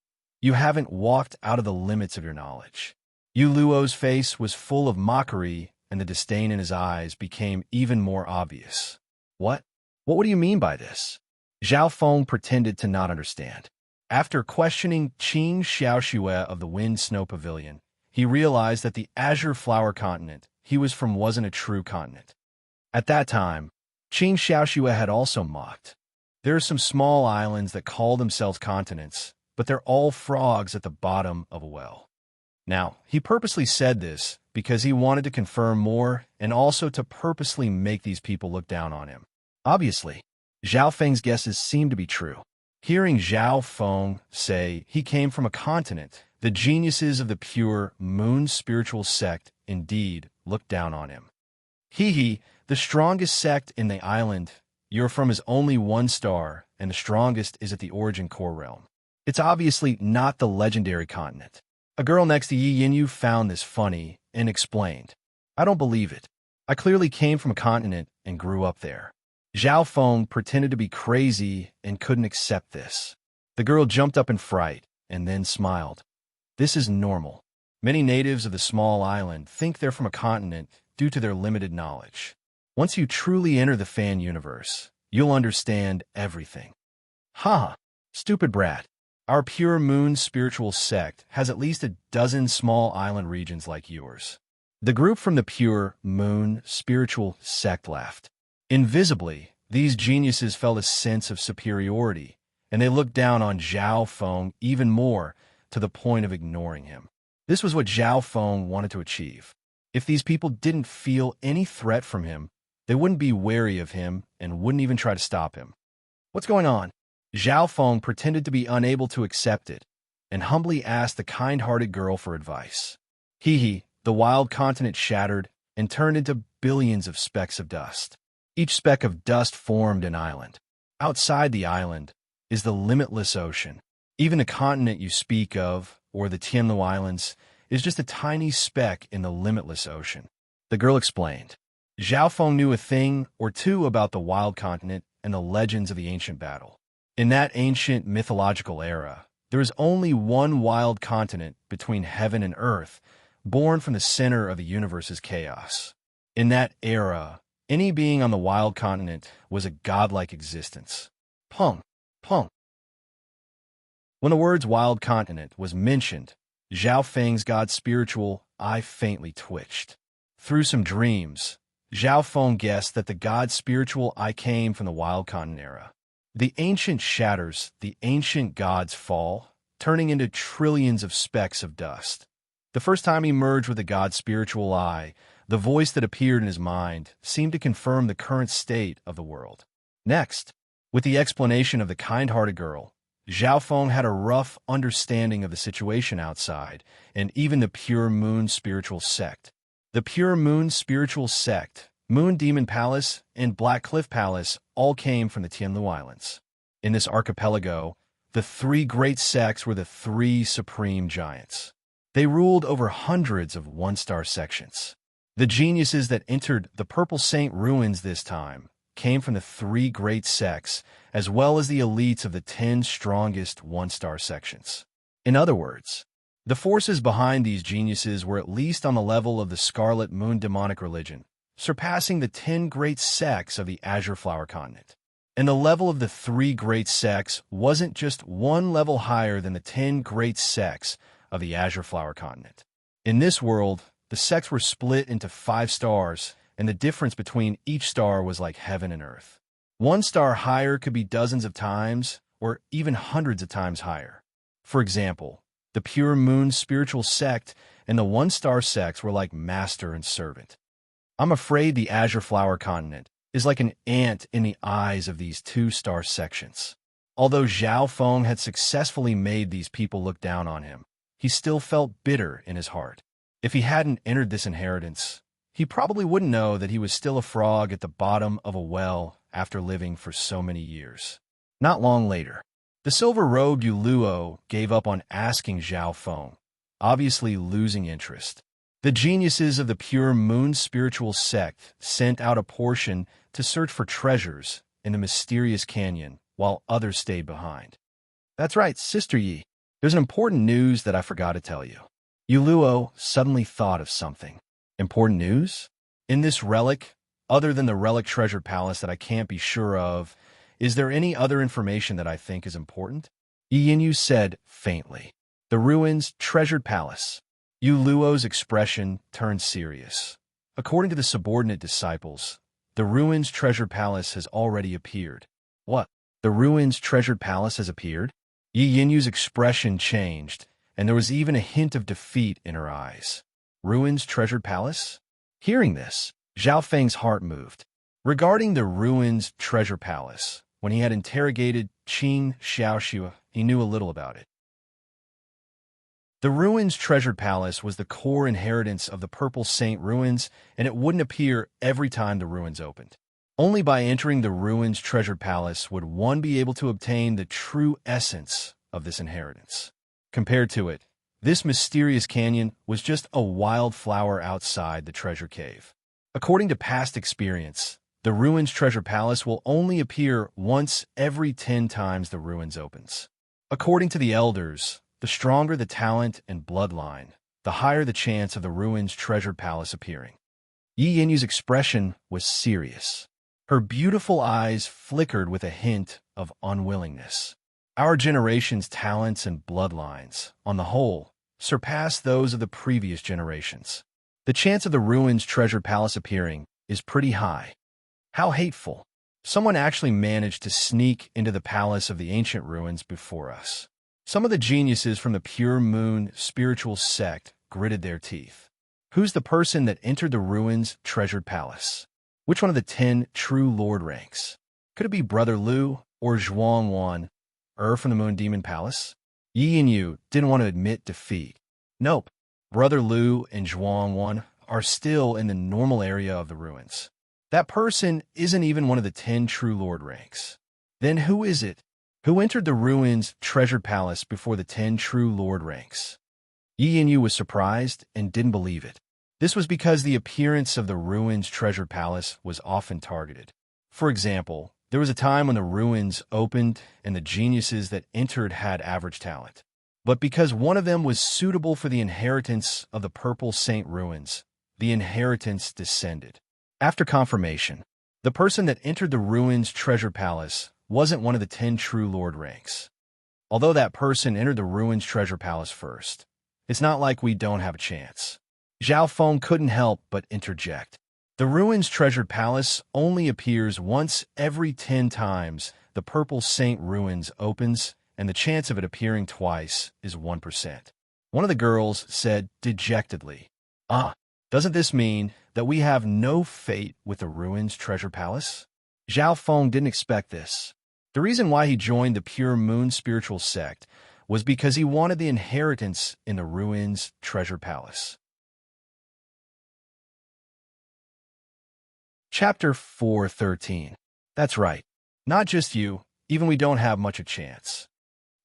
Speaker 1: you haven't walked out of the limits of your knowledge. Yuluo's face was full of mockery and the disdain in his eyes became even more obvious. What? What do you mean by this? Zhao Feng pretended to not understand. After questioning Qin Xiaoxue of the Wind Snow Pavilion, he realized that the Azure Flower Continent he was from wasn't a true continent. At that time, Qin Xiaoxue had also mocked. There are some small islands that call themselves continents, but they're all frogs at the bottom of a well. Now, he purposely said this because he wanted to confirm more and also to purposely make these people look down on him. Obviously, Zhao Feng's guesses seemed to be true. Hearing Zhao Feng say he came from a continent, the geniuses of the pure moon spiritual sect indeed looked down on him. He, the strongest sect in the island you're from is only one star, and the strongest is at the origin core realm. It's obviously not the legendary continent. A girl next to Yi Yinyu found this funny and explained, I don't believe it. I clearly came from a continent and grew up there. Zhao Feng pretended to be crazy and couldn't accept this. The girl jumped up in fright and then smiled. This is normal. Many natives of the small island think they're from a continent due to their limited knowledge. Once you truly enter the fan universe, you'll understand everything. Ha! Stupid brat. Our pure moon spiritual sect has at least a dozen small island regions like yours. The group from the pure moon spiritual sect laughed. Invisibly, these geniuses felt a sense of superiority, and they looked down on Zhao Feng even more, to the point of ignoring him. This was what Zhao Feng wanted to achieve. If these people didn't feel any threat from him, they wouldn't be wary of him and wouldn't even try to stop him. What's going on? Zhao Feng pretended to be unable to accept it, and humbly asked the kind-hearted girl for advice. The wild continent shattered and turned into billions of specks of dust. Each speck of dust formed an island. Outside the island is the limitless ocean. Even the continent you speak of, or the Tianlu Islands, is just a tiny speck in the limitless ocean. The girl explained. Zhao Feng knew a thing or two about the wild continent and the legends of the ancient battle. In that ancient mythological era, there is only one wild continent between heaven and earth, born from the center of the universe's chaos. In that era, any being on the wild continent was a godlike existence. Pung. When the words wild continent was mentioned, Zhao Feng's god's spiritual eye faintly twitched. Through some dreams, Zhao Feng guessed that the god's spiritual eye came from the wild continent era. The ancient shatters, the ancient gods fall, turning into trillions of specks of dust. The first time he merged with the god's spiritual eye, the voice that appeared in his mind seemed to confirm the current state of the world. Next, with the explanation of the kind-hearted girl, Zhao Feng had a rough understanding of the situation outside, and even the Pure Moon Spiritual Sect. The Pure Moon Spiritual Sect, Moon Demon Palace, and Black Cliff Palace all came from the Tianlu Islands. In this archipelago, the three great sects were the three supreme giants. They ruled over hundreds of one-star sections. The geniuses that entered the Purple Saint ruins this time came from the three great sects, as well as the elites of the 10 strongest one-star sections. In other words, the forces behind these geniuses were at least on the level of the Scarlet Moon demonic religion, surpassing the 10 great sects of the Azure Flower Continent. And the level of the three great sects wasn't just one level higher than the 10 great sects of the Azure Flower Continent. In this world, the sects were split into 5 stars, and the difference between each star was like heaven and earth. One star higher could be dozens of times, or even hundreds of times higher. For example, the Pure Moon Spiritual Sect and the one-star sects were like master and servant. I'm afraid the Azure Flower Continent is like an ant in the eyes of these 2-star sections. Although Zhao Feng had successfully made these people look down on him, he still felt bitter in his heart. If he hadn't entered this inheritance, he probably wouldn't know that he was still a frog at the bottom of a well after living for so many years. Not long later, the silver-robed Yuluo gave up on asking Zhao Feng, obviously losing interest. The geniuses of the Pure Moon Spiritual Sect sent out a portion to search for treasures in the mysterious canyon, while others stayed behind. That's right, Sister Yi. There's an important news that I forgot to tell you. Yuluo suddenly thought of something. Important news? In this relic, other than the relic treasure palace that I can't be sure of, is there any other information that I think is important? Iyinu said faintly. The ruins, treasured palace. Yu Luo's expression turned serious. According to the subordinate disciples, the ruins treasured palace has already appeared. What? The ruins treasured palace has appeared? Yi Yinyu's expression changed, and there was even a hint of defeat in her eyes. Ruins treasured palace? Hearing this, Zhao Feng's heart moved. Regarding the ruins treasure palace, when he had interrogated Qing Xiaoxue, he knew a little about it. The ruins treasured palace was the core inheritance of the Purple Saint ruins, and it wouldn't appear every time the ruins opened. Only by entering the ruins treasured palace would one be able to obtain the true essence of this inheritance. Compared to it, this mysterious canyon was just a wildflower outside the treasure cave. According to past experience, the ruins treasure palace will only appear once every 10 times the ruins opens. According to the elders, the stronger the talent and bloodline, the higher the chance of the ruins treasure palace appearing. Yi Yinyu's expression was serious. Her beautiful eyes flickered with a hint of unwillingness. Our generation's talents and bloodlines, on the whole, surpass those of the previous generations. The chance of the ruins treasure palace appearing is pretty high. How hateful. Someone actually managed to sneak into the palace of the ancient ruins before us. Some of the geniuses from the Pure Moon spiritual sect gritted their teeth. Who's the person that entered the ruins treasured palace? Which one of the 10 true lord ranks? Could it be Brother Lu or Zhuang Wan, from the Moon Demon Palace? Yi and Yu didn't want to admit defeat. Nope, Brother Lu and Zhuang Wan are still in the normal area of the ruins. That person isn't even one of the 10 true lord ranks. Then who is it? Who entered the ruins treasured palace before the 10 true lord ranks? Yi and Yu was surprised and didn't believe it. This was because the appearance of the ruins treasure palace was often targeted. For example, there was a time when the ruins opened and the geniuses that entered had average talent. But because one of them was suitable for the inheritance of the Purple Saint ruins, the inheritance descended. After confirmation, the person that entered the ruins treasure palace wasn't one of the 10 true lord ranks. Although that person entered the ruins treasure palace first, it's not like we don't have a chance. Zhao Feng couldn't help but interject. The ruins treasured palace only appears once every 10 times the Purple Saint ruins opens, and the chance of it appearing twice is 1%. One of the girls said dejectedly, doesn't this mean that we have no fate with the ruins treasure palace? Zhao Feng didn't expect this. The reason why he joined the Pure Moon spiritual sect was because he wanted the inheritance in the ruins treasure palace. Chapter 4:13. That's right. Not just you, even we don't have much a chance.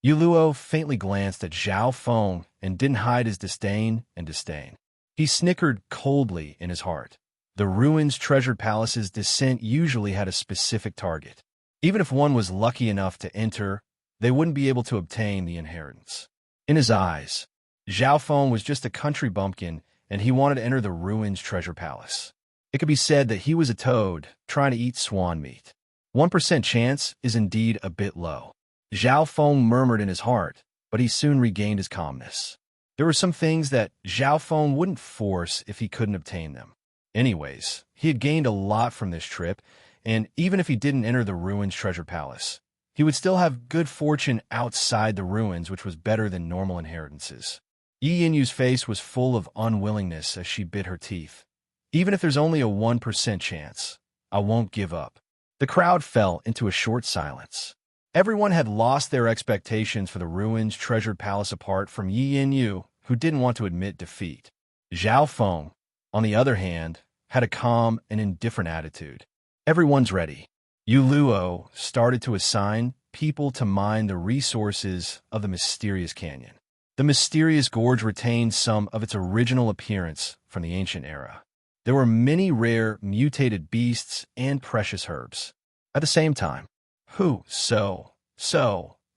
Speaker 1: Yu Luo faintly glanced at Zhao Feng and didn't hide his disdain and disdain. He snickered coldly in his heart. The ruins treasured palace's descent usually had a specific target. Even if one was lucky enough to enter, they wouldn't be able to obtain the inheritance. In his eyes, Zhao Feng was just a country bumpkin, and he wanted to enter the ruins treasure palace. It could be said that he was a toad trying to eat swan meat. 1% chance is indeed a bit low. Zhao Feng murmured in his heart, but he soon regained his calmness. There were some things that Zhao Feng wouldn't force if he couldn't obtain them. Anyways, he had gained a lot from this trip, and even if he didn't enter the ruins treasure palace, he would still have good fortune outside the ruins, which was better than normal inheritances. Yi Yinyu's face was full of unwillingness as she bit her teeth. Even if there's only a 1% chance, I won't give up. The crowd fell into a short silence. Everyone had lost their expectations for the ruins treasured palace apart from Yi Yinyu, who didn't want to admit defeat. Zhao Feng, on the other hand, had a calm and indifferent attitude. Everyone's ready. Yu Luo started to assign people to mine the resources of the mysterious canyon. The mysterious gorge retained some of its original appearance from the ancient era. There were many rare mutated beasts and precious herbs. At the same time,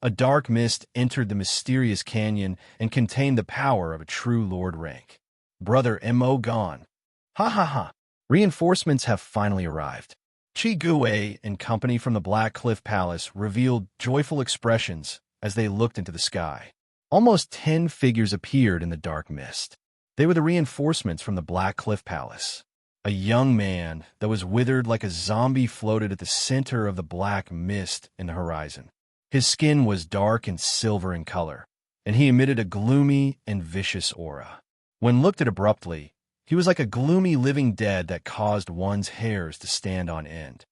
Speaker 1: a dark mist entered the mysterious canyon and contained the power of a true lord rank. Brother Mo gone. Ha ha ha. Reinforcements have finally arrived. Chi Gui and company from the Black Cliff Palace revealed joyful expressions as they looked into the sky. Almost 10 figures appeared in the dark mist. They were the reinforcements from the Black Cliff Palace. A young man that was withered like a zombie floated at the center of the black mist in the horizon. His skin was dark and silver in color, and he emitted a gloomy and vicious aura. When looked at abruptly, he was like a gloomy living dead that caused one's hairs to stand on end.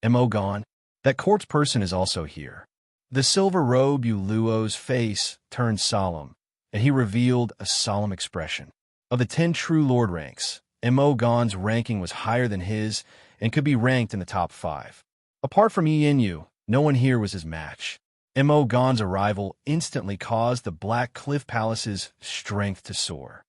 Speaker 1: Mo gone? That corpse person is also here. The silver-robed Yuluo's face turned solemn, and he revealed a solemn expression. Of the 10 true lord ranks, Mo Gon's ranking was higher than his and could be ranked in the top 5. Apart from Yi Yin, no one here was his match. Mo Gon's arrival instantly caused the Black Cliff Palace's strength to soar.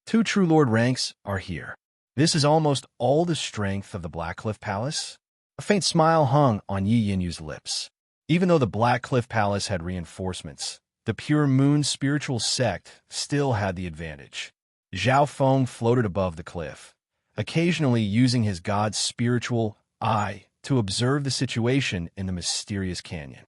Speaker 1: 2 true lord ranks are here. This is almost all the strength of the Black Cliff Palace. A faint smile hung on Yi Yinyu's lips. Even though the Black Cliff Palace had reinforcements, the Pure Moon spiritual sect still had the advantage. Zhao Feng floated above the cliff, occasionally using his god's spiritual eye to observe the situation in the mysterious canyon.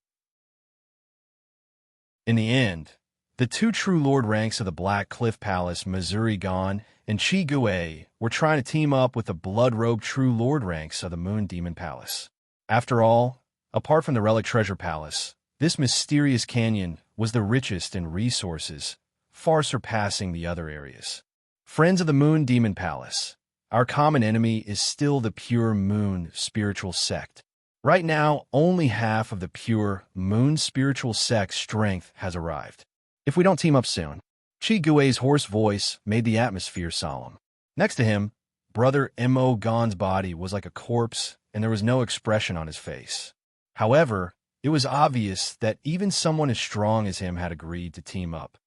Speaker 1: In the end, the 2 true lord ranks of the Black Cliff Palace, Missouri Gon and Chi Gui, were trying to team up with the blood-robed true lord ranks of the Moon Demon Palace. After all, apart from the Relic Treasure Palace, this mysterious canyon was the richest in resources, far surpassing the other areas. Friends of the Moon Demon Palace, our common enemy is still the Pure Moon spiritual sect. Right now, only half of the Pure Moon spiritual sect's strength has arrived. If we don't team up soon. Chi Gui's hoarse voice made the atmosphere solemn. Next to him, Brother Mo Gon's body was like a corpse, and there was no expression on his face. However, it was obvious that even someone as strong as him had agreed to team up.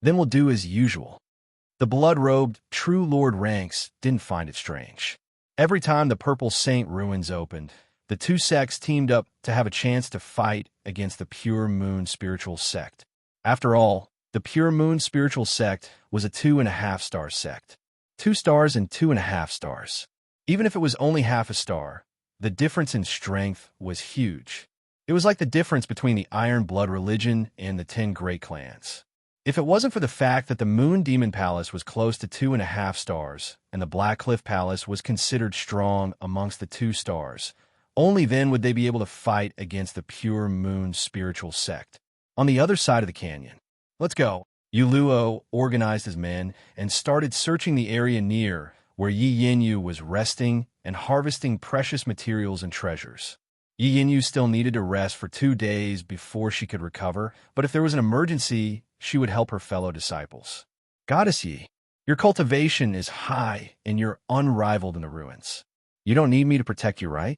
Speaker 1: Then we'll do as usual. The blood-robed true lord ranks didn't find it strange. Every time the Purple Saint ruins opened, the 2 sects teamed up to have a chance to fight against the Pure Moon spiritual sect. After all, the Pure Moon spiritual sect was a 2.5-star sect. 2 stars and 2.5 stars. Even if it was only half a star, the difference in strength was huge. It was like the difference between the Iron Blood religion and the 10 great clans. If it wasn't for the fact that the Moon Demon Palace was close to 2.5 stars, and the Black Cliff Palace was considered strong amongst the 2 stars, only then would they be able to fight against the Pure Moon spiritual sect. On the other side of the canyon. Let's go. Yuluo organized his men and started searching the area near where Yi Yinyu was resting and harvesting precious materials and treasures. Yi Yinyu still needed to rest for 2 days before she could recover, but if there was an emergency, she would help her fellow disciples. Goddess Yi, your cultivation is high and you're unrivaled in the ruins. You don't need me to protect you, right?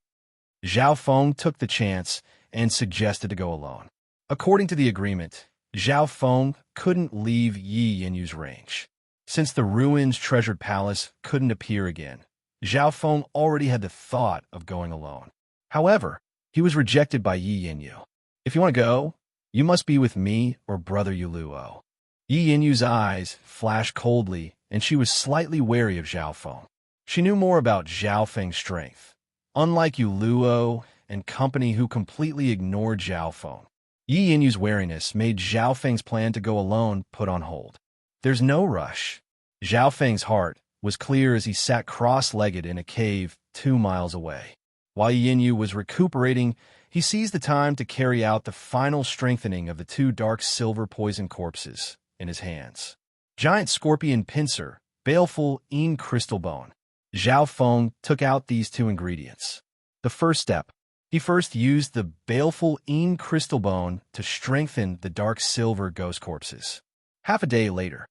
Speaker 1: Zhao Feng took the chance and suggested to go alone. According to the agreement, Zhao Feng couldn't leave Yi Yinyu's range. Since the ruins' treasured palace couldn't appear again, Zhao Feng already had the thought of going alone. However, he was rejected by Yi Yinyu. If you want to go, you must be with me or Brother Yuluo. Yi Yinyu's eyes flashed coldly, and she was slightly wary of Zhao Feng. She knew more about Zhao Feng's strength. Unlike Yuluo and company who completely ignored Zhao Feng, Yi Yinyu's wariness made Zhao Feng's plan to go alone put on hold. There's no rush. Zhao Feng's heart was clear as he sat cross-legged in a cave 2 miles away. While Yi Yinyu was recuperating, he seized the time to carry out the final strengthening of the 2 dark silver poison corpses in his hands. Giant scorpion pincer, baleful crystal bone. Zhao Feng took out these 2 ingredients. The first step. He first used the baleful crystal bone to strengthen the dark silver ghost corpses. Half a day later,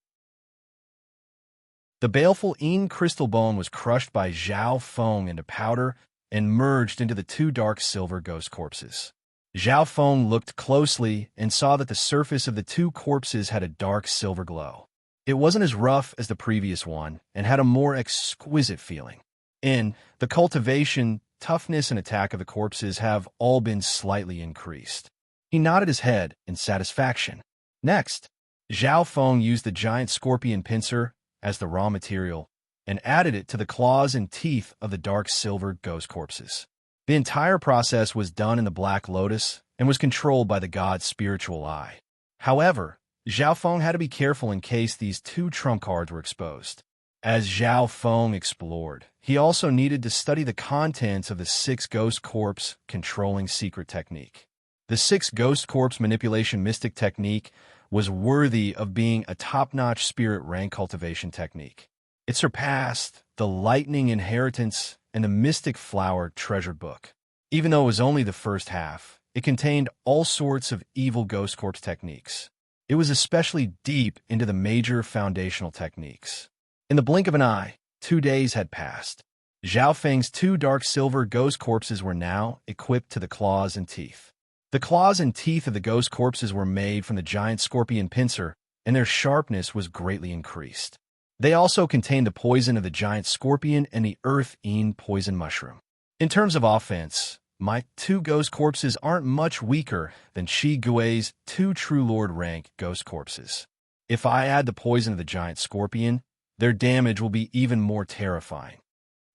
Speaker 1: the baleful crystal bone was crushed by Zhao Feng into powder and merged into the 2 dark silver ghost corpses. Zhao Feng looked closely and saw that the surface of the 2 corpses had a dark silver glow. It wasn't as rough as the previous one and had a more exquisite feeling. In the cultivation, toughness and attack of the corpses have all been slightly increased. He nodded his head in satisfaction. Next, Zhao Feng used the giant scorpion pincer as the raw material and added it to the claws and teeth of the dark silver ghost corpses. The entire process was done in the Black Lotus and was controlled by the god's spiritual eye. However, Zhao Feng had to be careful in case these two trump cards were exposed. As Zhao Feng explored, he also needed to study the contents of the 6 ghost corpse controlling secret technique. The 6 ghost corpse manipulation mystic technique was worthy of being a top-notch spirit rank cultivation technique. It surpassed the lightning inheritance and the mystic flower treasured book. Even though it was only the first half, it contained all sorts of evil ghost corpse techniques. It was especially deep into the major foundational techniques. In the blink of an eye, 2 days had passed. Zhao Feng's 2 dark silver ghost corpses were now equipped to the claws and teeth. The claws and teeth of the ghost corpses were made from the giant scorpion pincer, and their sharpness was greatly increased. They also contained the poison of the giant scorpion and the earth-ean poison mushroom. In terms of offense, my 2 ghost corpses aren't much weaker than Shi Gui's 2 True Lord rank ghost corpses. If I add the poison of the giant scorpion, their damage will be even more terrifying.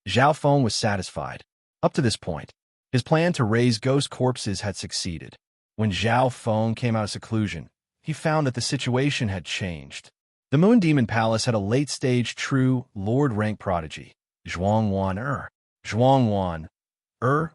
Speaker 1: Zhao Feng was satisfied. Up to this point, his plan to raise ghost corpses had succeeded. When Zhao Feng came out of seclusion, he found that the situation had changed. The Moon Demon Palace had a late-stage True Lord rank prodigy, Zhuangwan. Zhuangwan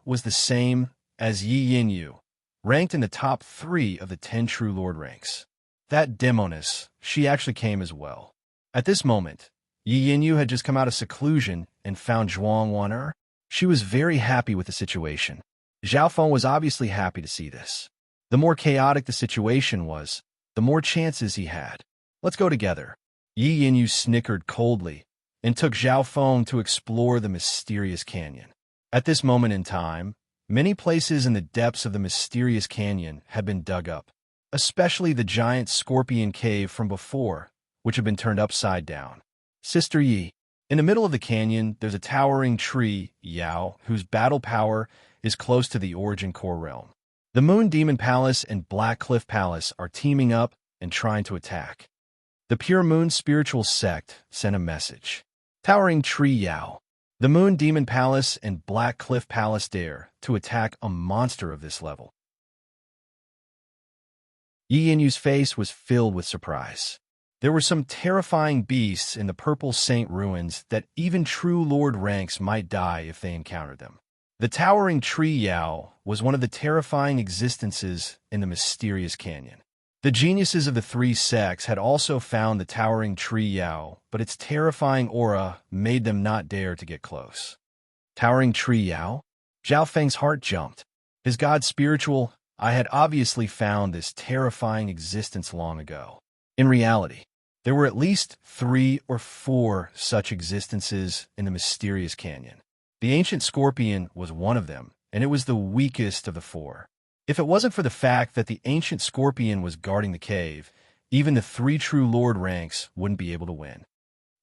Speaker 1: was the same as Yi Yinyu, ranked in the top 3 of the 10 True Lord ranks. That demoness, she actually came as well. At this moment, Yi Yinyu had just come out of seclusion and found Zhuangwan. She was very happy with the situation. Zhao Feng was obviously happy to see this. The more chaotic the situation was, the more chances he had. Let's go together. Yi Yinyu snickered coldly and took Zhao Feng to explore the mysterious canyon. At this moment in time, many places in the depths of the mysterious canyon had been dug up, especially the giant scorpion cave from before, which had been turned upside down. Sister Yi. In the middle of the canyon, there's a towering tree, Yao, whose battle power is close to the origin core realm. The Moon Demon Palace and Black Cliff Palace are teaming up and trying to attack. The Pure Moon Spiritual Sect sent a message. Towering Tree Yao. The Moon Demon Palace and Black Cliff Palace dare to attack a monster of this level. Yi Yinyu's face was filled with surprise. There were some terrifying beasts in the Purple Saint ruins that even True Lord ranks might die if they encountered them. The towering tree Yao was one of the terrifying existences in the mysterious canyon. The geniuses of the 3 sects had also found the towering tree Yao, but its terrifying aura made them not dare to get close. Towering tree Yao? Zhao Feng's heart jumped. His god spiritual, I had obviously found this terrifying existence long ago. In reality, there were at least 3 or 4 such existences in the mysterious canyon. The ancient scorpion was one of them, and it was the weakest of the 4. If it wasn't for the fact that the ancient scorpion was guarding the cave, even the 3 True Lord ranks wouldn't be able to win.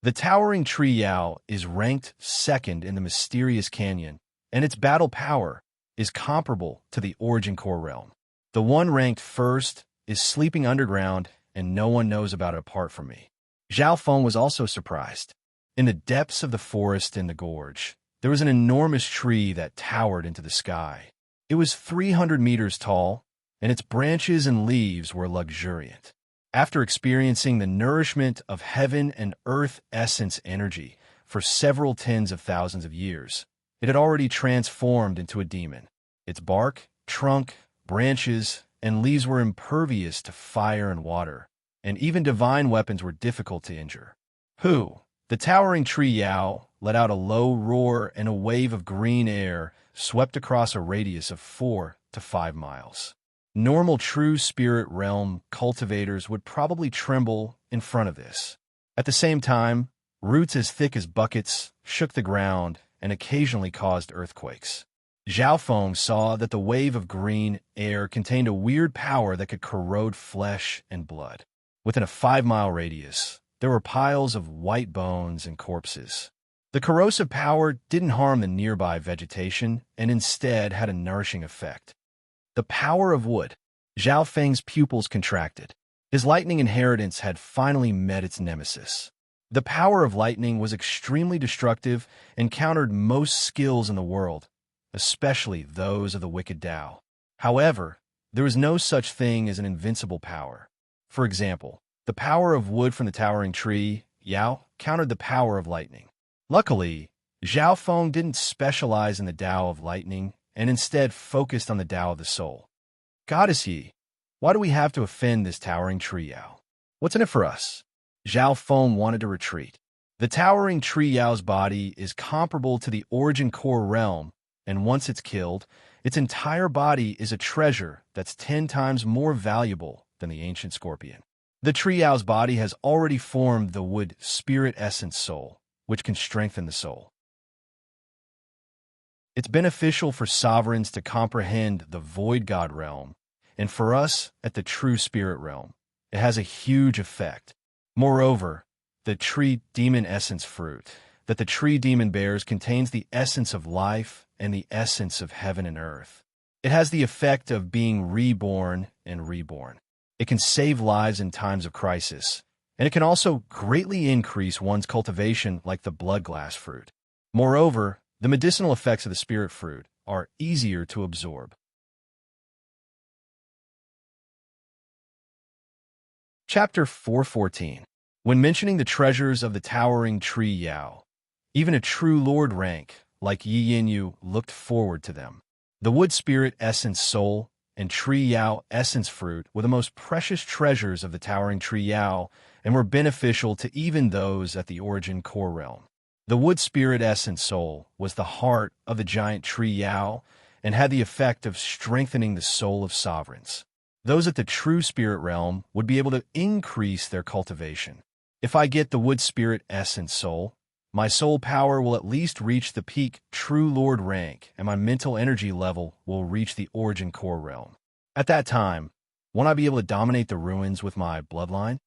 Speaker 1: The towering tree Yao is ranked 2nd in the mysterious canyon, and its battle power is comparable to the origin core realm. The one ranked 1st is sleeping underground, and no one knows about it apart from me. Zhao Feng was also surprised. In the depths of the forest in the gorge, there was an enormous tree that towered into the sky. It was 300 meters tall, and its branches and leaves were luxuriant. After experiencing the nourishment of heaven and earth essence energy for several tens of thousands of years, it had already transformed into a demon. Its bark, trunk, branches, and leaves were impervious to fire and water, and even divine weapons were difficult to injure. The towering tree Yao let out a low roar, and a wave of green air swept across a radius of 4 to 5 miles. Normal true spirit realm cultivators would probably tremble in front of this. At the same time, roots as thick as buckets shook the ground and occasionally caused earthquakes. Zhao Feng saw that the wave of green air contained a weird power that could corrode flesh and blood. Within a 5-mile radius, there were piles of white bones and corpses. The corrosive power didn't harm the nearby vegetation and instead had a nourishing effect. The power of wood. Zhao Feng's pupils contracted. His lightning inheritance had finally met its nemesis. The power of lightning was extremely destructive and countered most skills in the world, especially those of the wicked Tao. However, there is no such thing as an invincible power. For example, the power of wood from the towering tree, Yao, countered the power of lightning. Luckily, Zhao Feng didn't specialize in the Tao of lightning and instead focused on the Tao of the soul. Goddess Yi, why do we have to offend this towering tree, Yao? What's in it for us? Zhao Feng wanted to retreat. The towering tree Yao's body is comparable to the origin core realm, and once it's killed, its entire body is a treasure that's 10 times more valuable than the ancient scorpion. The tree Yao's body has already formed the wood spirit essence soul, which can strengthen the soul. It's beneficial for sovereigns to comprehend the void god realm, and for us at the true spirit realm, it has a huge effect. Moreover, the tree demon essence fruit that the tree demon bears contains the essence of life and the essence of heaven and earth. It has the effect of being reborn and reborn. It can save lives in times of crisis, and it can also greatly increase one's cultivation like the blood glass fruit. Moreover, the medicinal effects of the spirit fruit are easier to absorb. Chapter 414. When mentioning the treasures of the towering tree Yao, even a true lord rank like Yi Yinyu looked forward to them. The wood spirit essence soul and tree Yao essence fruit were the most precious treasures of the towering tree Yao and were beneficial to even those at the origin core realm. The wood spirit essence soul was the heart of the giant tree Yao and had the effect of strengthening the soul of sovereigns. Those at the true spirit realm would be able to increase their cultivation. If I get the wood spirit essence soul, my soul power will at least reach the peak true lord rank, and my mental energy level will reach the origin core realm. At that time, won't I be able to dominate the ruins with my bloodline?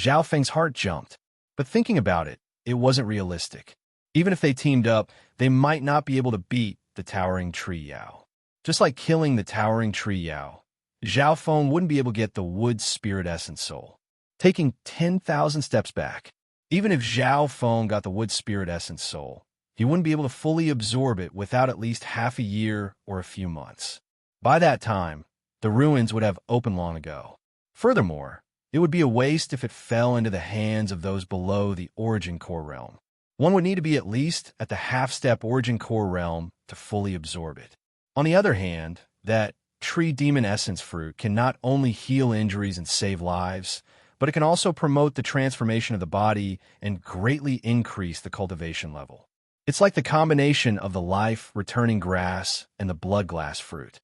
Speaker 1: Zhao Feng's heart jumped, but thinking about it, it wasn't realistic. Even if they teamed up, they might not be able to beat the towering tree Yao. Just like killing the towering tree Yao, Zhao Feng wouldn't be able to get the wood spirit essence soul. Taking 10,000 steps back, even if Zhao Feng got the wood spirit essence soul, he wouldn't be able to fully absorb it without at least half a year or a few months. By that time, the ruins would have opened long ago. Furthermore, it would be a waste if it fell into the hands of those below the origin core realm. One would need to be at least at the half-step origin core realm to fully absorb it. On the other hand, that tree demon essence fruit can not only heal injuries and save lives, but it can also promote the transformation of the body and greatly increase the cultivation level. It's like the combination of the life-returning grass and the blood glass fruit.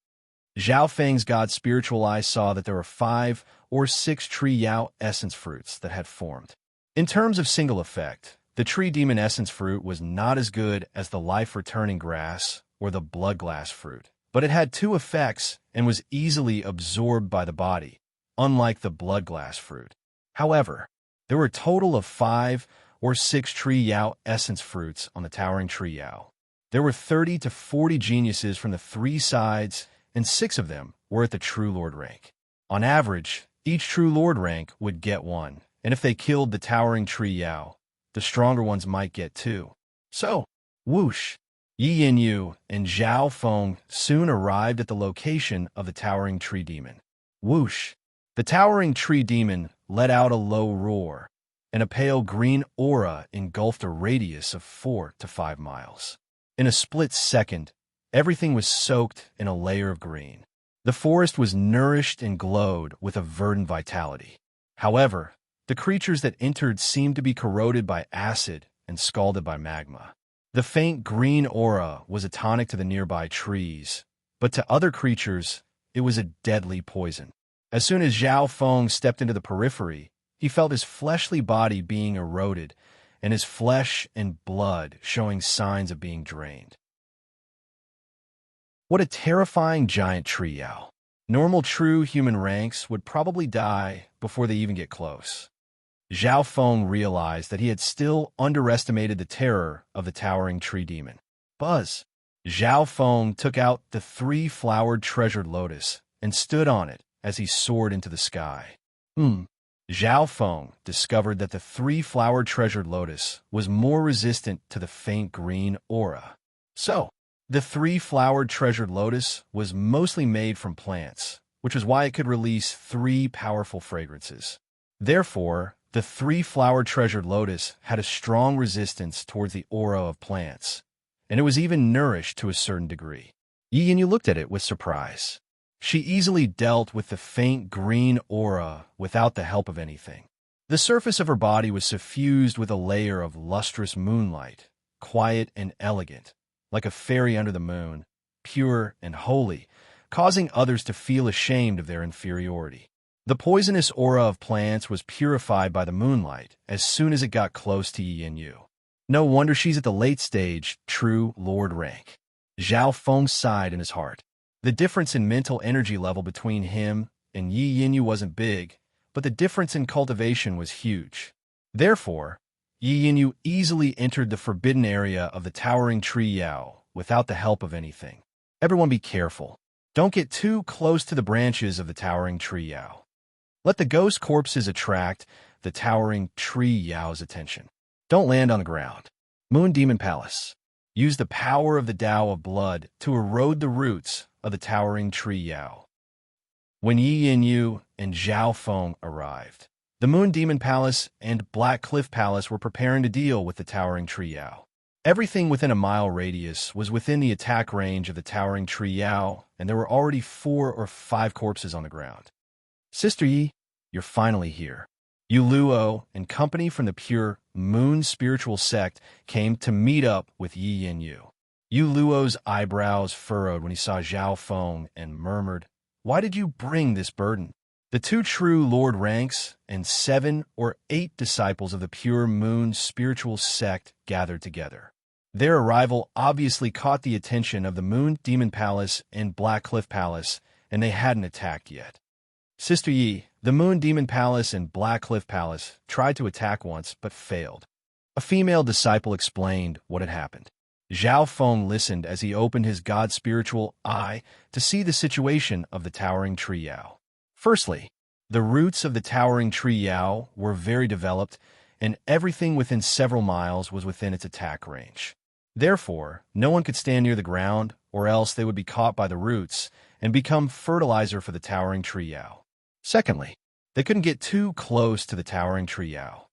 Speaker 1: Zhao Feng's god's spiritual eye saw that there were 5 or 6 tree Yao essence fruits that had formed. In terms of single effect, the tree demon essence fruit was not as good as the life-returning grass or the blood glass fruit, but it had 2 effects and was easily absorbed by the body, unlike the blood glass fruit. However, there were a total of 5 or 6 tree Yao essence fruits on the towering tree Yao. There were 30 to 40 geniuses from the 3 sides, and 6 of them were at the true lord rank. On average, each true lord rank would get 1, and if they killed the towering tree Yao, the stronger ones might get 2. So, whoosh! Yi Yinyu and Zhao Feng soon arrived at the location of the towering tree demon. Whoosh! The towering tree demon let out a low roar, and a pale green aura engulfed a radius of 4 to 5 miles. In a split second, everything was soaked in a layer of green. The forest was nourished and glowed with a verdant vitality. However, the creatures that entered seemed to be corroded by acid and scalded by magma. The faint green aura was a tonic to the nearby trees, but to other creatures, it was a deadly poison. As soon as Zhao Feng stepped into the periphery, he felt his fleshly body being eroded and his flesh and blood showing signs of being drained. What a terrifying giant tree Yao. Normal true human ranks would probably die before they even get close. Zhao Feng realized that he had still underestimated the terror of the towering tree demon. Buzz! Zhao Feng took out the 3-flowered treasured lotus and stood on it as he soared into the sky. Zhao Feng discovered that the three-flowered treasured lotus was more resistant to the faint green aura. So, the three-flowered treasured lotus was mostly made from plants, which is why it could release three powerful fragrances. Therefore, the three-flowered treasured lotus had a strong resistance towards the aura of plants, and it was even nourished to a certain degree. Yi Yanyu looked at it with surprise. She easily dealt with the faint green aura without the help of anything. The surface of her body was suffused with a layer of lustrous moonlight, quiet and elegant, like a fairy under the moon, pure and holy, causing others to feel ashamed of their inferiority. The poisonous aura of plants was purified by the moonlight as soon as it got close to Yi Yanyu. No wonder she's at the late stage, true Lord rank. Zhao Feng sighed in his heart. The difference in mental energy level between him and Yi Yanyu wasn't big, but the difference in cultivation was huge. Therefore, Yi Yanyu easily entered the forbidden area of the towering tree Yao without the help of anything. Everyone be careful. Don't get too close to the branches of the towering tree Yao. Let the ghost corpses attract the towering tree Yao's attention. Don't land on the ground. Moon Demon Palace. Use the power of the Tao of blood to erode the roots of the towering tree Yao. When Yi Yanyu and Zhao Feng arrived, the Moon Demon Palace and Black Cliff Palace were preparing to deal with the towering tree Yao. Everything within a mile radius was within the attack range of the towering tree Yao, and there were already 4 or 5 corpses on the ground. Sister Yi, you're finally here. Yu Luo and company from the pure Moon spiritual sect came to meet up with Yi Yanyu. Yu Luo's eyebrows furrowed when he saw Zhao Feng and murmured, "Why did you bring this burden?" The 2 true Lord ranks and 7 or 8 disciples of the pure Moon spiritual sect gathered together. Their arrival obviously caught the attention of the Moon Demon Palace and Black Cliff Palace, and they hadn't attacked yet. Sister Yi, the Moon Demon Palace and Black Cliff Palace tried to attack once, but failed. A female disciple explained what had happened. Zhao Feng listened as he opened his god-spiritual eye to see the situation of the towering tree Yao. Firstly, the roots of the towering tree Yao were very developed, and everything within several miles was within its attack range. Therefore, no one could stand near the ground, or else they would be caught by the roots and become fertilizer for the towering tree Yao. Secondly, they couldn't get too close to the towering tree Yao.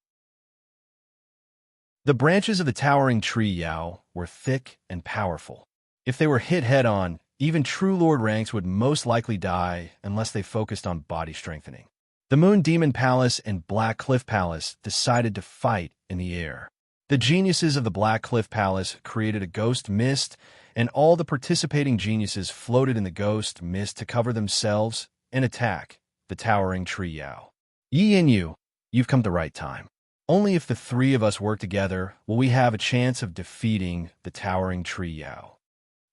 Speaker 1: The branches of the towering tree Yao were thick and powerful. If they were hit head-on, even true Lord ranks would most likely die unless they focused on body strengthening. The Moon Demon Palace and Black Cliff Palace decided to fight in the air. The geniuses of the Black Cliff Palace created a ghost mist, and all the participating geniuses floated in the ghost mist to cover themselves and attack the towering tree Yao. Yi and you've come at the right time. Only if the 3 of us work together will we have a chance of defeating the towering tree Yao.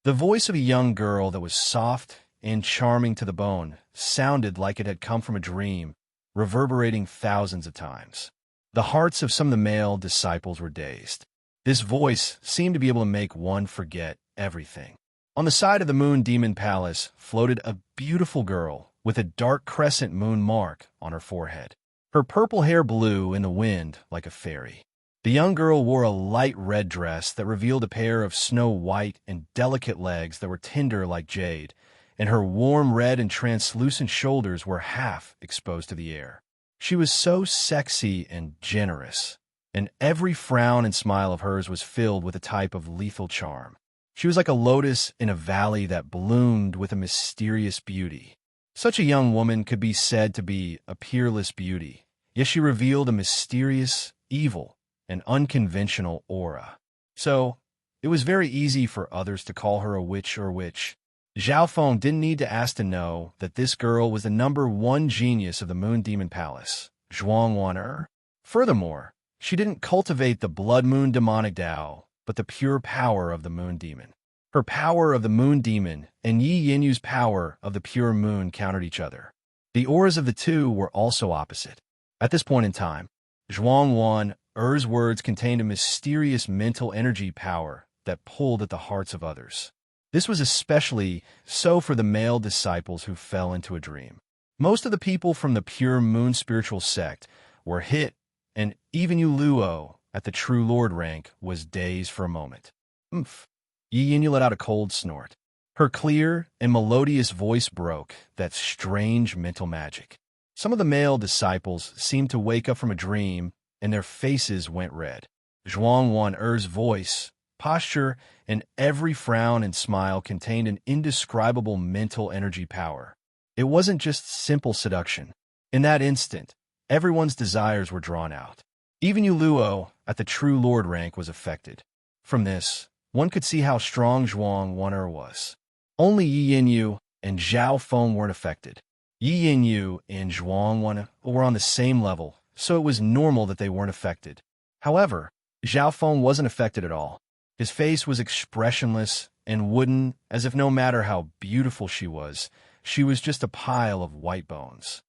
Speaker 1: The voice of a young girl that was soft and charming to the bone sounded like it had come from a dream, reverberating thousands of times. The hearts of some of the male disciples were dazed. This voice seemed to be able to make one forget everything. On the side of the Moon Demon Palace floated a beautiful girl with a dark crescent moon mark on her forehead. Her purple hair blew in the wind like a fairy. The young girl wore a light red dress that revealed a pair of snow-white and delicate legs that were tender like jade, and her warm red and translucent shoulders were half exposed to the air. She was so sexy and generous, and every frown and smile of hers was filled with a type of lethal charm. She was like a lotus in a valley that bloomed with a mysterious beauty. Such a young woman could be said to be a peerless beauty, yet she revealed a mysterious, evil, and unconventional aura. So, it was very easy for others to call her a witch or witch. Zhao Feng didn't need to ask to know that this girl was the #1 genius of the Moon Demon Palace, Zhuang Wan'er. Furthermore, she didn't cultivate the Blood Moon demonic Tao, but the pure power of the Moon Demon. Her power of the Moon Demon and Yi Yinyu's power of the pure moon countered each other. The auras of the 2 were also opposite. At this point in time, Zhuang Wan'er's words contained a mysterious mental energy power that pulled at the hearts of others. This was especially so for the male disciples who fell into a dream. Most of the people from the pure moon spiritual sect were hit, and even Yu Luo, at the true lord rank, was dazed for a moment. Oomph. Yi Yin let out a cold snort. Her clear and melodious voice broke that strange mental magic. Some of the male disciples seemed to wake up from a dream, and their faces went red. Zhuang Wan-er's voice, posture, and every frown and smile contained an indescribable mental energy power. It wasn't just simple seduction. In that instant, everyone's desires were drawn out. Even Yu Luo, at the true lord rank, was affected. From this, one could see how strong Zhuang Wan-er was. Only Yi Yin and Zhao Feng weren't affected. Yi Yin and Zhuang Wan were on the same level, so it was normal that they weren't affected. However, Zhao Feng wasn't affected at all. His face was expressionless and wooden, as if no matter how beautiful she was just a pile of white bones.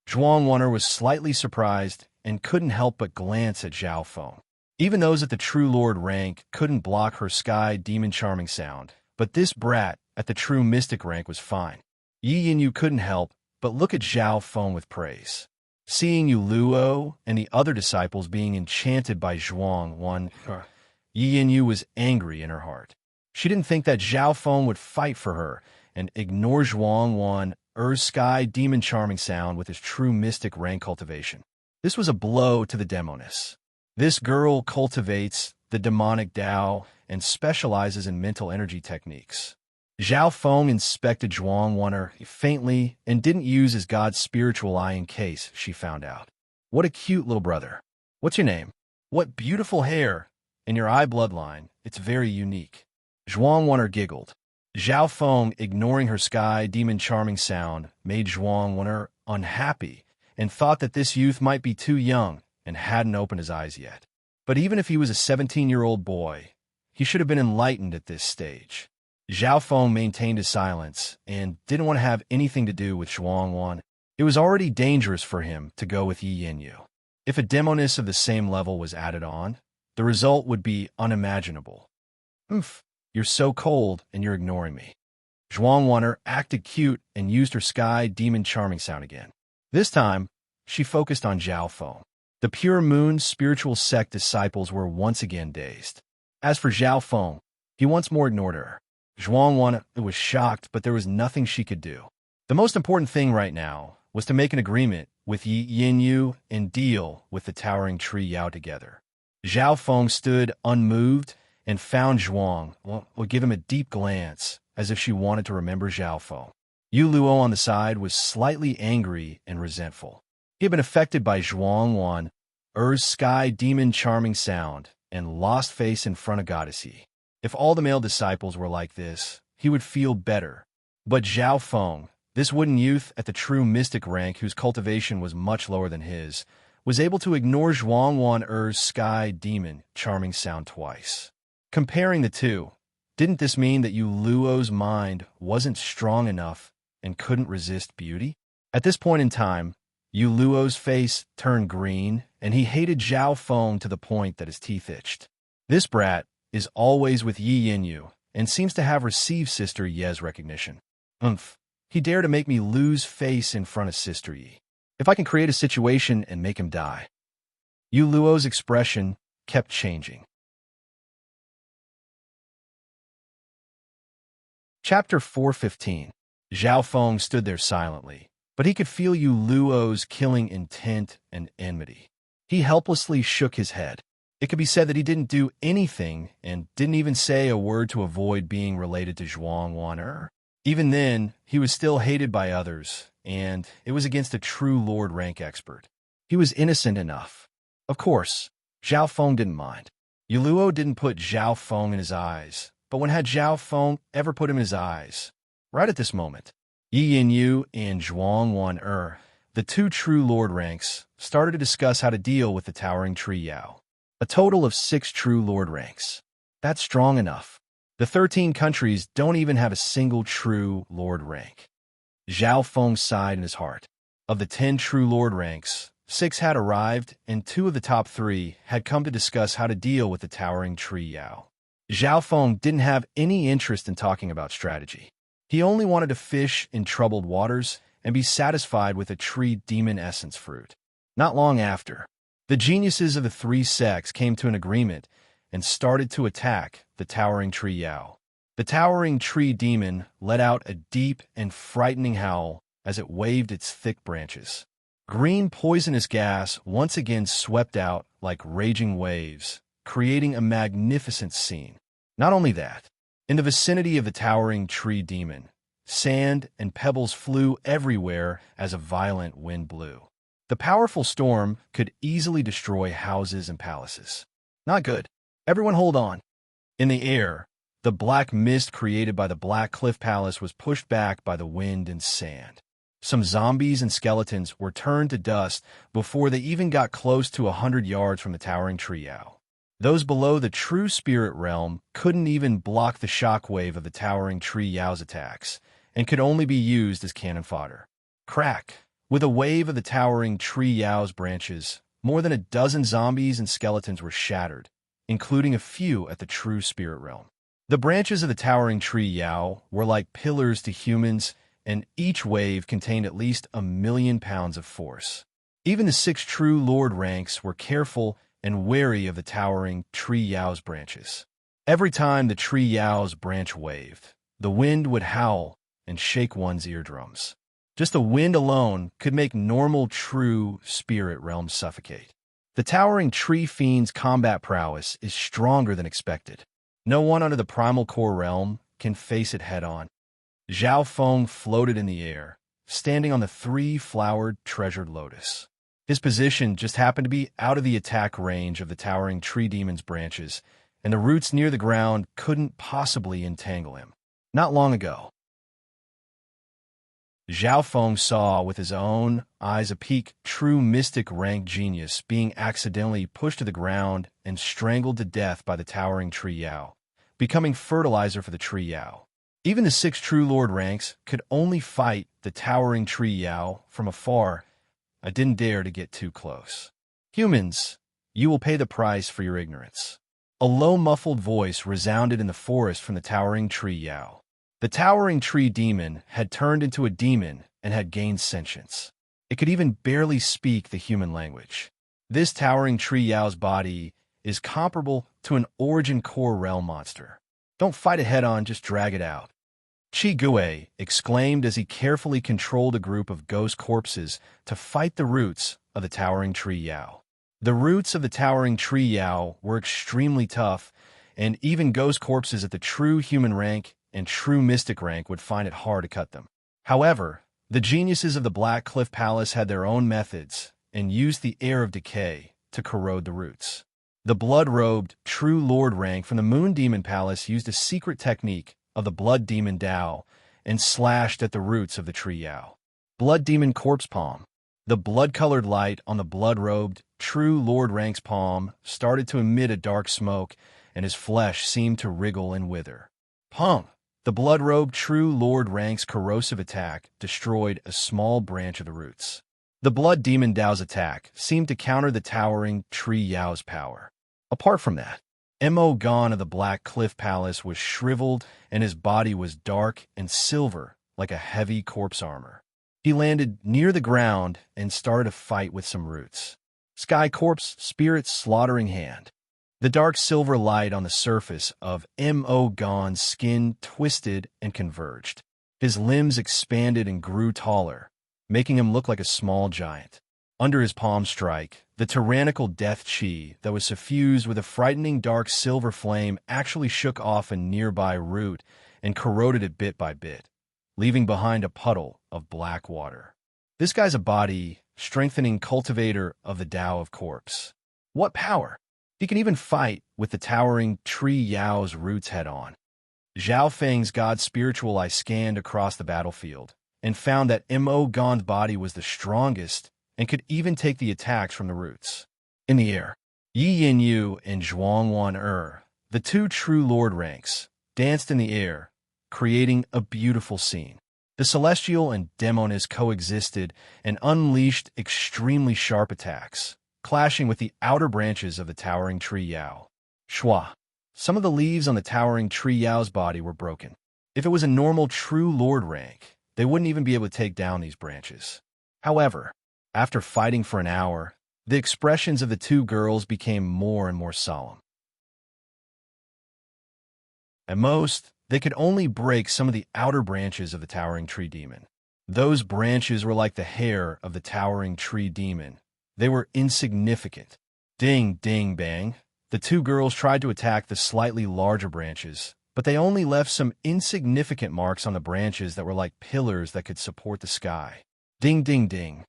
Speaker 1: Zhuang Wan was slightly surprised and couldn't help but glance at Zhao Feng. Even those at the true lord rank couldn't block her sky demon charming sound, but this brat at the true mystic rank was fine. Yi Yin couldn't help but look at Zhao Feng with praise. Seeing Yu Luo and the other disciples being enchanted by Zhuang Wan, Yi Yin was angry in her heart. She didn't think that Zhao Feng would fight for her and ignore Zhuang Wan-er's sky demon charming sound with his true mystic rank cultivation. This was a blow to the demoness. This girl cultivates the demonic Tao and specializes in mental energy techniques. Zhao Feng inspected Zhuang Wan faintly and didn't use his god's spiritual eye in case she found out. What a cute little brother. What's your name? What beautiful hair. And your eye bloodline. It's very unique. Zhuang Wan giggled. Zhao Feng, ignoring her sky demon charming sound, made Zhuang Wan unhappy and thought that this youth might be too young and hadn't opened his eyes yet. But even if he was a 17-year-old boy, he should have been enlightened at this stage. Zhao Feng maintained his silence and didn't want to have anything to do with Zhuang Wan. It was already dangerous for him to go with Yi Yin. If a demoness of the same level was added on, the result would be unimaginable. Oomph, you're so cold and you're ignoring me. Zhuang Wan acted cute and used her sky demon charming sound again. This time, she focused on Zhao Feng. The pure moon spiritual sect disciples were once again dazed. As for Zhao Feng, he once more ignored her. Zhuang Wan was shocked, but there was nothing she could do. The most important thing right now was to make an agreement with Yi Yin and deal with the towering tree Yao together. Zhao Feng stood unmoved and found Zhuang would give him a deep glance, as if she wanted to remember Zhao Feng. Yu Luo on the side was slightly angry and resentful. He had been affected by Zhuang Wan-er's sky demon charming sound and lost face in front of Goddess Yi. If all the male disciples were like this, he would feel better. But Zhao Feng, this wooden youth at the true mystic rank whose cultivation was much lower than his, was able to ignore Zhuang Wan-er's sky demon charming sound twice. Comparing the two, didn't this mean that Yu Luo's mind wasn't strong enough and couldn't resist beauty? At this point in time, Yu Luo's face turned green, and he hated Zhao Feng to the point that his teeth itched. This brat is always with Yi Yin and seems to have received Sister Ye's recognition. Oomph, he dared to make me lose face in front of Sister Yi. If I can create a situation and make him die. Yu Luo's expression kept changing. Chapter 4:15. Zhao Feng stood there silently, but he could feel Yu Luo's killing intent and enmity. He helplessly shook his head. It could be said that he didn't do anything and didn't even say a word to avoid being related to Zhuang Wan. Even then, he was still hated by others, and it was against a true Lord rank expert. He was innocent enough. Of course, Zhao Feng didn't mind. Yu Luo didn't put Zhao Feng in his eyes, but when had Zhao Feng ever put him in his eyes? Right at this moment, Yi Yin and Zhuang Wan, the two true Lord ranks, started to discuss how to deal with the towering tree Yao. A total of 6 true Lord ranks. That's strong enough. The 13 countries don't even have a single true Lord rank. Zhao Feng sighed in his heart. Of the 10 true Lord ranks, 6 had arrived, and 2 of the top 3 had come to discuss how to deal with the towering tree Yao. Zhao Feng didn't have any interest in talking about strategy. He only wanted to fish in troubled waters and be satisfied with a tree demon essence fruit. Not long after, the geniuses of the three sects came to an agreement and started to attack the towering tree Yao. The towering tree demon let out a deep and frightening howl as it waved its thick branches. Green poisonous gas once again swept out like raging waves, creating a magnificent scene. Not only that, in the vicinity of the towering tree demon, sand and pebbles flew everywhere as a violent wind blew. The powerful storm could easily destroy houses and palaces. Not good. Everyone hold on. In the air, the black mist created by the Black Cliff Palace was pushed back by the wind and sand. Some zombies and skeletons were turned to dust before they even got close to 100 yards from the towering trio. Those below the true spirit realm couldn't even block the shockwave of the towering tree Yao's attacks, and could only be used as cannon fodder. Crack! With a wave of the towering tree Yao's branches, more than a dozen zombies and skeletons were shattered, including a few at the true spirit realm. The branches of the towering tree Yao were like pillars to humans, and each wave contained at least 1,000,000 pounds of force. Even the 6 true lord ranks were careful and wary of the towering tree Yao's branches. Every time the tree Yao's branch waved, the wind would howl and shake one's eardrums. Just the wind alone could make normal true spirit realms suffocate. The towering tree fiend's combat prowess is stronger than expected. No one under the primal core realm can face it head-on. Zhao Feng floated in the air, standing on the 3-flowered treasured lotus. His position just happened to be out of the attack range of the towering tree demon's branches, and the roots near the ground couldn't possibly entangle him. Not long ago, Zhao Feng saw with his own eyes a peak true mystic rank genius being accidentally pushed to the ground and strangled to death by the towering tree Yao, becoming fertilizer for the tree Yao. Even the 6 true lord ranks could only fight the towering tree Yao from afar. I didn't dare to get too close. Humans, you will pay the price for your ignorance. A low muffled voice resounded in the forest from the towering tree Yao. The towering tree demon had turned into a demon and had gained sentience. It could even barely speak the human language. This towering tree Yao's body is comparable to an origin core realm monster. Don't fight it head-on, just drag it out. Qi Gui exclaimed as he carefully controlled a group of ghost corpses to fight the roots of the towering tree Yao. The roots of the towering tree Yao were extremely tough, and even ghost corpses at the true human rank and true mystic rank would find it hard to cut them. However, the geniuses of the Black Cliff Palace had their own methods and used the air of decay to corrode the roots. The blood-robed true lord rank from the Moon Demon Palace used a secret technique of the Blood Demon Dao and slashed at the roots of the tree Yao. Blood Demon Corpse Palm. The blood-colored light on the blood-robed true lord rank's palm started to emit a dark smoke, and his flesh seemed to wriggle and wither. Pump! The blood-robed true lord rank's corrosive attack destroyed a small branch of the roots. The Blood Demon Dao's attack seemed to counter the towering tree Yao's power. Apart from that, Mo Gon of the Black Cliff Palace was shriveled, and his body was dark and silver like a heavy corpse armor. He landed near the ground and started a fight with some roots. Sky Corpse Spirit's slaughtering hand. The dark silver light on the surface of Mo Gon's skin twisted and converged. His limbs expanded and grew taller, making him look like a small giant. Under his palm strike, the tyrannical death chi that was suffused with a frightening dark silver flame actually shook off a nearby root and corroded it bit by bit, leaving behind a puddle of black water. This guy's a body-strengthening cultivator of the Tao of Corpse. What power! He can even fight with the towering tree Yao's roots head-on. Zhao Feng's god spiritual eye scanned across the battlefield and found that Mo Gon's body was the strongest and could even take the attacks from the roots. In the air, Yi Yin and Zhuang Wan the 2 true lord ranks, danced in the air, creating a beautiful scene. The celestial and demoness coexisted and unleashed extremely sharp attacks, clashing with the outer branches of the towering tree Yao. Shua! Some of the leaves on the towering tree Yao's body were broken. If it was a normal true lord rank, they wouldn't even be able to take down these branches. However, after fighting for an hour, the expressions of the two girls became more and more solemn. At most, they could only break some of the outer branches of the towering tree demon. Those branches were like the hair of the towering tree demon. They were insignificant. Ding, ding, bang. The two girls tried to attack the slightly larger branches, but they only left some insignificant marks on the branches that were like pillars that could support the sky. Ding, ding, ding.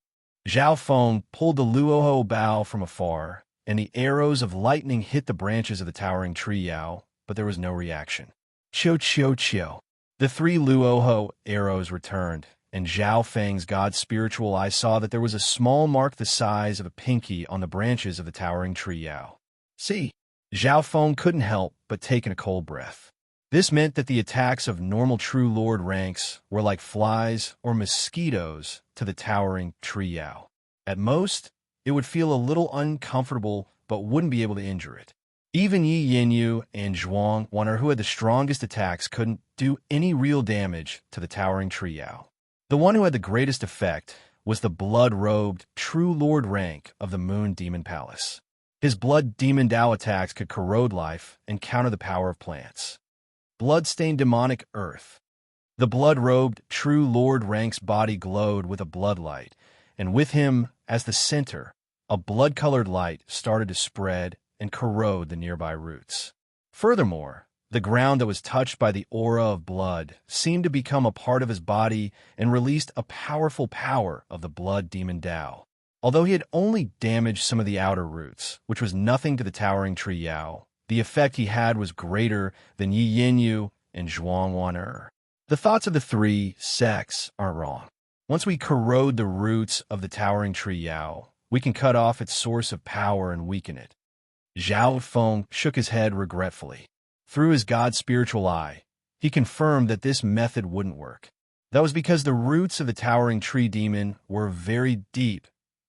Speaker 1: Zhao Feng pulled the luoho bow from afar, and the arrows of lightning hit the branches of the towering tree Yao, but there was no reaction. Chio, chio, chio. The three luoho arrows returned, and Zhao Feng's god's spiritual eye saw that there was a small mark the size of a pinky on the branches of the towering tree Yao. See, Zhao Feng couldn't help but take in a cold breath. This meant that the attacks of normal true lord ranks were like flies or mosquitoes to the towering tree Yao. At most, it would feel a little uncomfortable but wouldn't be able to injure it. Even Yi Yanyu and Zhuang Wan'er, who had the strongest attacks, couldn't do any real damage to the towering tree Yao. The one who had the greatest effect was the blood-robed true lord rank of the Moon Demon Palace. His blood demon Dao attacks could corrode life and counter the power of plants. Blood-stained demonic earth. The blood-robed true lord rank's body glowed with a blood light, and with him, as the center, a blood-colored light started to spread and corrode the nearby roots. Furthermore, the ground that was touched by the aura of blood seemed to become a part of his body and released a powerful power of the blood demon Dao. Although he had only damaged some of the outer roots, which was nothing to the towering tree Yao, the effect he had was greater than Yi Yanyu and Zhuang Wan'er. The thoughts of the three sects aren't wrong. Once we corrode the roots of the towering tree Yao, we can cut off its source of power and weaken it. Zhao Feng shook his head regretfully. Through his god's spiritual eye, he confirmed that this method wouldn't work. That was because the roots of the towering tree demon were very deep,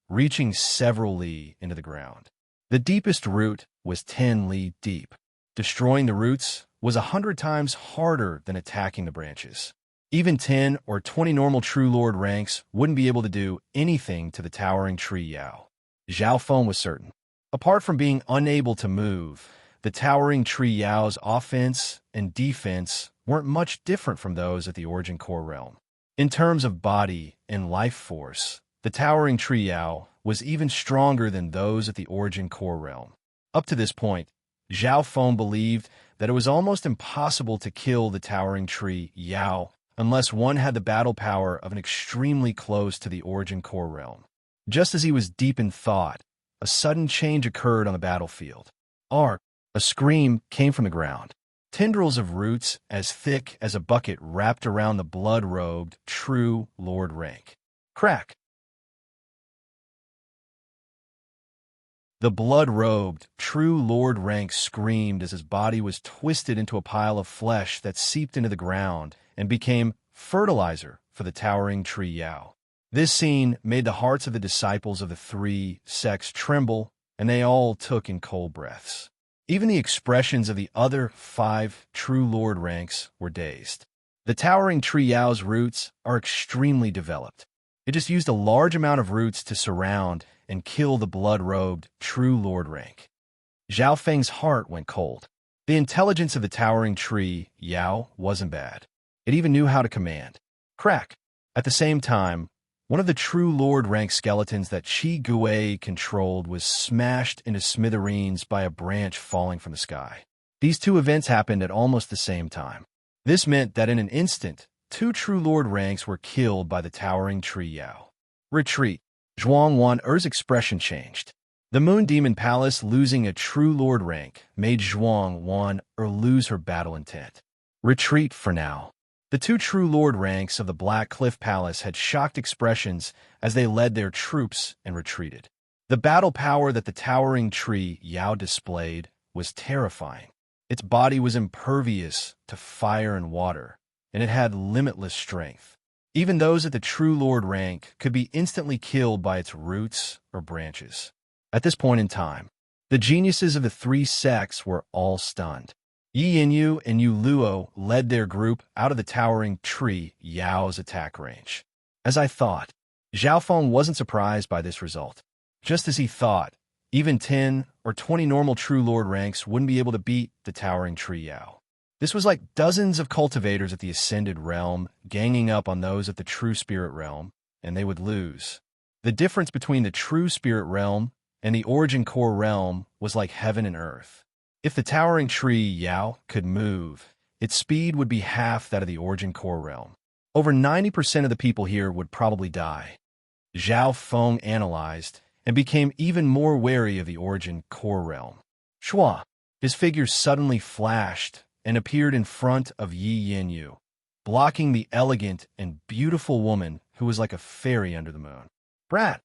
Speaker 1: reaching several li into the ground. The deepest root was 10 li deep. Destroying the roots was 100 times harder than attacking the branches. Even 10 or 20 normal true lord ranks wouldn't be able to do anything to the towering tree Yao. Zhao Feng was certain. Apart from being unable to move, the towering tree Yao's offense and defense weren't much different from those at the Origin Core realm. In terms of body and life force, the towering tree Yao was even stronger than those at the Origin Core realm. Up to this point, Zhao Feng believed that it was almost impossible to kill the towering tree Yao unless one had the battle power of an extremely close to the Origin Core realm. Just as he was deep in thought, a sudden change occurred on the battlefield. Ark! A scream came from the ground. Tendrils of roots as thick as a bucket wrapped around the blood-robed true lord rank. Crack! The blood-robed true lord rank screamed as his body was twisted into a pile of flesh that seeped into the ground and became fertilizer for the towering tree Yao. This scene made the hearts of the disciples of the three sects tremble, and they all took in cold breaths. Even the expressions of the other 5 true lord ranks were dazed. The towering tree Yao's roots are extremely developed. It just used a large amount of roots to surround and kill the blood-robed true lord rank. Zhao Feng's heart went cold. The intelligence of the towering tree Yao wasn't bad. It even knew how to command. Crack! At the same time, one of the true lord rank skeletons that Qi Gui controlled was smashed into smithereens by a branch falling from the sky. These two events happened at almost the same time. This meant that in an instant, 2 true lord ranks were killed by the towering tree Yao. Retreat. Zhuang Wan'er's expression changed. The Moon Demon Palace losing a true lord rank made Zhuang Wan'er lose her battle intent. Retreat for now. The 2 true lord ranks of the Black Cliff Palace had shocked expressions as they led their troops and retreated. The battle power that the towering tree Yao displayed was terrifying. Its body was impervious to fire and water, and it had limitless strength. Even those at the true lord rank could be instantly killed by its roots or branches. At this point in time, the geniuses of the 3 sects were all stunned. Yi Yanyu and Yu Luo led their group out of the towering tree Yao's attack range. As I thought, Zhao Feng wasn't surprised by this result. Just as he thought, even 10 or 20 normal True Lord ranks wouldn't be able to beat the towering tree Yao. This was like dozens of cultivators at the Ascended Realm ganging up on those at the True Spirit Realm, and they would lose. The difference between the True Spirit Realm and the Origin Core Realm was like heaven and earth. If the towering tree Yao could move, its speed would be half that of the Origin Core Realm. Over 90% of the people here would probably die. Zhao Feng analyzed and became even more wary of the Origin Core Realm. Shua, his figure suddenly flashed and appeared in front of Yi Yanyu, blocking the elegant and beautiful woman who was like a fairy under the moon. Brat,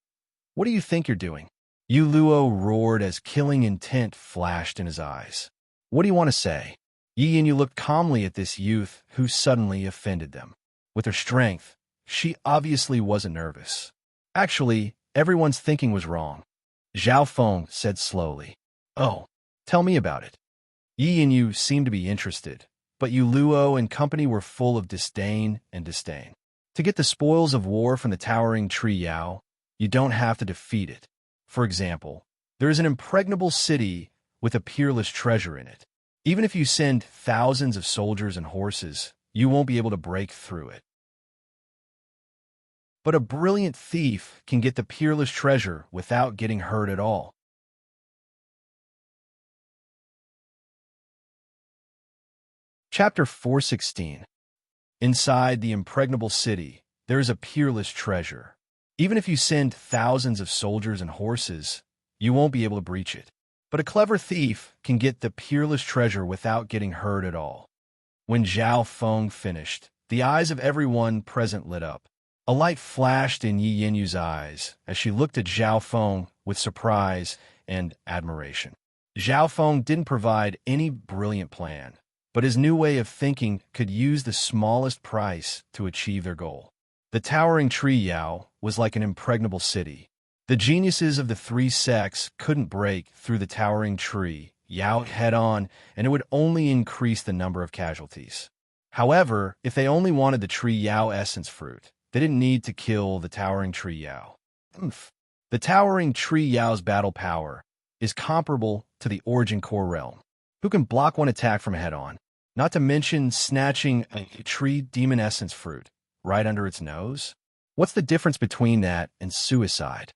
Speaker 1: what do you think you're doing? Yu Luo roared as killing intent flashed in his eyes. What do you want to say? Yi Yanyu looked calmly at this youth who suddenly offended them. With her strength, she obviously wasn't nervous. Actually, everyone's thinking was wrong. Zhao Feng said slowly. Oh, tell me about it. Yi Yanyu seemed to be interested, but Yu Luo and company were full of disdain and disdain. To get the spoils of war from the towering tree Yao, you don't have to defeat it. For example, there is an impregnable city with a peerless treasure in it. Even if you send thousands of soldiers and horses, you won't be able to break through it. But a brilliant thief can get the peerless treasure without getting hurt at all. Chapter 416. Inside the impregnable city, there is a peerless treasure. Even if you send thousands of soldiers and horses, you won't be able to breach it. But a clever thief can get the peerless treasure without getting hurt at all. When Zhao Feng finished, the eyes of everyone present lit up. A light flashed in Yi Yanyu's eyes as she looked at Zhao Feng with surprise and admiration. Zhao Feng didn't provide any brilliant plan, but his new way of thinking could use the smallest price to achieve their goal. The towering tree Yao was like an impregnable city. The geniuses of the three sects couldn't break through the towering tree Yao head-on, and it would only increase the number of casualties. However, if they only wanted the tree Yao essence fruit, they didn't need to kill the towering tree Yao. The towering tree Yao's battle power is comparable to the Origin Core Realm, who can block one attack from head-on, not to mention snatching a tree demon essence fruit right under its nose. What's the difference between that and suicide?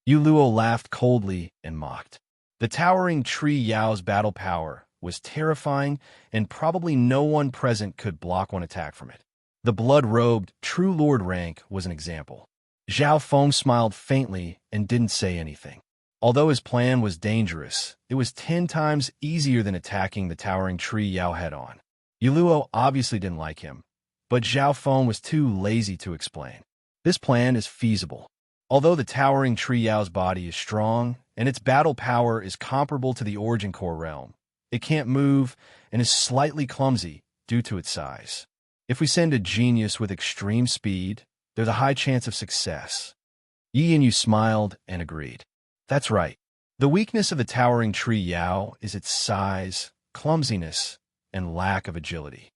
Speaker 1: Yu Luo laughed coldly and mocked. The towering tree Yao's battle power was terrifying, and probably no one present could block one attack from it. The blood-robed True Lord rank was an example. Zhao Feng smiled faintly and didn't say anything. Although his plan was dangerous, it was 10 times easier than attacking the towering tree Yao head-on. Yu Luo obviously didn't like him, but Zhao Feng was too lazy to explain. This plan is feasible. Although the towering tree Yao's body is strong and its battle power is comparable to the Origin Core Realm, it can't move and is slightly clumsy due to its size. If we send a genius with extreme speed, there's a high chance of success. Yi Yanyu smiled and agreed. That's right. The weakness of the towering tree Yao is its size, clumsiness, and lack of agility.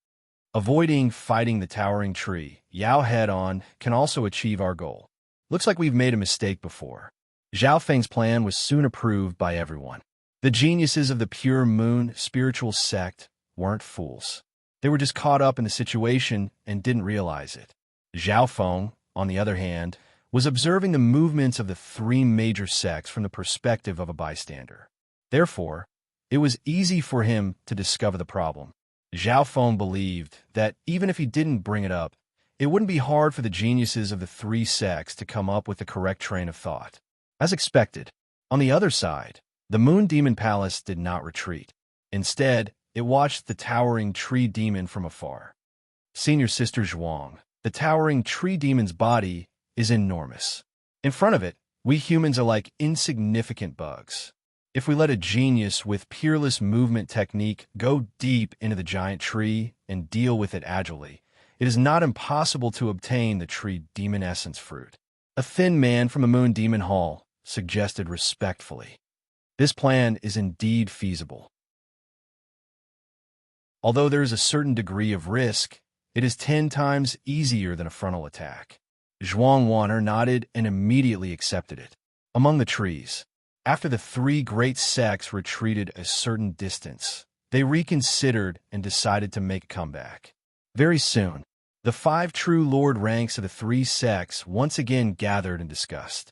Speaker 1: Avoiding fighting the towering tree Yao head-on can also achieve our goal. Looks like we've made a mistake before. Zhao Feng's plan was soon approved by everyone. The geniuses of the Pure Moon spiritual sect weren't fools. They were just caught up in the situation and didn't realize it. Zhao Feng, on the other hand, was observing the movements of the three major sects from the perspective of a bystander. Therefore, it was easy for him to discover the problem. Zhao Feng believed that even if he didn't bring it up, it wouldn't be hard for the geniuses of the three sects to come up with the correct train of thought. As expected, on the other side, the Moon Demon Palace did not retreat. Instead, it watched the towering tree demon from afar. Senior Sister Zhuang, the towering tree demon's body is enormous. In front of it, we humans are like insignificant bugs. If we let a genius with peerless movement technique go deep into the giant tree and deal with it agilely, it is not impossible to obtain the tree demon essence fruit. A thin man from the Moon Demon Hall suggested respectfully. This plan is indeed feasible. Although there is a certain degree of risk, it is 10 times easier than a frontal attack. Zhuang Wan'er nodded and immediately accepted it. Among the trees, after the three great sects retreated a certain distance, they reconsidered and decided to make a comeback. Very soon, the 5 true lord ranks of the 3 sects once again gathered and discussed.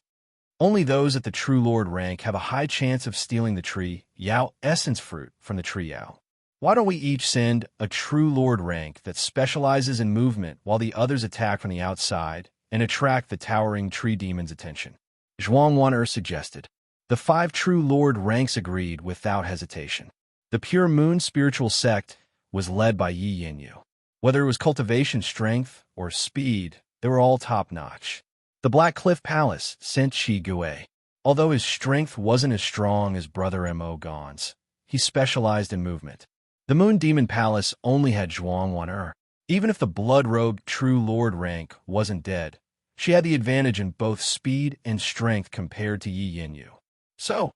Speaker 1: Only those at the true lord rank have a high chance of stealing the tree Yao essence fruit from the tree Yao. Why don't we each send a true lord rank that specializes in movement while the others attack from the outside and attract the towering tree demon's attention? Zhuang Wan'er suggested. The 5 true lord ranks agreed without hesitation. The pure moon spiritual sect was led by Yi Yinyu. Whether it was cultivation strength or speed, they were all top-notch. The Black Cliff Palace sent Shi Gui. Although his strength wasn't as strong as Brother Mo Gon's, he specialized in movement. The Moon Demon Palace only had Zhuang Wan'er. Even if the blood-robed true lord rank wasn't dead, she had the advantage in both speed and strength compared to Yi Yinyu. So.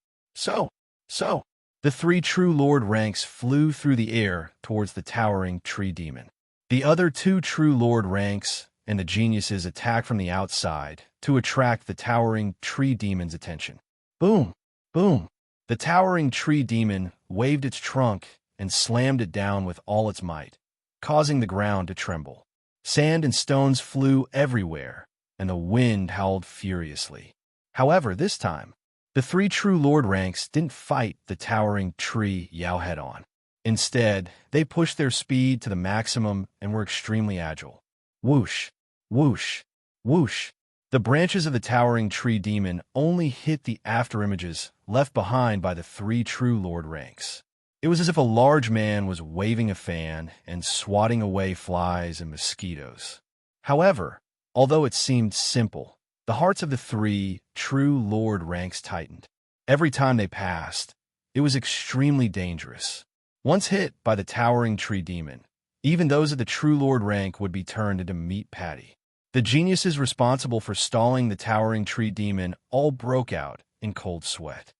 Speaker 1: The 3 true lord ranks flew through the air towards the towering tree demon. The other 2 true lord ranks and the geniuses attacked from the outside to attract the towering tree demon's attention. Boom! Boom! The towering tree demon waved its trunk and slammed it down with all its might, causing the ground to tremble. Sand and stones flew everywhere, and the wind howled furiously. However, this time, the 3 true lord ranks didn't fight the towering tree Yao head-on. Instead, they pushed their speed to the maximum and were extremely agile. Whoosh, whoosh, whoosh. The branches of the towering tree demon only hit the afterimages left behind by the 3 true lord ranks. It was as if a large man was waving a fan and swatting away flies and mosquitoes. However, although it seemed simple, the hearts of the 3 true lord ranks tightened. Every time they passed, it was extremely dangerous. Once hit by the towering tree demon, even those of the true lord rank would be turned into meat patty. The geniuses responsible for stalling the towering tree demon all broke out in cold sweat.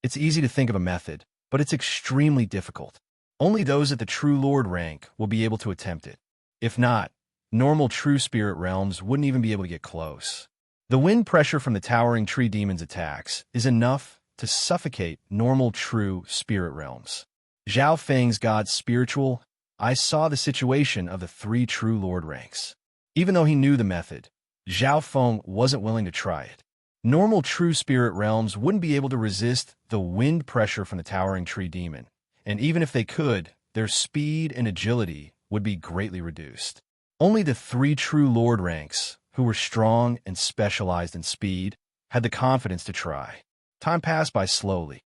Speaker 1: It's easy to think of a method, but it's extremely difficult. Only those at the true lord rank will be able to attempt it. If not, normal true spirit realms wouldn't even be able to get close. The wind pressure from the towering tree demon's attacks is enough to suffocate normal true spirit realms. Zhao Feng's god's spiritual eye saw the situation of the 3 true lord ranks. Even though he knew the method, Zhao Feng wasn't willing to try it. Normal true spirit realms wouldn't be able to resist the wind pressure from the towering tree demon, and even if they could, their speed and agility would be greatly reduced. Only the 3 true lord ranks, who were strong and specialized in speed, had the confidence to try. Time passed by slowly.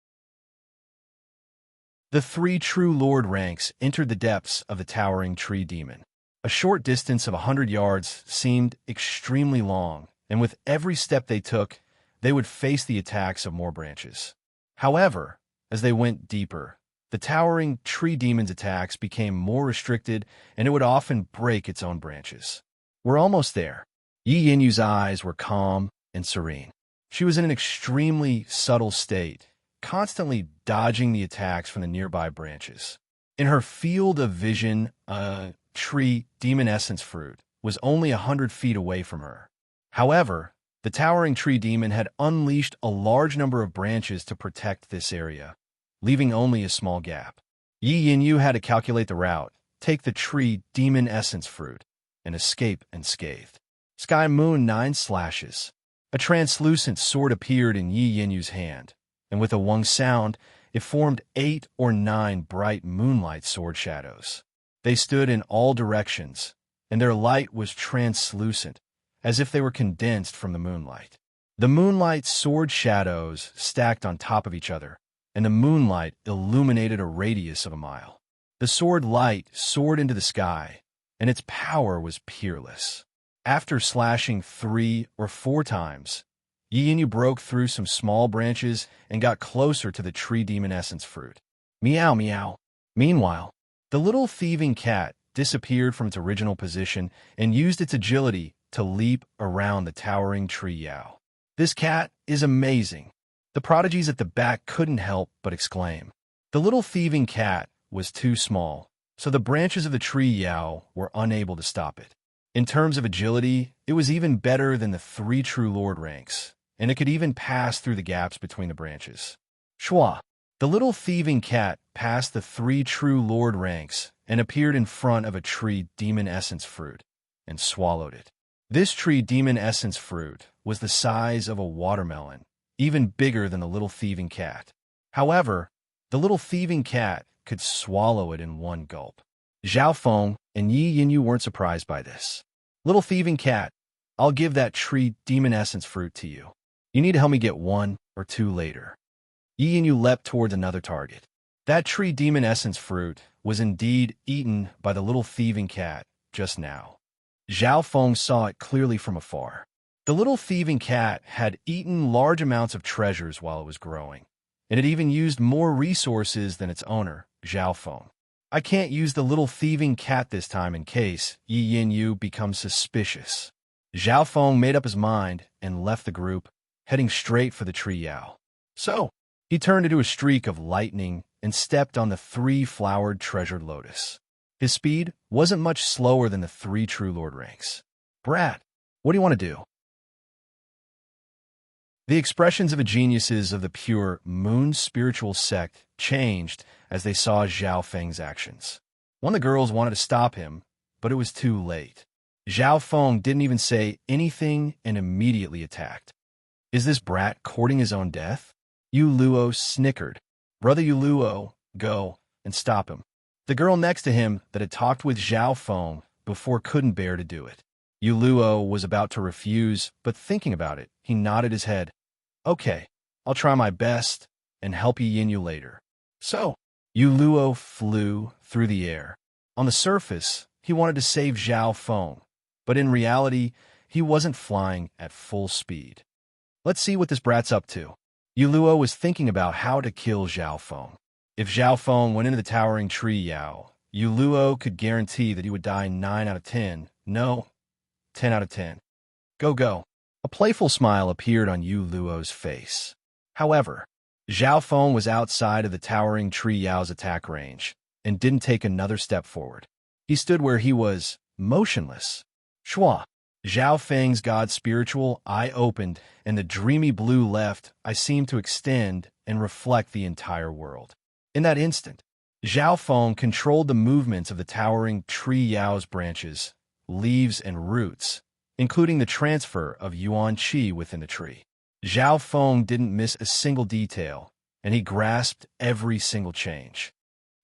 Speaker 1: The 3 true lord ranks entered the depths of the towering tree demon. A short distance of 100 yards seemed extremely long, and with every step they took, they would face the attacks of more branches. However, as they went deeper, the towering tree demon's attacks became more restricted, and it would often break its own branches. We're almost there. Yi Yinyu's eyes were calm and serene. She was in an extremely subtle state, constantly dodging the attacks from the nearby branches. In her field of vision, a tree demon essence fruit was only 100 feet away from her. However, the towering tree demon had unleashed a large number of branches to protect this area, leaving only a small gap. Yi Yinyu had to calculate the route, take the tree demon essence fruit, and escape unscathed. Sky Moon 9 slashes. A translucent sword appeared in Yi Yinyu's hand, and with a wung sound, it formed 8 or 9 bright moonlight sword shadows. They stood in all directions, and their light was translucent, as if they were condensed from the moonlight. The moonlight sword shadows stacked on top of each other, and the moonlight illuminated a radius of a mile. The sword light soared into the sky, and its power was peerless. After slashing 3 or 4 times, Yi Yinyu broke through some small branches and got closer to the tree demon essence fruit. Meow meow. Meanwhile, the little thieving cat disappeared from its original position and used its agility to leap around the towering tree Yao. This cat is amazing. The prodigies at the back couldn't help but exclaim. The little thieving cat was too small, so the branches of the tree Yao were unable to stop it. In terms of agility, it was even better than the 3 true lord ranks, and it could even pass through the gaps between the branches. Shua! The little thieving cat passed the 3 true lord ranks and appeared in front of a tree demon essence fruit, and swallowed it. This tree demon essence fruit was the size of a watermelon, even bigger than the little thieving cat. However, the little thieving cat could swallow it in one gulp. Zhao Feng and Yi Yinyu weren't surprised by this. Little thieving cat, I'll give that tree demon essence fruit to you. You need to help me get 1 or 2 later. Yi Yinyu leapt towards another target. That tree demon essence fruit was indeed eaten by the little thieving cat just now. Zhao Feng saw it clearly from afar. The little thieving cat had eaten large amounts of treasures while it was growing, and it even used more resources than its owner, Zhao Feng. I can't use the little thieving cat this time in case Yi Yinyu becomes suspicious. Zhao Feng made up his mind and left the group, heading straight for the tree Yao. So, he turned into a streak of lightning and stepped on the 3-flowered treasured lotus. His speed wasn't much slower than the 3 true lord ranks. Brat, what do you want to do? The expressions of the geniuses of the pure moon spiritual sect changed as they saw Zhao Feng's actions. One of the girls wanted to stop him, but it was too late. Zhao Feng didn't even say anything and immediately attacked. Is this brat courting his own death? Yu Luo snickered. Brother Yu Luo, go and stop him. The girl next to him that had talked with Zhao Feng before couldn't bear to do it. Yu Luo was about to refuse, but thinking about it, he nodded his head. Okay, I'll try my best and help Yi Yinyu later. So, Yu Luo flew through the air. On the surface, he wanted to save Zhao Feng, but in reality, he wasn't flying at full speed. Let's see what this brat's up to. Yu Luo was thinking about how to kill Zhao Feng. If Zhao Feng went into the towering tree Yao, Yu Luo could guarantee that he would die 9 out of 10. No, 10 out of 10. Go, go. A playful smile appeared on Yu Luo's face. However, Zhao Feng was outside of the towering tree Yao's attack range and didn't take another step forward. He stood where he was, motionless. Shua! Zhao Feng's god spiritual eye opened, and the dreamy blue left eye seemed to extend and reflect the entire world. In that instant, Zhao Feng controlled the movements of the towering tree Yao's branches, leaves, and roots, including the transfer of Yuan Qi within the tree. Zhao Feng didn't miss a single detail, and he grasped every single change.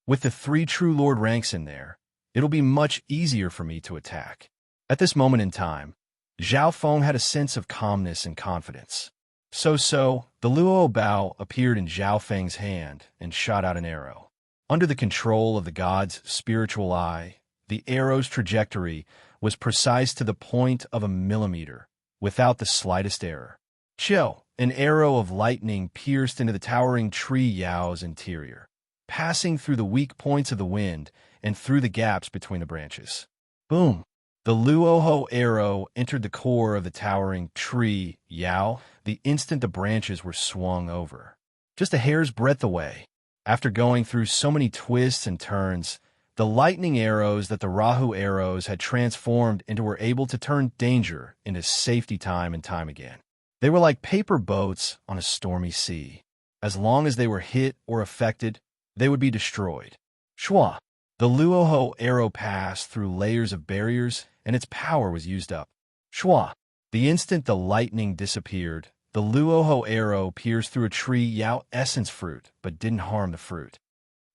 Speaker 1: With the 3 true lord ranks in there, it'll be much easier for me to attack. At this moment in time, Zhao Feng had a sense of calmness and confidence. So, the Luo Bao appeared in Zhao Feng's hand and shot out an arrow. Under the control of the god's spiritual eye, the arrow's trajectory was precise to the point of a millimeter, without the slightest error. Chill, an arrow of lightning pierced into the towering tree Yao's interior, passing through the weak points of the wind and through the gaps between the branches. Boom! The Luoho arrow entered the core of the towering tree Yao the instant the branches were swung over. Just a hair's breadth away. After going through so many twists and turns, the lightning arrows that the Rahu arrows had transformed into were able to turn danger into safety time and time again. They were like paper boats on a stormy sea. As long as they were hit or affected, they would be destroyed. Shua! The Luoho arrow passed through layers of barriers, and its power was used up. Shua! The instant the lightning disappeared, the Luoho arrow pierced through a tree Yao essence fruit, but didn't harm the fruit.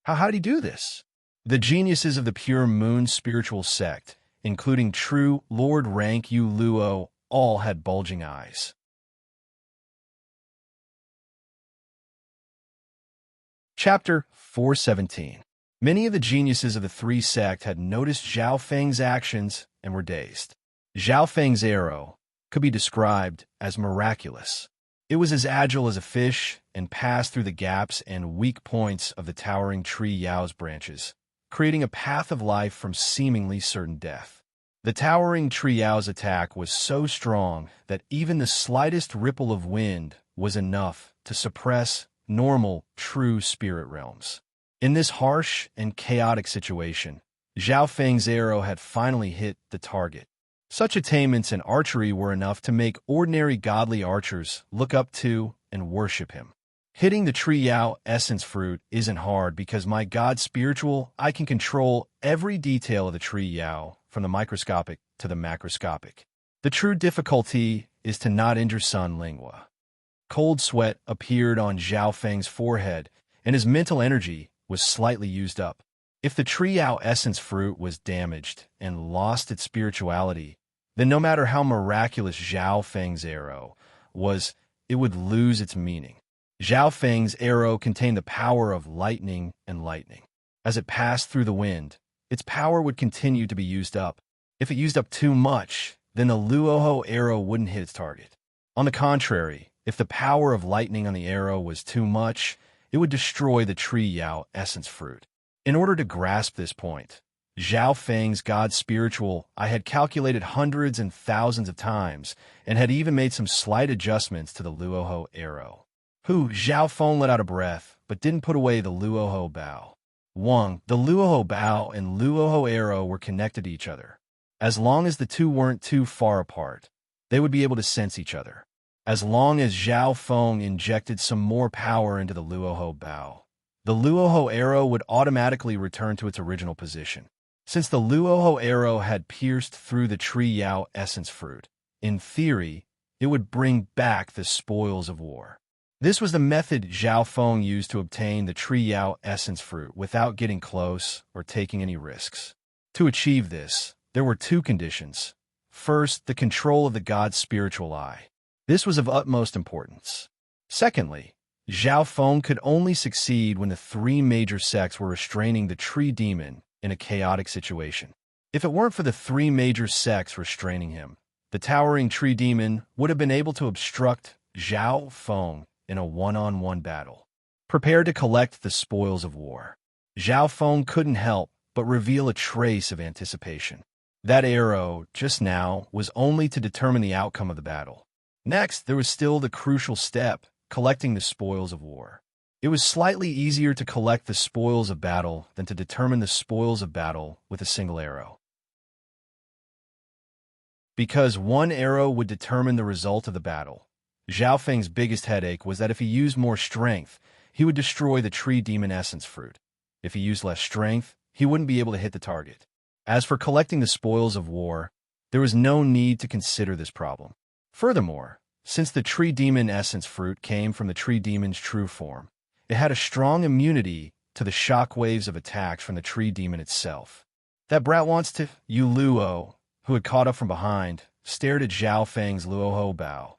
Speaker 1: How did he do this? The geniuses of the pure moon spiritual sect, including true Lord rank Yu Luo, all had bulging eyes. Chapter 417. Many of the geniuses of the 3 sect had noticed Zhao Feng's actions and were dazed. Zhao Feng's arrow could be described as miraculous. It was as agile as a fish and passed through the gaps and weak points of the towering tree Yao's branches, creating a path of life from seemingly certain death. The towering tree Yao's attack was so strong that even the slightest ripple of wind was enough to suppress normal, true spirit realms. In this harsh and chaotic situation, Zhao Feng's arrow had finally hit the target. Such attainments in archery were enough to make ordinary godly archers look up to and worship him. Hitting the tree Yao essence fruit isn't hard because my God spiritual, I can control every detail of the tree Yao, from the microscopic to the macroscopic. The true difficulty is to not injure Sun Lingua. Cold sweat appeared on Zhao Feng's forehead, and his mental energy was slightly used up. If the tree Yao essence fruit was damaged and lost its spirituality, then no matter how miraculous Zhao Feng's arrow was, it would lose its meaning. Zhao Feng's arrow contained the power of lightning and lightning. As it passed through the wind, its power would continue to be used up. If it used up too much, then the Luoho arrow wouldn't hit its target. On the contrary, if the power of lightning on the arrow was too much, it would destroy the tree Yao essence fruit. In order to grasp this point, Zhao Feng's God spiritual, I had calculated hundreds and thousands of times and had even made some slight adjustments to the Luoho arrow. Zhao Feng let out a breath, but didn't put away the Luoho bow. The Luoho bow and Luoho arrow were connected to each other. As long as the two weren't too far apart, they would be able to sense each other. As long as Zhao Feng injected some more power into the Luoho bow, the Luoho arrow would automatically return to its original position. Since the Luoho arrow had pierced through the tree Yao essence fruit, in theory, it would bring back the spoils of war. This was the method Zhao Feng used to obtain the tree Yao essence fruit without getting close or taking any risks. To achieve this, there were two conditions. First, the control of the God's spiritual eye. This was of utmost importance. Secondly, Zhao Feng could only succeed when the three major sects were restraining the tree demon in a chaotic situation. If it weren't for the three major sects restraining him, the towering tree demon would have been able to obstruct Zhao Feng in a one-on-one battle. Prepared to collect the spoils of war, Zhao Feng couldn't help but reveal a trace of anticipation. That arrow, just now, was only to determine the outcome of the battle. Next, there was still the crucial step, collecting the spoils of war. It was slightly easier to collect the spoils of battle than to determine the spoils of battle with a single arrow. Because one arrow would determine the result of the battle, Zhao Feng's biggest headache was that if he used more strength, he would destroy the tree demon essence fruit. If he used less strength, he wouldn't be able to hit the target. As for collecting the spoils of war, there was no need to consider this problem. Furthermore, since the tree demon essence fruit came from the tree demon's true form, it had a strong immunity to the shock waves of attacks from the tree demon itself. That brat wants to... Yu Luo, who had caught up from behind, stared at Zhao Feng's Luoho bow,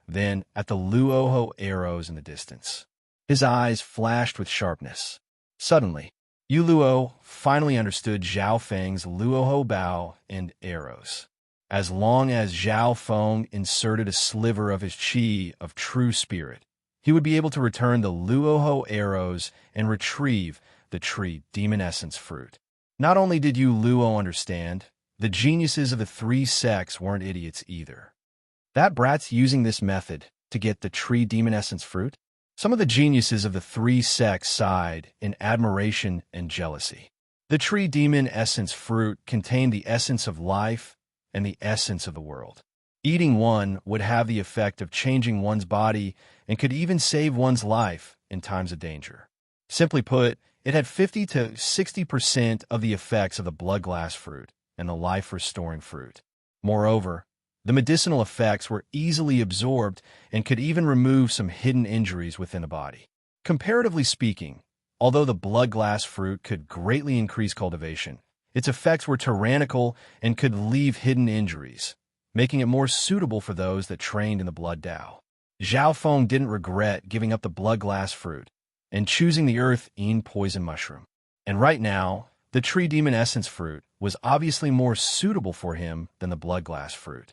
Speaker 1: then at the Luoho arrows in the distance. His eyes flashed with sharpness. Suddenly, Yu Luo finally understood Zhao Feng's Luoho bow and arrows. As long as Zhao Feng inserted a sliver of his qi of true spirit, he would be able to return the Luoho arrows and retrieve the tree demon essence fruit. Not only did Yu Luo understand, the geniuses of the three sects weren't idiots either. That brat's using this method to get the tree demon essence fruit? Some of the geniuses of the three sects sighed in admiration and jealousy. The tree demon essence fruit contained the essence of life and the essence of the world. Eating one would have the effect of changing one's body and could even save one's life in times of danger. Simply put, it had 50 to 60% of the effects of the blood glass fruit and the life-restoring fruit. Moreover, the medicinal effects were easily absorbed and could even remove some hidden injuries within the body. Comparatively speaking, although the blood glass fruit could greatly increase cultivation, its effects were tyrannical and could leave hidden injuries, making it more suitable for those that trained in the blood Dao. Zhao Feng didn't regret giving up the blood glass fruit and choosing the earth-eating poison mushroom. And right now, the tree demon essence fruit was obviously more suitable for him than the blood glass fruit.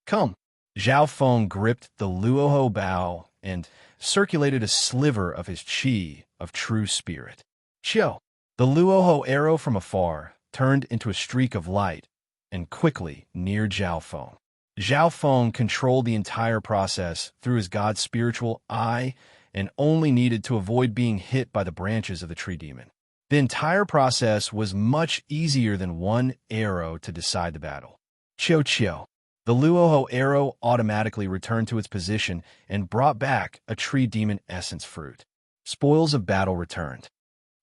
Speaker 1: Come. Zhao Feng gripped the Luoho bow and circulated a sliver of his qi of true spirit. Chiao. The Luoho arrow from afar turned into a streak of light and quickly near Zhao Feng. Zhao Feng controlled the entire process through his God's spiritual eye and only needed to avoid being hit by the branches of the tree demon. The entire process was much easier than one arrow to decide the battle. Chio. The Luoho arrow automatically returned to its position and brought back a tree demon essence fruit. Spoils of battle returned.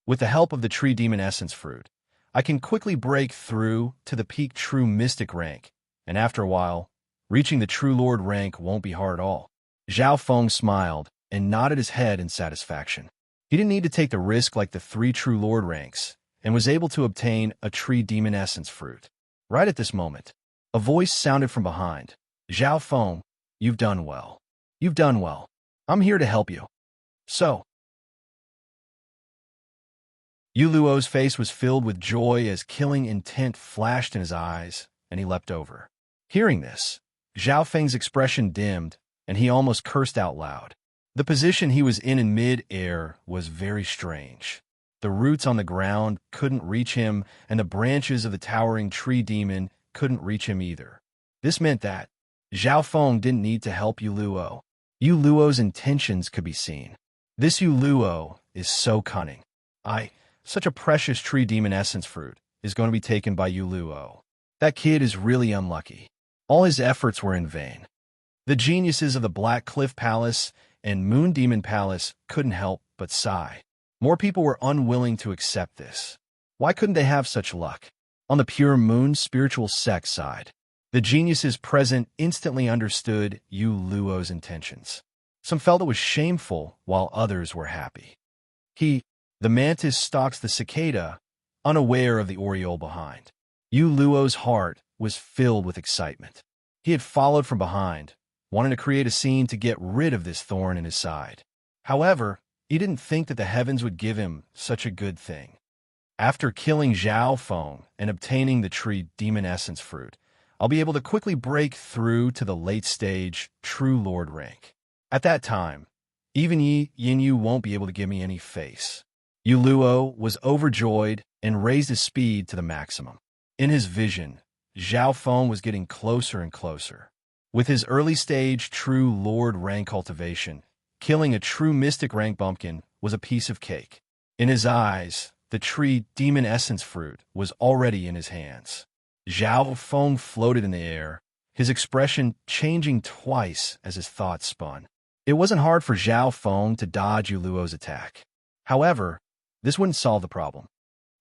Speaker 1: With the help of the tree demon essence fruit, I can quickly break through to the peak true mystic rank, and after a while, reaching the true lord rank won't be hard at all. Zhao Feng smiled and nodded his head in satisfaction. He didn't need to take the risk like the 3 true lord ranks, and was able to obtain a tree demon essence fruit. Right at this moment, a voice sounded from behind. Zhao Feng, you've done well. You've done well. I'm here to help you. So, Yu Luo's face was filled with joy as killing intent flashed in his eyes, and he leapt over. Hearing this, Zhao Feng's expression dimmed, and he almost cursed out loud. The position he was in mid-air was very strange. The roots on the ground couldn't reach him, and the branches of the towering tree demon couldn't reach him either. This meant that Zhao Feng didn't need to help Yu Luo. Yu Luo's intentions could be seen. This Yu Luo is so cunning. Such a precious tree demon essence fruit is going to be taken by Yu Luo. That kid is really unlucky. All his efforts were in vain. The geniuses of the Black Cliff Palace and Moon Demon Palace couldn't help but sigh. More people were unwilling to accept this. Why couldn't they have such luck? On the pure moon spiritual sect side, the geniuses present instantly understood Yu Luo's intentions. Some felt it was shameful, while others were happy. The mantis stalks the cicada, unaware of the oriole behind. Yu Luo's heart was filled with excitement. He had followed from behind, wanting to create a scene to get rid of this thorn in his side. However, he didn't think that the heavens would give him such a good thing. After killing Zhao Feng and obtaining the tree demon essence fruit, I'll be able to quickly break through to the late stage true lord rank. At that time, even Yin Yu won't be able to give me any face. Yu Luo was overjoyed and raised his speed to the maximum. In his vision, Zhao Feng was getting closer and closer. With his early-stage true lord rank cultivation, killing a true mystic rank bumpkin was a piece of cake. In his eyes, the tree demon essence fruit was already in his hands. Zhao Feng floated in the air, his expression changing twice as his thoughts spun. It wasn't hard for Zhao Feng to dodge Yu Luo's attack. However, this wouldn't solve the problem.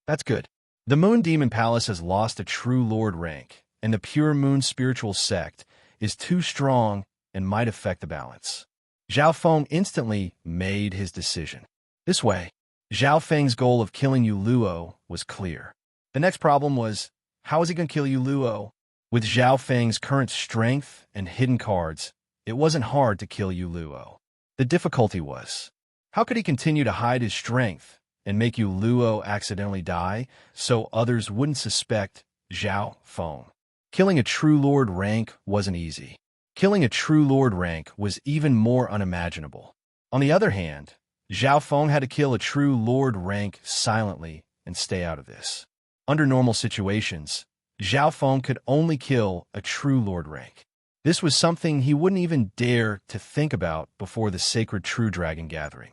Speaker 1: That's good. The Moon Demon Palace has lost a true lord rank, and the Pure Moon spiritual sect is too strong and might affect the balance. Zhao Feng instantly made his decision. This way, Zhao Feng's goal of killing Yu Luo was clear. The next problem was, how is he going to kill Yu Luo? With Zhao Feng's current strength and hidden cards, it wasn't hard to kill Yu Luo. The difficulty was, how could he continue to hide his strength and make Yu Luo accidentally die so others wouldn't suspect Zhao Feng? Killing a true lord rank wasn't easy. Killing a true lord rank was even more unimaginable. On the other hand, Zhao Feng had to kill a true lord rank silently and stay out of this. Under normal situations, Zhao Feng could only kill a true lord rank. This was something he wouldn't even dare to think about before the sacred true dragon gathering.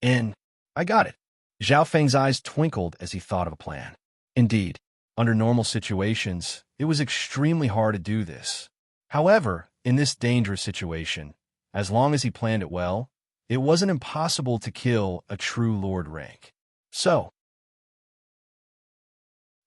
Speaker 1: And I got it. Zhao Feng's eyes twinkled as he thought of a plan. Indeed, under normal situations, it was extremely hard to do this. However, in this dangerous situation, as long as he planned it well, it wasn't impossible to kill a true lord rank. So,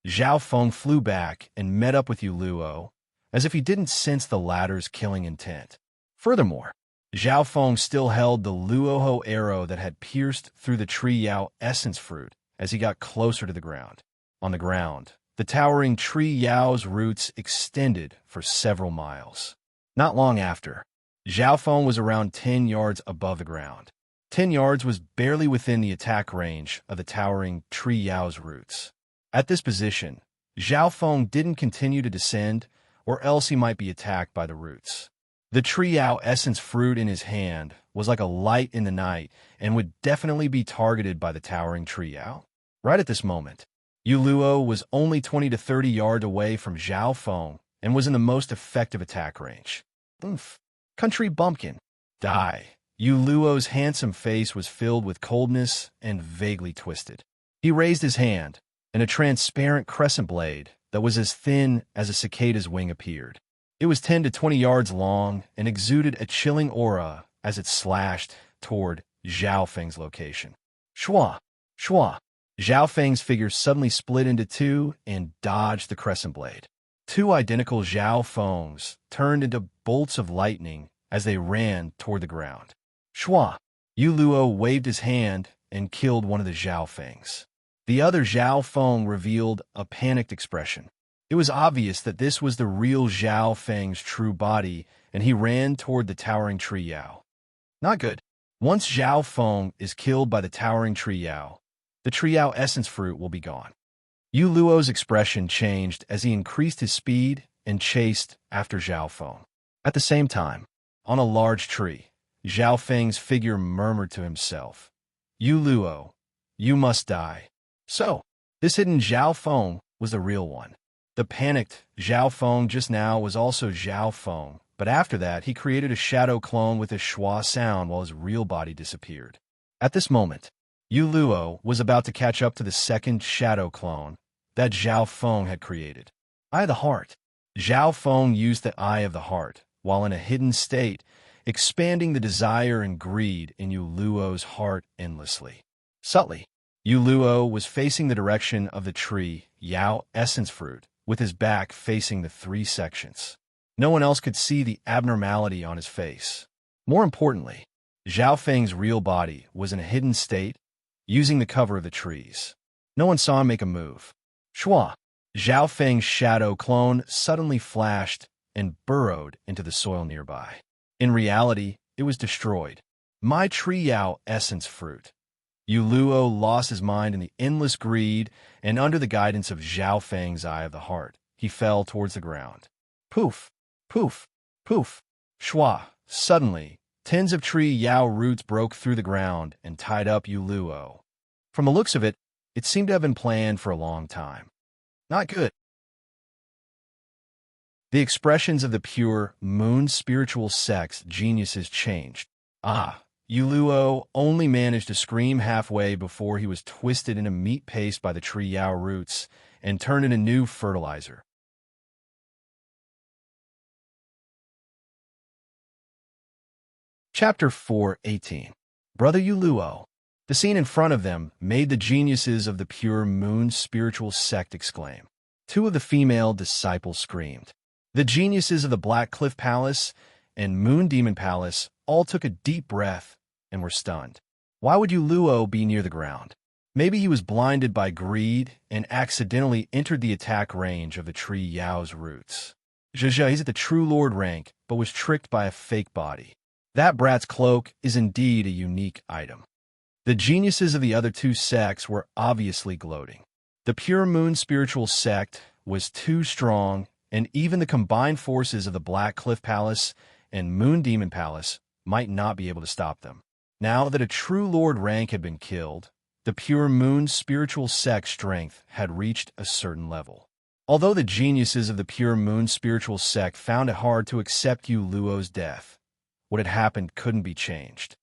Speaker 1: Zhao Feng flew back and met up with Yu Luo, as if he didn't sense the latter's killing intent. Furthermore, Zhao Feng still held the Luoho arrow that had pierced through the tree Yao essence fruit as he got closer to the ground. On the ground, the towering tree Yao's roots extended for several miles. Not long after, Zhao Feng was around 10 yards above the ground. 10 yards was barely within the attack range of the towering tree Yao's roots. At this position, Zhao Feng didn't continue to descend, or else he might be attacked by the roots. The tree Yao essence fruit in his hand was like a light in the night and would definitely be targeted by the towering tree Yao. Right at this moment, Yu Luo was only 20 to 30 yards away from Zhao Feng and was in the most effective attack range. Oof. Country bumpkin. Die. Yu Luo's handsome face was filled with coldness and vaguely twisted. He raised his hand, and a transparent crescent blade that was as thin as a cicada's wing appeared. It was 10 to 20 yards long and exuded a chilling aura as it slashed toward Zhao Feng's location. Shua! Shua! Zhao Feng's figure suddenly split into two and dodged the crescent blade. Two identical Zhao Fengs turned into bolts of lightning as they ran toward the ground. Shua! Yu Luo waved his hand and killed one of the Zhao Fengs. The other Zhao Feng revealed a panicked expression. It was obvious that this was the real Zhao Feng's true body, and he ran toward the towering tree Yao. Not good. Once Zhao Feng is killed by the towering tree Yao, the tree Yao essence fruit will be gone. Yu Luo's expression changed as he increased his speed and chased after Zhao Feng. At the same time, on a large tree, Zhao Feng's figure murmured to himself, Yu Luo, you must die. So, this hidden Zhao Feng was the real one. The panicked Zhao Feng just now was also Zhao Feng, but after that he created a shadow clone with a schwa sound while his real body disappeared. At this moment, Yu Luo was about to catch up to the second shadow clone that Zhao Feng had created. Eye of the Heart. Zhao Feng used the Eye of the Heart, while in a hidden state, expanding the desire and greed in Yu Luo's heart endlessly. Subtly, Yu Luo was facing the direction of the tree Yao essence fruit, with his back facing the three sections. No one else could see the abnormality on his face. More importantly, Zhao Feng's real body was in a hidden state, using the cover of the trees. No one saw him make a move. Shua! Zhao Feng's shadow clone suddenly flashed and burrowed into the soil nearby. In reality, it was destroyed. My tree Yao essence fruit. Yu Luo lost his mind in the endless greed, and under the guidance of Zhao Feng's Eye of the Heart, he fell towards the ground. Poof! Poof! Poof! Shua! Suddenly, tens of tree Yao roots broke through the ground and tied up Yu Luo. From the looks of it, it seemed to have been planned for a long time. Not good. The expressions of the pure moon spiritual sex geniuses changed. Yu Luo only managed to scream halfway before he was twisted into meat paste by the tree Yao roots and turned into new fertilizer. Chapter 4:18. Brother Yu Luo. The scene in front of them made the geniuses of the pure moon spiritual sect exclaim. Two of the female disciples screamed. The geniuses of the Black Cliff Palace and Moon Demon Palace all took a deep breath and were stunned. Why would Yu Luo be near the ground? Maybe he was blinded by greed and accidentally entered the attack range of the tree Yao's roots. Zhezhe, he's at the true lord rank, but was tricked by a fake body. That brat's cloak is indeed a unique item. The geniuses of the other two sects were obviously gloating. The pure moon spiritual sect was too strong, and even the combined forces of the Black Cliff Palace and Moon Demon Palace might not be able to stop them. Now that a true lord rank had been killed, the pure moon spiritual sect strength had reached a certain level. Although the geniuses of the pure moon spiritual sect found it hard to accept Yu Luo's death, what had happened couldn't be changed.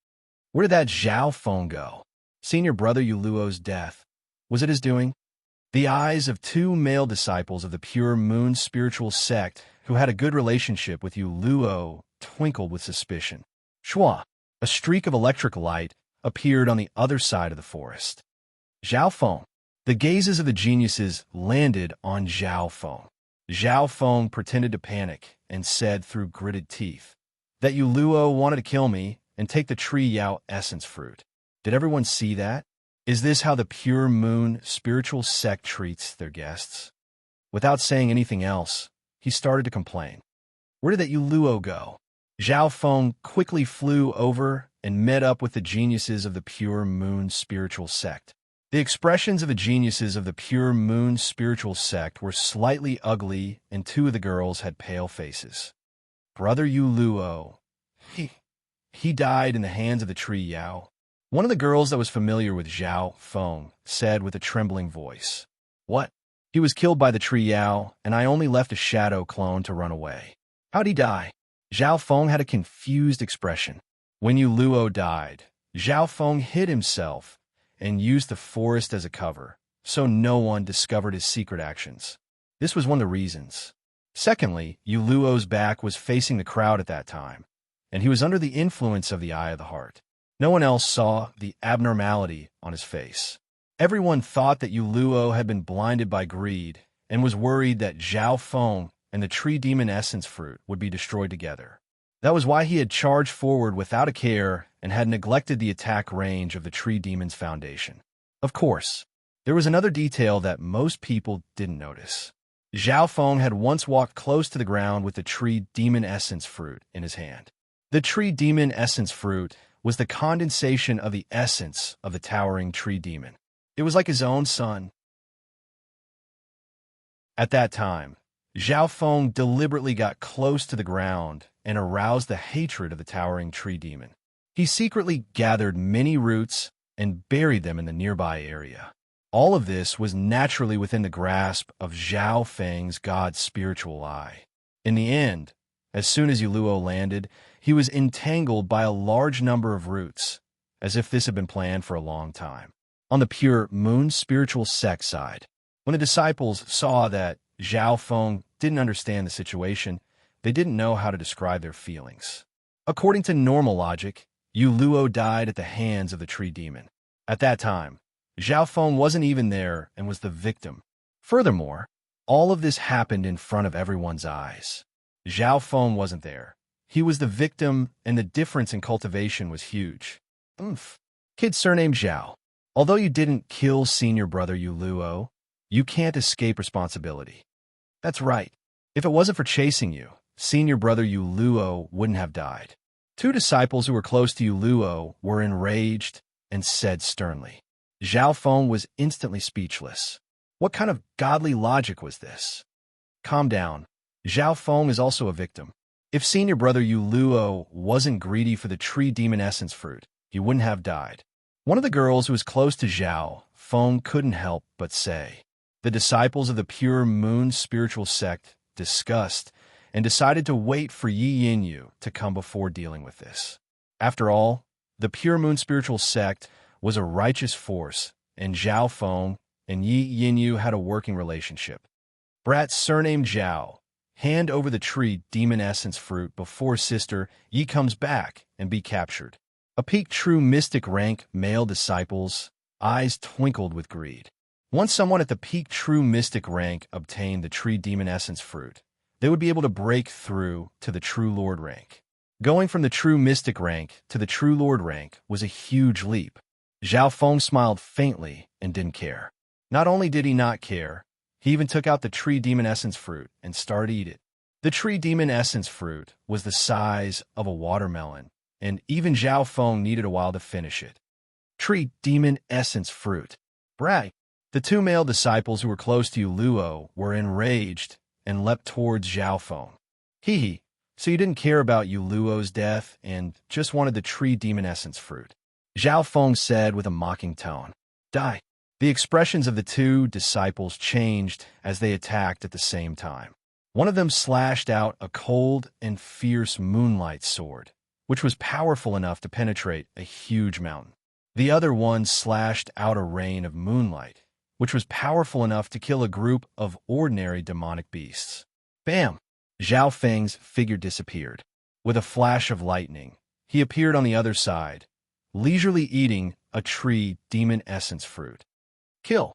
Speaker 1: Where did that Zhao Feng go? Senior brother Yu Luo's death. Was it his doing? The eyes of two male disciples of the pure moon spiritual sect who had a good relationship with Yu Luo twinkled with suspicion. Shua! A streak of electric light appeared on the other side of the forest. Zhao Feng. The gazes of the geniuses landed on Zhao Feng. Zhao Feng pretended to panic and said through gritted teeth that Yu Luo wanted to kill me and take the tree Yao essence fruit. Did everyone see that? Is this how the pure moon spiritual sect treats their guests? Without saying anything else, he started to complain. Where did that Yu Luo go? Zhao Feng quickly flew over and met up with the geniuses of the pure moon spiritual sect. The expressions of the geniuses of the pure moon spiritual sect were slightly ugly, and two of the girls had pale faces. Brother Yu Luo. He died in the hands of the tree Yao. One of the girls that was familiar with Zhao Feng said with a trembling voice. What? He was killed by the tree Yao, and I only left a shadow clone to run away. How'd he die? Zhao Feng had a confused expression. When Yu Luo died, Zhao Feng hid himself and used the forest as a cover, so no one discovered his secret actions. This was one of the reasons. Secondly, Yuluo's back was facing the crowd at that time, and he was under the influence of the Eye of the Heart. No one else saw the abnormality on his face. Everyone thought that Yuluo had been blinded by greed and was worried that Zhao Feng and the tree demon essence fruit would be destroyed together. That was why he had charged forward without a care and had neglected the attack range of the tree demon's foundation. Of course, there was another detail that most people didn't notice. Zhao Feng had once walked close to the ground with the tree demon essence fruit in his hand. The tree demon essence fruit was the condensation of the essence of the towering tree demon. It was like his own son. At that time, Zhao Feng deliberately got close to the ground and aroused the hatred of the towering tree demon. He secretly gathered many roots and buried them in the nearby area. All of this was naturally within the grasp of Zhao Feng's god's spiritual eye. In the end, as soon as Yuluo landed, he was entangled by a large number of roots, as if this had been planned for a long time. On the pure moon spiritual sect side, when the disciples saw that Zhao Feng didn't understand the situation, they didn't know how to describe their feelings. According to normal logic, Yuluo died at the hands of the tree demon. At that time, Zhao Feng wasn't even there and was the victim. Furthermore, all of this happened in front of everyone's eyes. Zhao Feng wasn't there. He was the victim, and the difference in cultivation was huge. Kid surnamed Zhao. Although you didn't kill senior brother Yuluo, you can't escape responsibility. That's right. If it wasn't for chasing you, senior brother Yuluo wouldn't have died. Two disciples who were close to Yuluo were enraged and said sternly. Zhao Feng was instantly speechless. What kind of godly logic was this? Calm down. Zhao Feng is also a victim. If senior brother Yuluo wasn't greedy for the tree demon essence fruit, he wouldn't have died. One of the girls who was close to Zhao Feng couldn't help but say. The disciples of the pure moon spiritual sect discussed and decided to wait for Yi Yinyu to come before dealing with this. After all, the pure moon spiritual sect was a righteous force, and Zhao Feng and Yi Yinyu had a working relationship. Brat surnamed Zhao, hand over the tree demon essence fruit before sister Yi comes back and be captured. A peak true mystic rank male disciples' eyes twinkled with greed. Once someone at the peak true mystic rank obtained the tree demon essence fruit, they would be able to break through to the true lord rank. Going from the true mystic rank to the true lord rank was a huge leap. Zhao Feng smiled faintly and didn't care. Not only did he not care, he even took out the tree demon essence fruit and started to eat it. The tree demon essence fruit was the size of a watermelon, and even Zhao Feng needed a while to finish it. Tree demon essence fruit. Brag. The two male disciples who were close to Yuluo were enraged and leapt towards Zhao Feng. Hee, so you didn't care about Yuluo's death and just wanted the tree demon essence fruit. Zhao Feng said with a mocking tone. Die. The expressions of the two disciples changed as they attacked at the same time. One of them slashed out a cold and fierce moonlight sword, which was powerful enough to penetrate a huge mountain. The other one slashed out a rain of moonlight, which was powerful enough to kill a group of ordinary demonic beasts. Bam! Zhao Feng's figure disappeared. With a flash of lightning, he appeared on the other side, leisurely eating a tree demon essence fruit. Kill!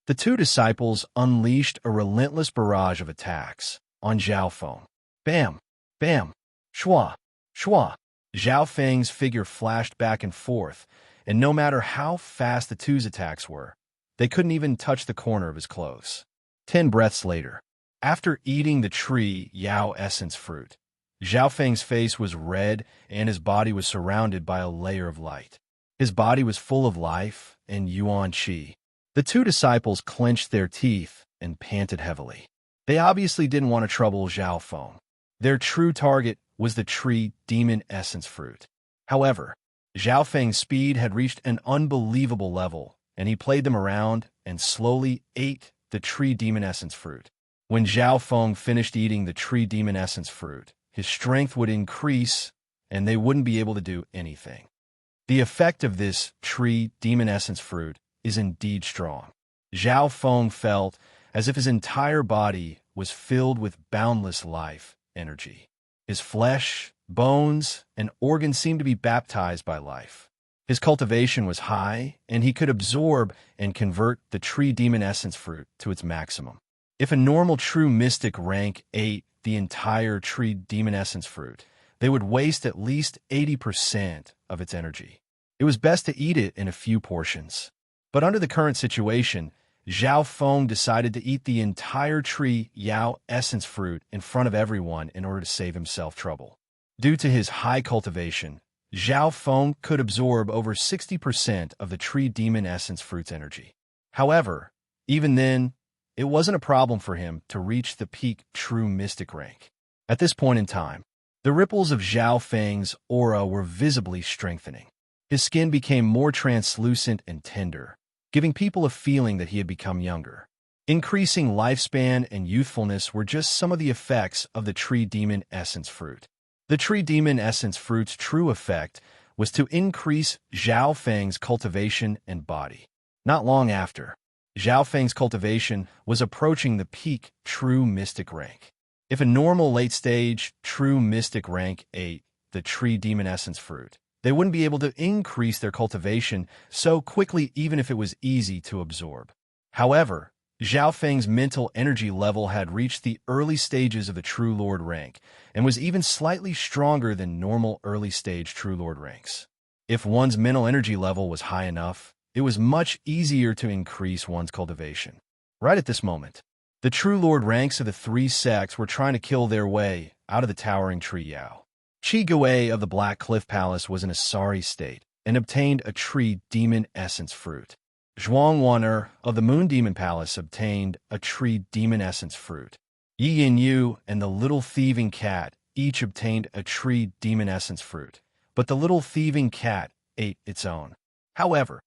Speaker 1: The two disciples unleashed a relentless barrage of attacks on Zhao Feng. Bam! Bam! Shua! Shua! Zhao Feng's figure flashed back and forth, and no matter how fast the two's attacks were, they couldn't even touch the corner of his clothes. 10 breaths later, after eating the tree Yao essence fruit, Zhao Feng's face was red and his body was surrounded by a layer of light. His body was full of life and yuan qi. The two disciples clenched their teeth and panted heavily. They obviously didn't want to trouble Zhao Feng. Their true target was the tree demon essence fruit. However, Zhao Feng's speed had reached an unbelievable level, and he played them around and slowly ate the tree demon essence fruit. When Zhao Feng finished eating the tree demon essence fruit, his strength would increase, and they wouldn't be able to do anything. The effect of this tree demon essence fruit is indeed strong. Zhao Feng felt as if his entire body was filled with boundless life energy. His flesh, bones, and organs seemed to be baptized by life. His cultivation was high, and he could absorb and convert the tree demon essence fruit to its maximum. If a normal true mystic rank ate the entire tree demon essence fruit, they would waste at least 80% of its energy. It was best to eat it in a few portions. But under the current situation, Zhao Feng decided to eat the entire tree Yao essence fruit in front of everyone in order to save himself trouble. Due to his high cultivation, Zhao Feng could absorb over 60% of the tree demon essence fruit's energy. However, even then, it wasn't a problem for him to reach the peak true mystic rank. At this point in time, the ripples of Zhao Feng's aura were visibly strengthening. His skin became more translucent and tender, giving people a feeling that he had become younger. Increasing lifespan and youthfulness were just some of the effects of the tree demon essence fruit. The tree demon essence fruit's true effect was to increase Zhao Feng's cultivation and body. Not long after, Zhao Feng's cultivation was approaching the peak true mystic rank. If a normal late-stage true mystic rank ate the tree demon essence fruit, they wouldn't be able to increase their cultivation so quickly even if it was easy to absorb. However, Zhao Feng's mental energy level had reached the early stages of the True Lord rank and was even slightly stronger than normal early-stage True Lord ranks. If one's mental energy level was high enough, it was much easier to increase one's cultivation. Right at this moment, the True Lord ranks of the three sects were trying to kill their way out of the towering tree Yao. Qi Gui of the Black Cliff Palace was in a sorry state and obtained a tree demon essence fruit. Zhuang Wan'er of the Moon Demon Palace obtained a tree demon essence fruit. Yi Yin Yu and the Little Thieving Cat each obtained a tree demon essence fruit, but the Little Thieving Cat ate its own. However,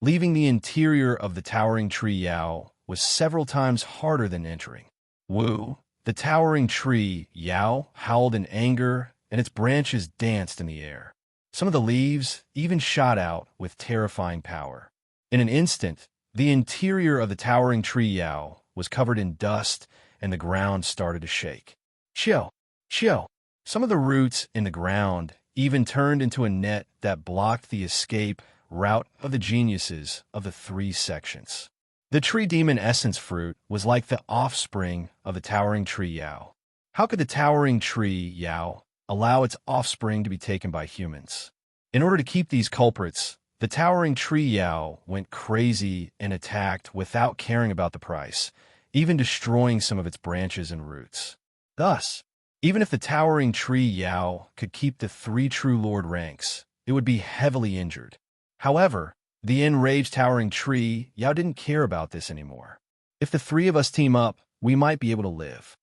Speaker 1: leaving the interior of the towering tree Yao was several times harder than entering. Wu, the towering tree Yao, howled in anger, and its branches danced in the air. Some of the leaves even shot out with terrifying power. In an instant, the interior of the towering tree Yao was covered in dust, and the ground started to shake. Chill, chill. Some of the roots in the ground even turned into a net that blocked the escape route of the geniuses of the three sections. The tree demon essence fruit was like the offspring of the towering tree Yao. How could the towering tree Yao allow its offspring to be taken by humans? In order to keep these culprits, the towering tree Yao went crazy and attacked without caring about the price, even destroying some of its branches and roots. Thus, even if the towering tree Yao could keep the three True Lord ranks, it would be heavily injured. However, the enraged towering tree Yao didn't care about this anymore. If the three of us team up, we might be able to live.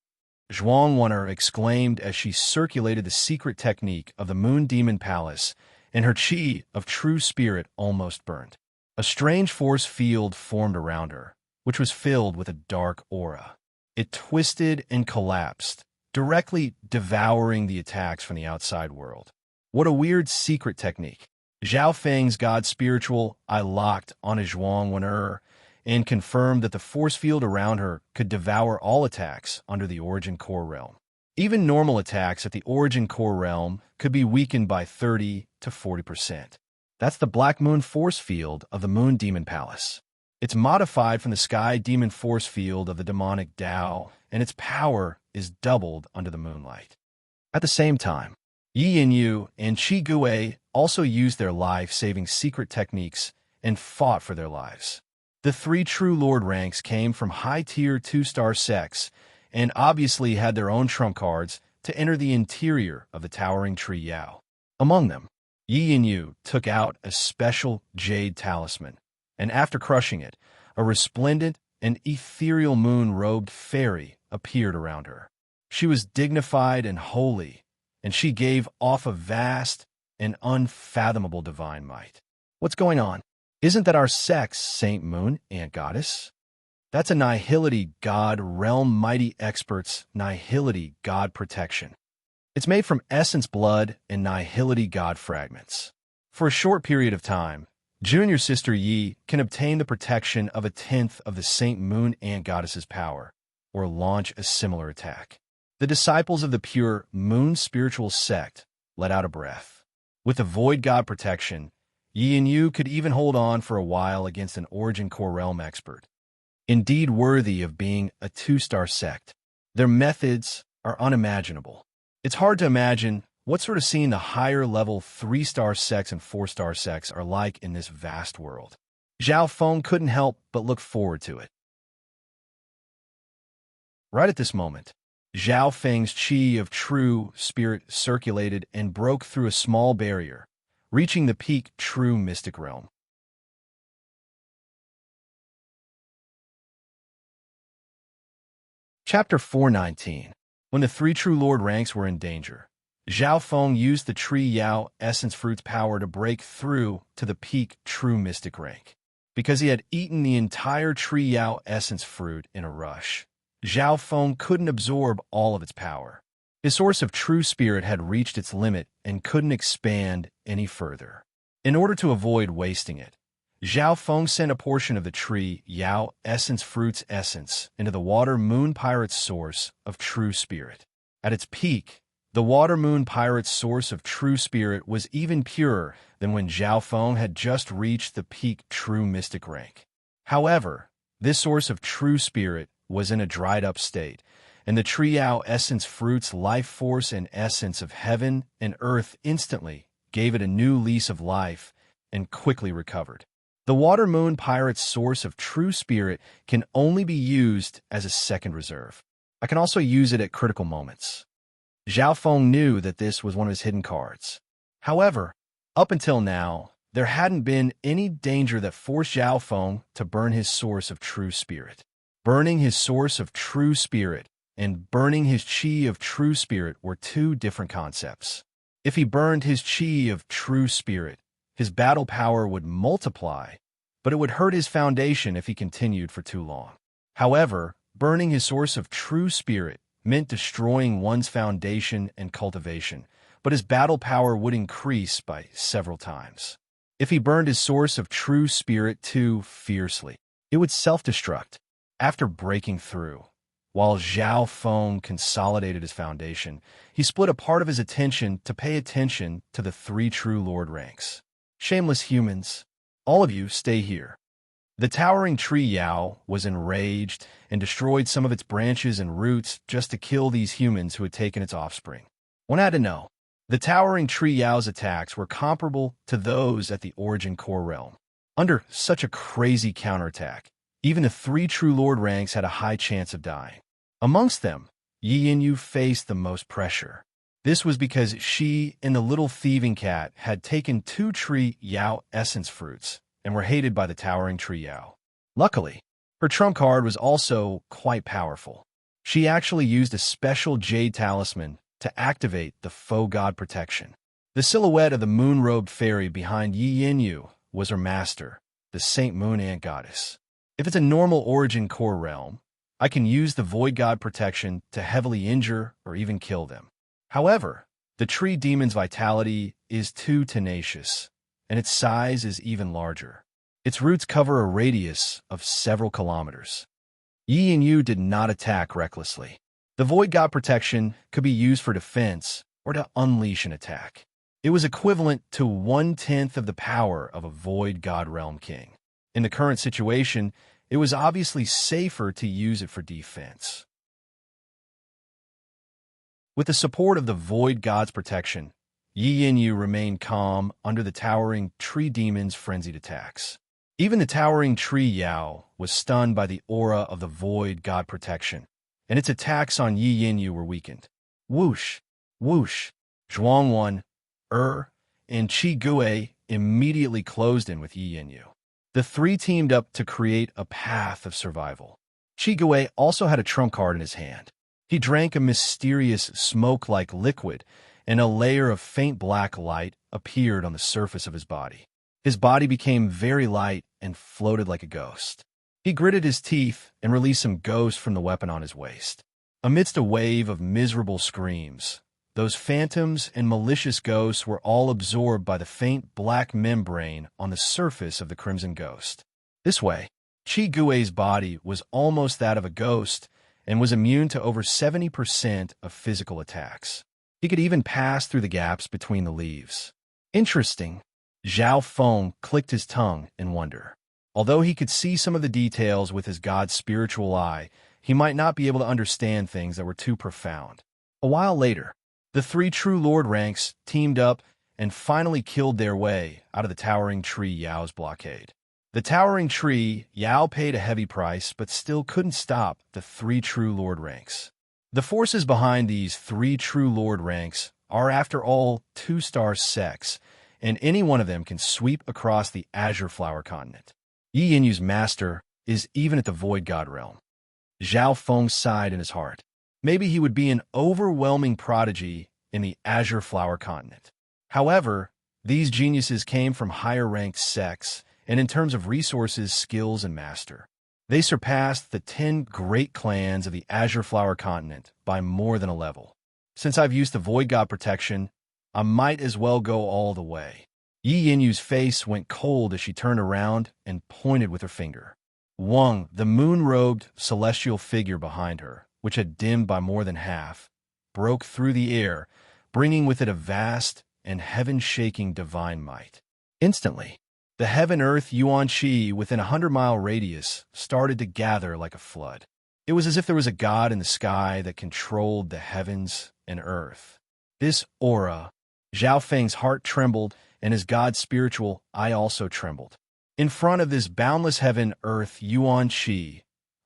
Speaker 1: Zhuang Wan'er exclaimed as she circulated the secret technique of the Moon Demon Palace, and her chi of true spirit almost burned. A strange force field formed around her, which was filled with a dark aura. It twisted and collapsed, directly devouring the attacks from the outside world. What a weird secret technique. Zhao Feng's God Spiritual eye locked on a Zhuang Wan'er and confirmed that the force field around her could devour all attacks under the Origin Core Realm. Even normal attacks at the Origin Core Realm could be weakened by 30 to 40%. That's the Black Moon force field of the Moon Demon Palace. It's modified from the Sky Demon force field of the demonic Tao, and its power is doubled under the moonlight. At the same time, Yi Yin Yu and Qi Gui also used their life-saving secret techniques and fought for their lives. The three True Lord ranks came from high-tier 2-star sects and obviously had their own trump cards to enter the interior of the towering tree Yao. Among them, Yi Yin Yu took out a special jade talisman, and after crushing it, a resplendent and ethereal moon-robed fairy appeared around her. She was dignified and holy, and she gave off a vast and unfathomable divine might. What's going on? Isn't that our sex, Saint Moon, Ant Goddess? That's a Nihility God Realm Mighty Experts Nihility God Protection. It's made from essence blood and nihility god fragments. For a short period of time, Junior Sister Yi can obtain the protection of a tenth of the Saint Moon Ant Goddess's power, or launch a similar attack. The disciples of the pure Moon spiritual sect let out a breath. With the Void God protection, Yi and Yu could even hold on for a while against an Origin Core Realm expert. Indeed worthy of being a 2-star sect. Their methods are unimaginable. It's hard to imagine what sort of scene the higher-level 3-star sects and 4-star sects are like in this vast world. Zhao Feng couldn't help but look forward to it. Right at this moment, Zhao Feng's qi of true spirit circulated and broke through a small barrier, reaching the peak true mystic realm. Chapter 419. When the 3 true lord ranks were in danger, Zhao Feng used the Tree Yao essence fruit's power to break through to the peak true mystic rank. Because he had eaten the entire Tree Yao essence fruit in a rush, Zhao Feng couldn't absorb all of its power. His source of true spirit had reached its limit and couldn't expand any further. In order to avoid wasting it, Zhao Feng sent a portion of the Tree Yao essence fruit's essence into the Water Moon Pirate's source of true spirit. At its peak, the Water Moon Pirate's source of true spirit was even purer than when Zhao Feng had just reached the peak true mystic rank. However, this source of true spirit was in a dried-up state, and the Tree Yao essence fruit's life force and essence of heaven and earth instantly gave it a new lease of life and quickly recovered. The Water Moon Pirate's source of true spirit can only be used as a second reserve. I can also use it at critical moments. Zhao Feng knew that this was one of his hidden cards. However, up until now, there hadn't been any danger that forced Zhao Feng to burn his source of true spirit. Burning his source of true spirit and burning his qi of true spirit were 2 different concepts. If he burned his qi of true spirit, his battle power would multiply, but it would hurt his foundation if he continued for too long. However, burning his source of true spirit meant destroying one's foundation and cultivation, but his battle power would increase by several times. If he burned his source of true spirit too fiercely, it would self-destruct. After breaking through, while Zhao Feng consolidated his foundation, he split a part of his attention to pay attention to the 3 true lord ranks. Shameless humans, all of you stay here. The towering Tree Yao was enraged and destroyed some of its branches and roots just to kill these humans who had taken its offspring. One had to know. The towering Tree Yao's attacks were comparable to those at the Origin Core Realm. Under such a crazy counterattack, even the 3 true lord ranks had a high chance of dying. Amongst them, Yi and Yu faced the most pressure. This was because she and the little thieving cat had taken 2 Tree Yao essence fruits and were hated by the towering Tree Yao. Luckily, her trump card was also quite powerful. She actually used a special jade talisman to activate the faux god protection. The silhouette of the moon-robed fairy behind Yi and Yu was her master, the Saint Moon Ant Goddess. If it's a normal Origin Core Realm, I can use the Void God protection to heavily injure or even kill them. However, the tree demon's vitality is too tenacious, and its size is even larger. Its roots cover a radius of several kilometers. Yi and Yu did not attack recklessly. The Void God protection could be used for defense or to unleash an attack. It was equivalent to 1/10 of the power of a Void God Realm King. In the current situation, it was obviously safer to use it for defense. With the support of the Void God's protection, Yi and Yu remained calm under the towering tree demon's frenzied attacks. Even the towering Tree Yao was stunned by the aura of the Void God protection, and its attacks on Yi and Yu were weakened. Whoosh, whoosh, Zhuangwan, and Qi Gui immediately closed in with Yi and Yu. The 3 teamed up to create a path of survival. Qi Gui also had a trump card in his hand. He drank a mysterious smoke-like liquid, and a layer of faint black light appeared on the surface of his body. His body became very light and floated like a ghost. He gritted his teeth and released some ghost from the weapon on his waist. Amidst a wave of miserable screams, those phantoms and malicious ghosts were all absorbed by the faint black membrane on the surface of the crimson ghost. This way, Chi Gui's body was almost that of a ghost and was immune to over 70% of physical attacks. He could even pass through the gaps between the leaves. Interesting. Zhao Feng clicked his tongue in wonder. Although he could see some of the details with his god's spiritual eye, he might not be able to understand things that were too profound. A while later, the three true Lord ranks teamed up and finally killed their way out of the towering tree Yao's blockade. The towering tree, Yao paid a heavy price, but still couldn't stop the three true Lord ranks. The forces behind these three true Lord ranks are, after all, two-star sects, and any one of them can sweep across the Azure Flower continent. Yi Yinyu's master is even at the Void God realm. Zhao Feng sighed in his heart. Maybe he would be an overwhelming prodigy in the Azure Flower continent. However, these geniuses came from higher-ranked sects, and in terms of resources, skills, and master, they surpassed the 10 great clans of the Azure Flower continent by more than a level. Since I've used the Void God protection, I might as well go all the way. Yi Yinyu's face went cold as she turned around and pointed with her finger. Wang, the moon-robed celestial figure behind her, which had dimmed by more than half, broke through the air, bringing with it a vast and heaven-shaking divine might. Instantly, the heaven-earth Yuan Qi within a 100-mile radius started to gather like a flood. It was as if there was a god in the sky that controlled the heavens and earth. This aura, Zhao Feng's heart trembled, and his god's spiritual eye also trembled. In front of this boundless heaven-earth Yuan Qi,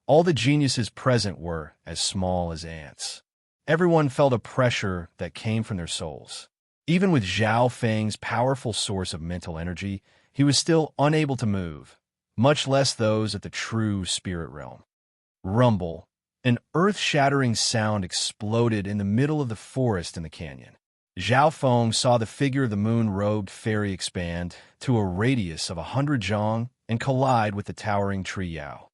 Speaker 1: all the geniuses present were as small as ants. Everyone felt a pressure that came from their souls. Even with Zhao Feng's powerful source of mental energy, he was still unable to move, much less those at the true spirit realm. Rumble. An earth-shattering sound exploded in the middle of the forest in the canyon. Zhao Feng saw the figure of the moon-robed fairy expand to a radius of 100 zhang and collide with the towering tree Yao.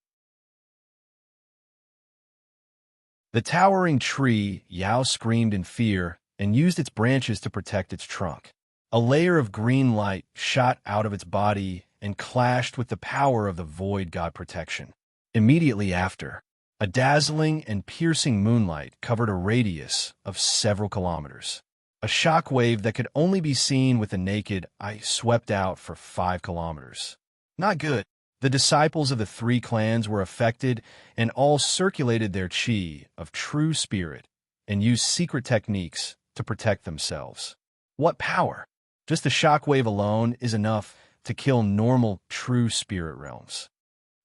Speaker 1: The towering tree Yao screamed in fear and used its branches to protect its trunk. A layer of green light shot out of its body and clashed with the power of the Void God protection. Immediately after, a dazzling and piercing moonlight covered a radius of several kilometers. A shockwave that could only be seen with the naked eye swept out for 5 kilometers. Not good. The disciples of the three clans were affected and all circulated their chi of true spirit and used secret techniques to protect themselves. What power! Just the shockwave alone is enough to kill normal true spirit realms.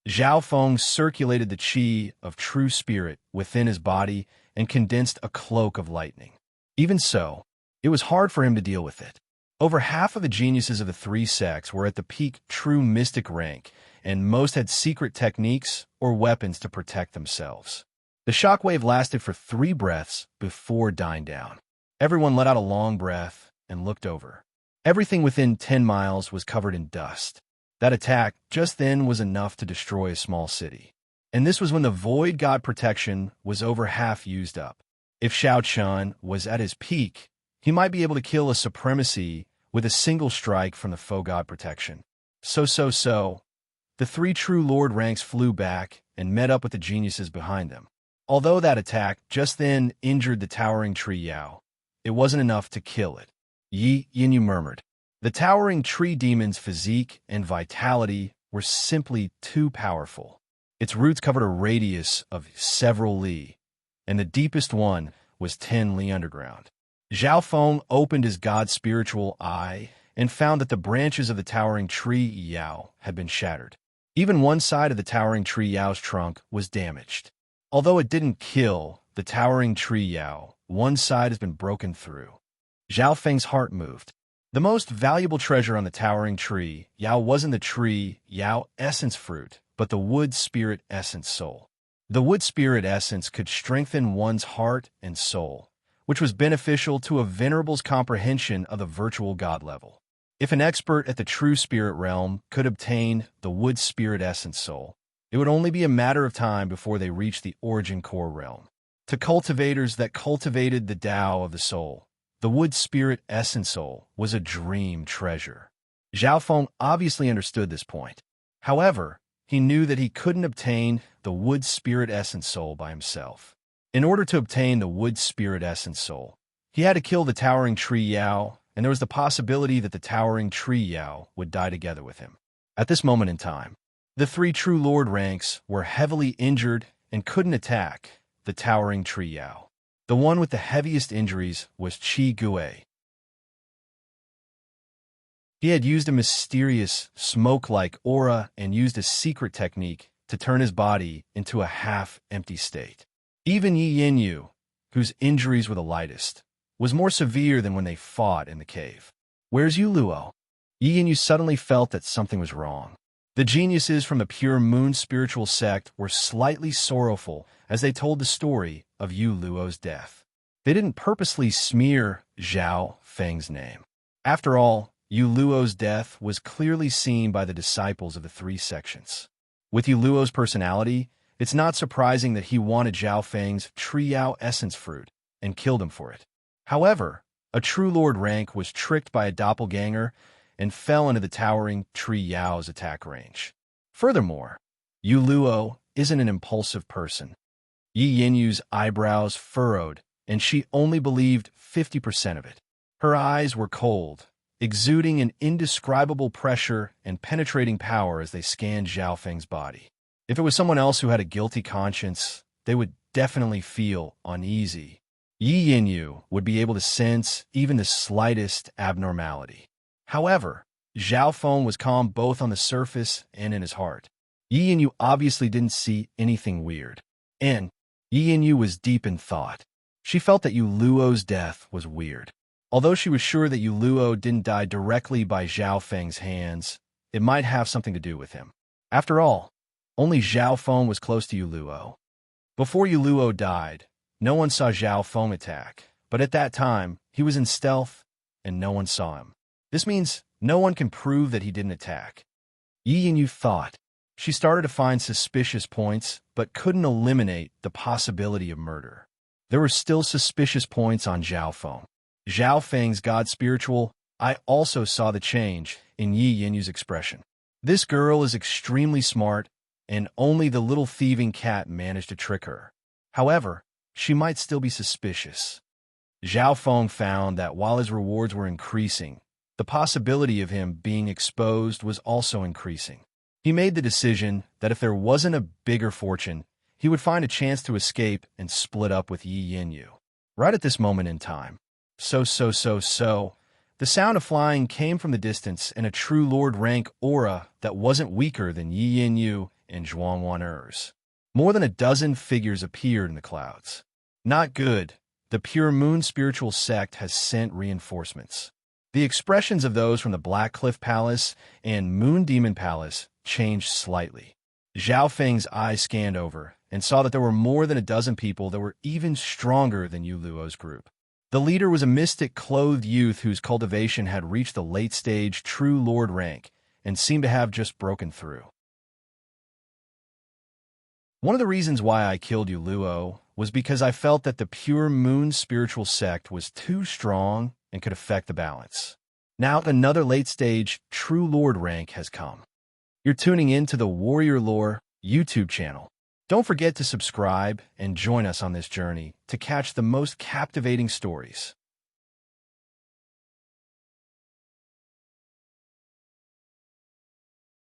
Speaker 1: Zhao Feng circulated the chi of true spirit within his body and condensed a cloak of lightning. Even so, it was hard for him to deal with it. Over half of the geniuses of the three sects were at the peak true mystic rank, and most had secret techniques or weapons to protect themselves. The shockwave lasted for 3 breaths before dying down. Everyone let out a long breath and looked over. Everything within 10 miles was covered in dust. That attack just then was enough to destroy a small city. And this was when the Void God protection was over half used up. If Shao Chun was at his peak, he might be able to kill a supremacy with a single strike from the Faux God protection. So. The three true Lord ranks flew back and met up with the geniuses behind them. Although that attack just then injured the towering tree Yao, it wasn't enough to kill it. Yi Yinyu murmured. The towering tree demon's physique and vitality were simply too powerful. Its roots covered a radius of several li, and the deepest one was 10 li underground. Zhao Feng opened his god's spiritual eye and found that the branches of the towering tree Yao had been shattered. Even one side of the towering tree Yao's trunk was damaged. Although it didn't kill the towering tree Yao, one side has been broken through. Zhao Feng's heart moved. The most valuable treasure on the towering tree Yao wasn't the tree Yao essence fruit, but the wood spirit essence soul. The wood spirit essence could strengthen one's heart and soul, which was beneficial to a venerable's comprehension of the virtual god level. If an expert at the true spirit realm could obtain the wood spirit essence soul, it would only be a matter of time before they reached the origin core realm. To cultivators that cultivated the Tao of the soul, the wood spirit essence soul was a dream treasure. Zhao Feng obviously understood this point. However, he knew that he couldn't obtain the wood spirit essence soul by himself. In order to obtain the wood spirit essence soul, he had to kill the towering tree Yao, and there was the possibility that the towering tree Yao would die together with him. At this moment in time, the three true lord ranks were heavily injured and couldn't attack the towering tree Yao. The one with the heaviest injuries was Qi Gui. He had used a mysterious, smoke-like aura and used a secret technique to turn his body into a half-empty state. Even Yi Yinyu, whose injuries were the lightest, was more severe than when they fought in the cave. "Where's Yu Luo?" Yi Yinyu suddenly felt that something was wrong. The geniuses from the Pure Moon spiritual sect were slightly sorrowful as they told the story of Yu Luo's death. They didn't purposely smear Zhao Feng's name. After all, Yu Luo's death was clearly seen by the disciples of the three sections. With Yu Luo's personality, it's not surprising that he wanted Zhao Feng's Triyao essence fruit and killed him for it. However, a true lord rank was tricked by a doppelganger and fell into the towering Tree Yao's attack range. Furthermore, Yu Luo isn't an impulsive person. Yi Yinyu's eyebrows furrowed, and she only believed 50% of it. Her eyes were cold, exuding an indescribable pressure and penetrating power as they scanned Zhao Feng's body. If it was someone else who had a guilty conscience, they would definitely feel uneasy. Yi Yinyu would be able to sense even the slightest abnormality. However, Zhao Feng was calm both on the surface and in his heart. Yi Yinyu obviously didn't see anything weird. And Yi Yinyu was deep in thought. She felt that Yu Luo's death was weird. Although she was sure that Yu Luo didn't die directly by Zhao Feng's hands, it might have something to do with him. After all, only Zhao Feng was close to Yu Luo. Before Yu Luo died, no one saw Zhao Feng attack, but at that time, he was in stealth, and no one saw him. This means no one can prove that he didn't attack. Yi Yinyu thought. She started to find suspicious points, but couldn't eliminate the possibility of murder. There were still suspicious points on Zhao Feng. Zhao Feng's god spiritual, I also saw the change in Yi Yinyu's expression. This girl is extremely smart, and only the little thieving cat managed to trick her. However, she might still be suspicious. Zhao Feng found that while his rewards were increasing, the possibility of him being exposed was also increasing. He made the decision that if there wasn't a bigger fortune, he would find a chance to escape and split up with Yi Yinyu. Right at this moment in time. So. The sound of flying came from the distance in a true lord rank aura that wasn't weaker than Yi Yinyu and Zhuang Wan'er's. More than a dozen figures appeared in the clouds. Not good. The Pure Moon spiritual sect has sent reinforcements. The expressions of those from the Black Cliff Palace and Moon Demon Palace changed slightly. Zhao Feng's eyes scanned over and saw that there were more than a dozen people that were even stronger than Yu Luo's group. The leader was a mystic-clothed youth whose cultivation had reached the late-stage true lord rank and seemed to have just broken through. One of the reasons why I killed Yu Luo was because I felt that the Pure Moon spiritual sect was too strong and could affect the balance. Now another late-stage true lord rank has come. You're tuning in to the Warrior Lore YouTube channel. Don't forget to subscribe and join us on this journey to catch the most captivating stories.